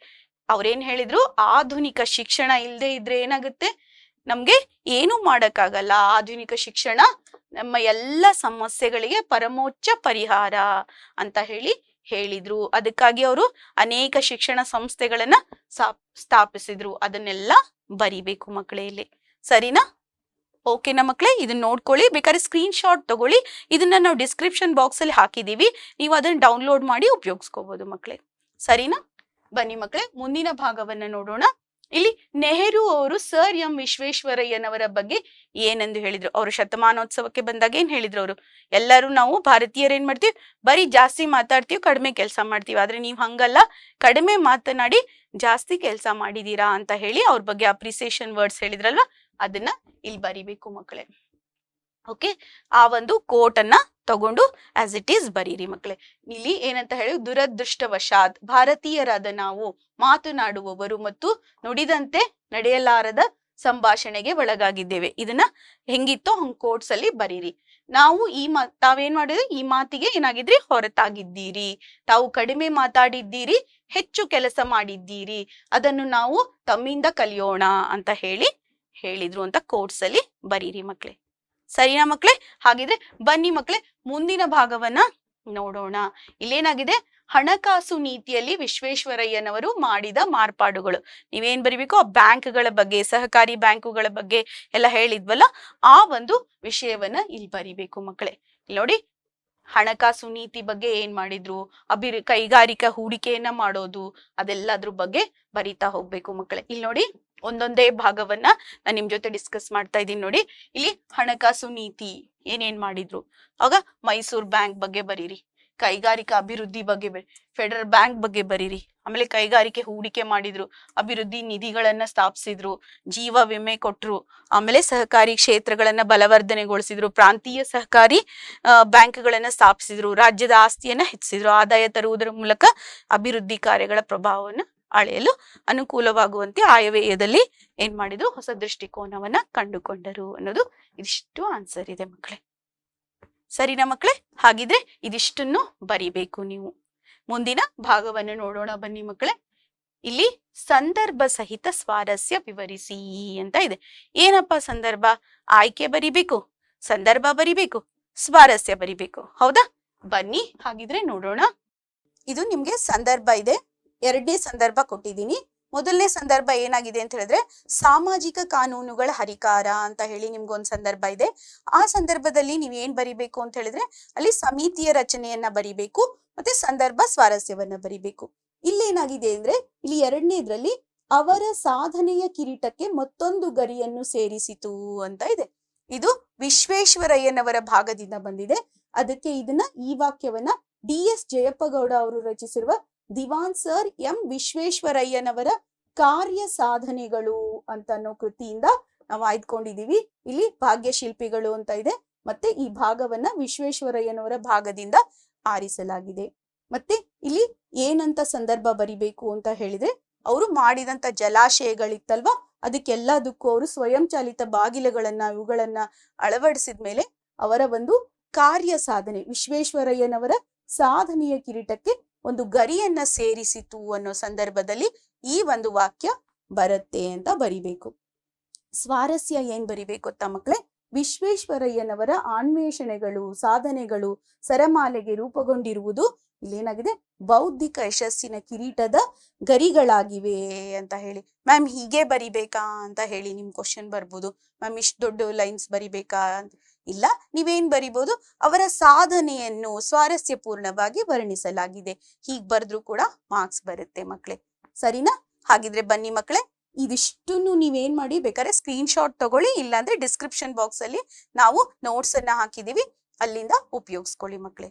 ಅವ್ರೇನ್ ಹೇಳಿದ್ರು? ಆಧುನಿಕ ಶಿಕ್ಷಣ ಇಲ್ಲದೆ ಇದ್ರೆ ಏನಾಗುತ್ತೆ, ನಮ್ಗೆ ಏನು ಮಾಡಕ್ಕಾಗಲ್ಲ. ಆಧುನಿಕ ಶಿಕ್ಷಣ ನಮ್ಮ ಎಲ್ಲ ಸಮಸ್ಯೆಗಳಿಗೆ ಪರಮೋಚ್ಚ ಪರಿಹಾರ ಅಂತ ಹೇಳಿದ್ರು. ಅದಕ್ಕಾಗಿ ಅವರು ಅನೇಕ ಶಿಕ್ಷಣ ಸಂಸ್ಥೆಗಳನ್ನ ಸ್ಥಾಪಿಸಿದ್ರು. ಅದನ್ನೆಲ್ಲ ಬರಿಬೇಕು ಮಕ್ಕಳೇ ಇಲ್ಲಿ. ಸರಿನಾ? ಓಕೆನಾ ಮಕ್ಕಳೇ? ಇದನ್ನ ನೋಡ್ಕೊಳ್ಳಿ, ಬೇಕಾದ್ರೆ ಸ್ಕ್ರೀನ್ ಶಾಟ್ ತಗೊಳ್ಳಿ. ಇದನ್ನ ನಾವು ಡಿಸ್ಕ್ರಿಪ್ಷನ್ ಬಾಕ್ಸ್ ಅಲ್ಲಿ ಹಾಕಿದೀವಿ, ನೀವು ಅದನ್ನ ಡೌನ್ಲೋಡ್ ಮಾಡಿ ಉಪಯೋಗಿಸ್ಕೋಬಹುದು ಮಕ್ಕಳೇ. ಸರಿನಾ? ಬನ್ನಿ ಮಕ್ಕಳೇ, ಮುಂದಿನ ಭಾಗವನ್ನ ನೋಡೋಣ. ಇಲ್ಲಿ ನೆಹರು ಅವರು ಸರ್ ಎಂ ವಿಶ್ವೇಶ್ವರಯ್ಯನವರ ಬಗ್ಗೆ ಏನೆಂದು ಹೇಳಿದ್ರು? ಅವರು ಶತಮಾನೋತ್ಸವಕ್ಕೆ ಬಂದಾಗ ಏನ್ ಹೇಳಿದ್ರು? ಅವರು ಎಲ್ಲರೂ ನಾವು ಭಾರತೀಯರು ಏನ್ ಮಾಡ್ತೀವಿ, ಬರೀ ಜಾಸ್ತಿ ಮಾತಾಡ್ತೀವಿ, ಕಡಿಮೆ ಕೆಲಸ ಮಾಡ್ತೀವಿ. ಆದ್ರೆ ನೀವು ಹಂಗಲ್ಲ, ಕಡಿಮೆ ಮಾತನಾಡಿ ಜಾಸ್ತಿ ಕೆಲಸ ಮಾಡಿದೀರಾ ಅಂತ ಹೇಳಿ ಅವ್ರ ಬಗ್ಗೆ ಅಪ್ರಿಸಿಯೇಷನ್ ವರ್ಡ್ಸ್ ಹೇಳಿದ್ರಲ್ವಾ, ಅದನ್ನ ಇಲ್ಲಿ ಬರಿಬೇಕು ಮಕ್ಕಳೇ. ಓಕೆ, ಆ ಒಂದು ಕೋಟ್ ಅನ್ನ ತಗೊಂಡು ಆಸ್ ಇಟ್ ಈಸ್ ಬರೀರಿ ಮಕ್ಕಳೇ. ಇಲ್ಲಿ ಏನಂತ ಹೇಳಿ, ದುರದೃಷ್ಟವಶಾತ್ ಭಾರತೀಯರಾದ ನಾವು ಮಾತನಾಡುವವರು ಮತ್ತು ನುಡಿದಂತೆ ನಡೆಯಲಾರದ ಸಂಭಾಷಣೆಗೆ ಒಳಗಾಗಿದ್ದೇವೆ. ಇದನ್ನ ಹೆಂಗಿತ್ತೋ ಹಂಗ್ ಕೋಟ್ಸ್ ಅಲ್ಲಿ ಬರೀರಿ. ನಾವು ತಾವೇನ್ ಮಾಡಿದ್ರಿ, ಈ ಮಾತಿಗೆ ಏನಾಗಿದ್ರಿ, ಹೊರತಾಗಿದ್ದೀರಿ. ತಾವು ಕಡಿಮೆ ಮಾತಾಡಿದ್ದೀರಿ, ಹೆಚ್ಚು ಕೆಲಸ ಮಾಡಿದ್ದೀರಿ, ಅದನ್ನು ನಾವು ತಮ್ಮಿಂದ ಕಲಿಯೋಣ ಅಂತ ಹೇಳಿದ್ರು ಅಂತ ಕೋಟ್ಸ್ ಅಲ್ಲಿ ಬರೀರಿ ಮಕ್ಕಳೇ. ಸರಿನಾ ಮಕ್ಕಳೇ? ಹಾಗಿದ್ರೆ ಬನ್ನಿ ಮಕ್ಕಳೇ, ಮುಂದಿನ ಭಾಗವನ್ನ ನೋಡೋಣ. ಇಲ್ಲೇನಾಗಿದೆ, ಹಣಕಾಸು ನೀತಿಯಲ್ಲಿ ವಿಶ್ವೇಶ್ವರಯ್ಯನವರು ಮಾಡಿದ ಮಾರ್ಪಾಡುಗಳು. ನೀವೇನ್ ಬರಿಬೇಕು? ಆ ಬ್ಯಾಂಕ್ಗಳ ಬಗ್ಗೆ, ಸಹಕಾರಿ ಬ್ಯಾಂಕುಗಳ ಬಗ್ಗೆ ಎಲ್ಲ ಹೇಳಿದ್ವಲ್ಲ, ಆ ಒಂದು ವಿಷಯವನ್ನ ಇಲ್ಲಿ ಬರಿಬೇಕು ಮಕ್ಕಳೇ. ಇಲ್ಲಿ ನೋಡಿ, ಹಣಕಾಸು ನೀತಿ ಬಗ್ಗೆ ಏನ್ ಮಾಡಿದ್ರು, ಕೈಗಾರಿಕಾ ಹೂಡಿಕೆಯನ್ನ ಮಾಡೋದು, ಅದೆಲ್ಲದ್ರ ಬಗ್ಗೆ ಬರಿತಾ ಹೋಗ್ಬೇಕು ಮಕ್ಕಳೇ. ಇಲ್ಲಿ ನೋಡಿ, ಒಂದೊಂದೇ ಭಾಗವನ್ನ ನಾನು ನಿಮ್ ಜೊತೆ ಡಿಸ್ಕಸ್ ಮಾಡ್ತಾ ಇದ್ದೀನಿ. ನೋಡಿ, ಇಲ್ಲಿ ಹಣಕಾಸು ನೀತಿ ಏನೇನ್ ಮಾಡಿದ್ರು, ಆಗ ಮೈಸೂರ್ ಬ್ಯಾಂಕ್ ಬಗ್ಗೆ ಬರೀರಿ, ಕೈಗಾರಿಕಾ ಅಭಿವೃದ್ಧಿ ಬಗ್ಗೆ ಫೆಡರಲ್ ಬ್ಯಾಂಕ್ ಬಗ್ಗೆ ಬರೀರಿ, ಆಮೇಲೆ ಕೈಗಾರಿಕೆ ಹೂಡಿಕೆ ಮಾಡಿದ್ರು, ಅಭಿವೃದ್ಧಿ ನಿಧಿಗಳನ್ನ ಸ್ಥಾಪಿಸಿದ್ರು, ಜೀವ ವಿಮೆ ಕೊಟ್ರು, ಆಮೇಲೆ ಸಹಕಾರಿ ಕ್ಷೇತ್ರಗಳನ್ನ ಬಲವರ್ಧನೆಗೊಳಿಸಿದ್ರು, ಪ್ರಾಂತೀಯ ಸಹಕಾರಿ ಬ್ಯಾಂಕ್ಗಳನ್ನ ಸ್ಥಾಪಿಸಿದ್ರು, ರಾಜ್ಯದ ಆಸ್ತಿಯನ್ನ ಹೆಚ್ಚಿಸಿದ್ರು, ಆದಾಯ ತರುವುದರ ಮೂಲಕ ಅಭಿವೃದ್ಧಿ ಕಾರ್ಯಗಳ ಪ್ರಭಾವವನ್ನ ಅಳೆಯಲು ಅನುಕೂಲವಾಗುವಂತೆ ಆಯವ್ಯಯದಲ್ಲಿ ಏನ್ ಮಾಡಿದ್ರು, ಹೊಸ ದೃಷ್ಟಿಕೋನವನ್ನ ಕಂಡುಕೊಂಡರು ಅನ್ನೋದು ಇದಿಷ್ಟು ಆನ್ಸರ್ ಇದೆ ಮಕ್ಕಳೇ. ಸರಿನಾ ಮಕ್ಕಳೇ? ಹಾಗಿದ್ರೆ ಇದಿಷ್ಟನ್ನು ಬರಿಬೇಕು ನೀವು. ಮುಂದಿನ ಭಾಗವನ್ನು ನೋಡೋಣ ಬನ್ನಿ ಮಕ್ಕಳೇ. ಇಲ್ಲಿ ಸಂದರ್ಭ ಸಹಿತ ಸ್ವಾರಸ್ಯ ವಿವರಿಸಿ ಅಂತ ಇದೆ. ಏನಪ್ಪಾ ಸಂದರ್ಭ? ಆಯ್ಕೆ ಬರಿಬೇಕು, ಸಂದರ್ಭ ಬರಿಬೇಕು, ಸ್ವಾರಸ್ಯ ಬರಿಬೇಕು. ಹೌದಾ? ಬನ್ನಿ ಹಾಗಿದ್ರೆ ನೋಡೋಣ. ಇದು ನಿಮ್ಗೆ ಸಂದರ್ಭ ಇದೆ, ಎರಡನೇ ಸಂದರ್ಭ ಕೊಟ್ಟಿದ್ದೀನಿ. ಮೊದಲನೇ ಸಂದರ್ಭ ಏನಾಗಿದೆ ಅಂತ ಹೇಳಿದ್ರೆ, ಸಾಮಾಜಿಕ ಕಾನೂನುಗಳ ಹರಿಕಾರ ಅಂತ ಹೇಳಿ ನಿಮ್ಗೊಂದು ಸಂದರ್ಭ ಇದೆ. ಆ ಸಂದರ್ಭದಲ್ಲಿ ನೀವ್ ಏನ್ ಬರಿಬೇಕು ಅಂತ ಹೇಳಿದ್ರೆ, ಅಲ್ಲಿ ಸಮಿತಿಯ ರಚನೆಯನ್ನ ಬರಿಬೇಕು, ಮತ್ತೆ ಸಂದರ್ಭ ಸ್ವಾರಸ್ಯವನ್ನ ಬರಿಬೇಕು. ಇಲ್ಲೇನಾಗಿದೆ ಅಂದ್ರೆ, ಇಲ್ಲಿ ಎರಡನೇದ್ರಲ್ಲಿ ಅವರ ಸಾಧನೆಯ ಕಿರೀಟಕ್ಕೆ ಮತ್ತೊಂದು ಗರಿಯನ್ನು ಸೇರಿಸಿತು ಅಂತ ಇದೆ. ಇದು ವಿಶ್ವೇಶ್ವರಯ್ಯನವರ ಭಾಗದಿಂದ ಬಂದಿದೆ. ಅದಕ್ಕೆ ಈ ವಾಕ್ಯವನ್ನ DS ಜಯಪ್ಪಗೌಡ ಅವರು ರಚಿಸಿರುವ ದಿವಾನ್ ಸರ್ ಎಂ ವಿಶ್ವೇಶ್ವರಯ್ಯನವರ ಕಾರ್ಯ ಸಾಧನೆಗಳು ಅಂತ ಅನ್ನೋ ಕೃತಿಯಿಂದ ನಾವು ಆಯ್ದುಕೊಂಡಿದೀವಿ. ಇಲ್ಲಿ ಭಾಗ್ಯಶಿಲ್ಪಿಗಳು ಅಂತ ಇದೆ, ಮತ್ತೆ ಈ ಭಾಗವನ್ನ ವಿಶ್ವೇಶ್ವರಯ್ಯನವರ ಭಾಗದಿಂದ ಆರಿಸಲಾಗಿದೆ. ಮತ್ತೆ ಇಲ್ಲಿ ಏನಂತ ಸಂದರ್ಭ ಬರಿಬೇಕು ಅಂತ ಹೇಳಿದ್ರೆ, ಅವರು ಮಾಡಿದಂತ ಜಲಾಶಯಗಳಿತ್ತಲ್ವಾ, ಅದಕ್ಕೆಲ್ಲದಕ್ಕೂ ಅವರು ಸ್ವಯಂ ಚಾಲಿತ ಬಾಗಿಲುಗಳನ್ನ ಇವುಗಳನ್ನ ಅಳವಡಿಸಿದ್ಮೇಲೆ ಅವರ ಒಂದು ಕಾರ್ಯ ಸಾಧನೆ, ವಿಶ್ವೇಶ್ವರಯ್ಯನವರ ಸಾಧನೆಯ ಕಿರೀಟಕ್ಕೆ ಒಂದು ಗರಿಯನ್ನ ಸೇರಿಸಿತು ಅನ್ನೋ ಸಂದರ್ಭದಲ್ಲಿ ಈ ಒಂದು ವಾಕ್ಯ ಬರುತ್ತೆ ಅಂತ ಬರಿಬೇಕು. ಸ್ವಾರಸ್ಯ ಏನ್ ಬರಿಬೇಕು ಗೊತ್ತಾ ಮಕ್ಕಳೇ? ವಿಶ್ವೇಶ್ವರಯ್ಯನವರ ಅನ್ವೇಷಣೆಗಳು, ಸಾಧನೆಗಳು ಸರಮಾಲೆಗೆ ರೂಪುಗೊಂಡಿರುವುದು ಇಲ್ಲೇನಾಗಿದೆ, ಬೌದ್ಧಿಕ ಯಶಸ್ಸಿನ ಕಿರೀಟದ ಗರಿಗಳಾಗಿವೆ ಅಂತ ಹೇಳಿ. ಮ್ಯಾಮ್ ಹೀಗೆ ಬರಿಬೇಕಾ ಅಂತ ಹೇಳಿ ನಿಮ್ ಕ್ವಶನ್ ಬರ್ಬೋದು. ಮ್ಯಾಮ್ ಇಷ್ಟು ದೊಡ್ಡ ಲೈನ್ಸ್ ಬರಿಬೇಕಾ? ಇಲ್ಲ, ನೀವೇನ್ ಬರಿಬಹುದು, ಅವರ ಸಾಧನೆಯನ್ನು ಸ್ವಾರಸ್ಯಪೂರ್ಣವಾಗಿ ವರ್ಣಿಸಲಾಗಿದೆ, ಹೀಗ್ ಬರೆದ್ರು ಕೂಡ ಮಾರ್ಕ್ಸ್ ಬರುತ್ತೆ ಮಕ್ಕಳೇ. ಸರಿನಾ? ಹಾಗಿದ್ರೆ ಬನ್ನಿ ಮಕ್ಕಳೇ, ಇದಿಷ್ಟನ್ನು ನೀವೇನ್ ಮಾಡಿ, ಬೇಕಾದ್ರೆ ಸ್ಕ್ರೀನ್ ಶಾಟ್ ತಗೊಳ್ಳಿ, ಇಲ್ಲಾಂದ್ರೆ ಡಿಸ್ಕ್ರಿಪ್ಷನ್ ಬಾಕ್ಸ್ ಅಲ್ಲಿ ನಾವು ನೋಟ್ಸ್ ಅನ್ನ ಹಾಕಿದೀವಿ, ಅಲ್ಲಿಂದ ಉಪಯೋಗಿಸ್ಕೊಳ್ಳಿ ಮಕ್ಕಳೇ.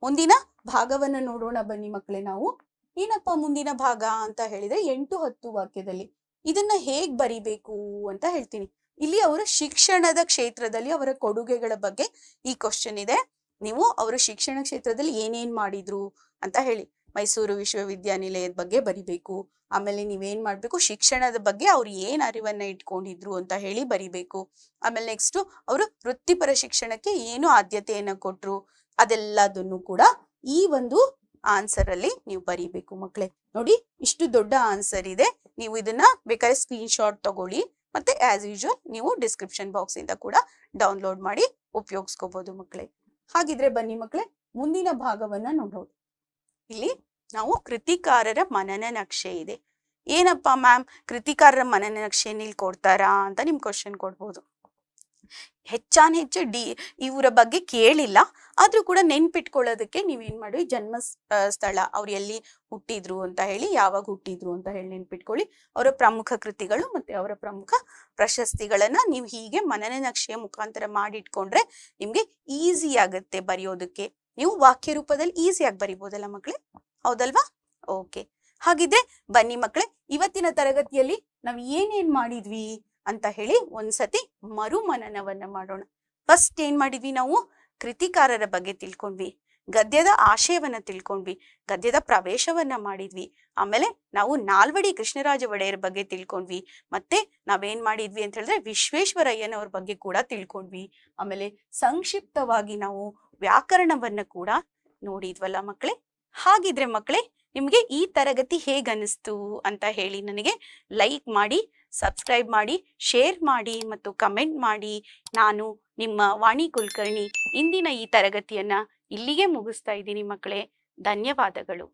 ಮುಂದಿನ ಭಾಗವನ್ನ ನೋಡೋಣ ಬನ್ನಿ ಮಕ್ಕಳೇ. ನಾವು ಏನಪ್ಪಾ ಮುಂದಿನ ಭಾಗ ಅಂತ ಹೇಳಿದ್ರೆ 8-10 ವಾಕ್ಯದಲ್ಲಿ ಇದನ್ನ ಹೇಗ್ ಬರಿಬೇಕು ಅಂತ ಹೇಳ್ತೀನಿ. ಇಲ್ಲಿ ಅವರ ಶಿಕ್ಷಣದ ಕ್ಷೇತ್ರದಲ್ಲಿ ಅವರ ಕೊಡುಗೆಗಳ ಬಗ್ಗೆ ಈ ಕ್ವಶನ್ ಇದೆ. ನೀವು ಅವರು ಶಿಕ್ಷಣ ಕ್ಷೇತ್ರದಲ್ಲಿ ಏನೇನ್ ಮಾಡಿದ್ರು ಅಂತ ಹೇಳಿ. ಮೈಸೂರು ವಿಶ್ವವಿದ್ಯಾನಿಲಯದ ಬಗ್ಗೆ ಬರಿಬೇಕು. ಆಮೇಲೆ ನೀವೇನ್ ಮಾಡ್ಬೇಕು, ಶಿಕ್ಷಣದ ಬಗ್ಗೆ ಅವ್ರು ಏನ್ ಅರಿವನ್ನ ಇಟ್ಕೊಂಡಿದ್ರು ಅಂತ ಹೇಳಿ ಬರಿಬೇಕು. ಆಮೇಲೆ ನೆಕ್ಸ್ಟ್ ಅವರು ವೃತ್ತಿಪರ ಶಿಕ್ಷಣಕ್ಕೆ ಏನು ಆದ್ಯತೆಯನ್ನ ಕೊಟ್ರು ಅದೆಲ್ಲದನ್ನು ಕೂಡ ಈ ಒಂದು ಆನ್ಸರ್ ಅಲ್ಲಿ ನೀವು ಬರಿಬೇಕು ಮಕ್ಕಳೇ. ನೋಡಿ, ಇಷ್ಟು ದೊಡ್ಡ ಆನ್ಸರ್ ಇದೆ. ನೀವು ಇದನ್ನ ಬೇಕಾದ್ರೆ ಸ್ಕ್ರೀನ್ ಶಾಟ್ ತಗೊಳ್ಳಿ, ಮತ್ತೆ ಆಸ್ ಯೂಶುವಲ್ ನೀವು ಡಿಸ್ಕ್ರಿಪ್ಷನ್ ಬಾಕ್ಸ್ ಇಂದ ಕೂಡ ಡೌನ್ಲೋಡ್ ಮಾಡಿ ಉಪಯೋಗಿಸ್ಕೋಬಹುದು ಮಕ್ಕಳೇ. ಹಾಗಿದ್ರೆ ಬನ್ನಿ ಮಕ್ಕಳೇ, ಮುಂದಿನ ಭಾಗವನ್ನ ನೋಡೋದು. ಇಲ್ಲಿ ನಾವು ಕೃತಿಕಾರರ ಮನನ ನಕ್ಷೆ ಇದೆ. ಏನಪ್ಪಾ ಮ್ಯಾಮ್, ಕೃತಿಕಾರರ ಮನನ ನಕ್ಷೆ ಇಲ್ಲಿ ಕೊಡ್ತಾರಾ ಅಂತ ನಿಮ್ ಕ್ವಶನ್ ಕೊಡ್ಬೋದು. ಹೆಚ್ಚು ಇವರ ಬಗ್ಗೆ ಕೇಳಿಲ್ಲ, ಆದ್ರೂ ಕೂಡ ನೆನ್ಪಿಟ್ಕೊಳ್ಳೋದಕ್ಕೆ ನೀವೇನ್ ಮಾಡಿ, ಜನ್ಮ ಸ್ಥಳ, ಅವ್ರು ಎಲ್ಲಿ ಹುಟ್ಟಿದ್ರು ಅಂತ ಹೇಳಿ, ಯಾವಾಗ ಹುಟ್ಟಿದ್ರು ಅಂತ ಹೇಳಿ ನೆನ್ಪಿಟ್ಕೊಳ್ಳಿ. ಅವರ ಪ್ರಮುಖ ಕೃತಿಗಳು ಮತ್ತೆ ಅವರ ಪ್ರಮುಖ ಪ್ರಶಸ್ತಿಗಳನ್ನ ನೀವು ಹೀಗೆ ಮನನ ನಕ್ಷೆಯ ಮುಖಾಂತರ ಮಾಡಿಟ್ಕೊಂಡ್ರೆ ನಿಮ್ಗೆ ಈಸಿ ಆಗತ್ತೆ ಬರೆಯೋದಕ್ಕೆ. ನೀವು ವಾಕ್ಯ ರೂಪದಲ್ಲಿ ಈಸಿಯಾಗಿ ಬರಿಬೋದಲ್ಲ ಮಕ್ಕಳೇ, ಹೌದಲ್ವಾ? ಓಕೆ, ಹಾಗಿದ್ರೆ ಬನ್ನಿ ಮಕ್ಕಳೇ, ಇವತ್ತಿನ ತರಗತಿಯಲ್ಲಿ ನಾವು ಏನೇನ್ ಮಾಡಿದ್ವಿ ಅಂತ ಹೇಳಿ ಒಂದ್ಸತಿ ಮರುಮನನವನ್ನ ಮಾಡೋಣ. ಫಸ್ಟ್ ಏನ್ ಮಾಡಿದ್ವಿ, ನಾವು ಕೃತಿಕಾರರ ಬಗ್ಗೆ ತಿಳ್ಕೊಂಡ್ವಿ, ಗದ್ಯದ ಆಶಯವನ್ನ ತಿಳ್ಕೊಂಡ್ವಿ, ಗದ್ಯದ ಪ್ರವೇಶವನ್ನ ಮಾಡಿದ್ವಿ. ಆಮೇಲೆ ನಾವು ನಾಲ್ವಡಿ ಕೃಷ್ಣರಾಜ ಒಡೆಯರ್ ಬಗ್ಗೆ ತಿಳ್ಕೊಂಡ್ವಿ. ಮತ್ತೆ ನಾವೇನ್ ಮಾಡಿದ್ವಿ ಅಂತ ಹೇಳಿದ್ರೆ ವಿಶ್ವೇಶ್ವರಯ್ಯನವ್ರ ಬಗ್ಗೆ ಕೂಡ ತಿಳ್ಕೊಂಡ್ವಿ. ಆಮೇಲೆ ಸಂಕ್ಷಿಪ್ತವಾಗಿ ನಾವು ವ್ಯಾಕರಣವನ್ನ ಕೂಡ ನೋಡಿದ್ವಲ್ಲ ಮಕ್ಕಳೇ. ಹಾಗಿದ್ರೆ ಮಕ್ಕಳೇ, ನಿಮ್ಗೆ ಈ ತರಗತಿ ಹೇಗನ್ನಿಸ್ತು ಅಂತ ಹೇಳಿ ನನಗೆ ಲೈಕ್ ಮಾಡಿ, ಸಬ್ಸ್ಕ್ರೈಬ್ ಮಾಡಿ, ಶೇರ್ ಮಾಡಿ ಮತ್ತು ಕಮೆಂಟ್ ಮಾಡಿ. ನಾನು ನಿಮ್ಮ ವಾಣಿ ಕುಲಕರ್ಣಿ ಇಂದಿನ ಈ ತರಗತಿಯನ್ನ ಇಲ್ಲಿಗೆ ಮುಗಿಸ್ತಾ ಇದ್ದೀನಿ ಮಕ್ಕಳೇ. ಧನ್ಯವಾದಗಳು.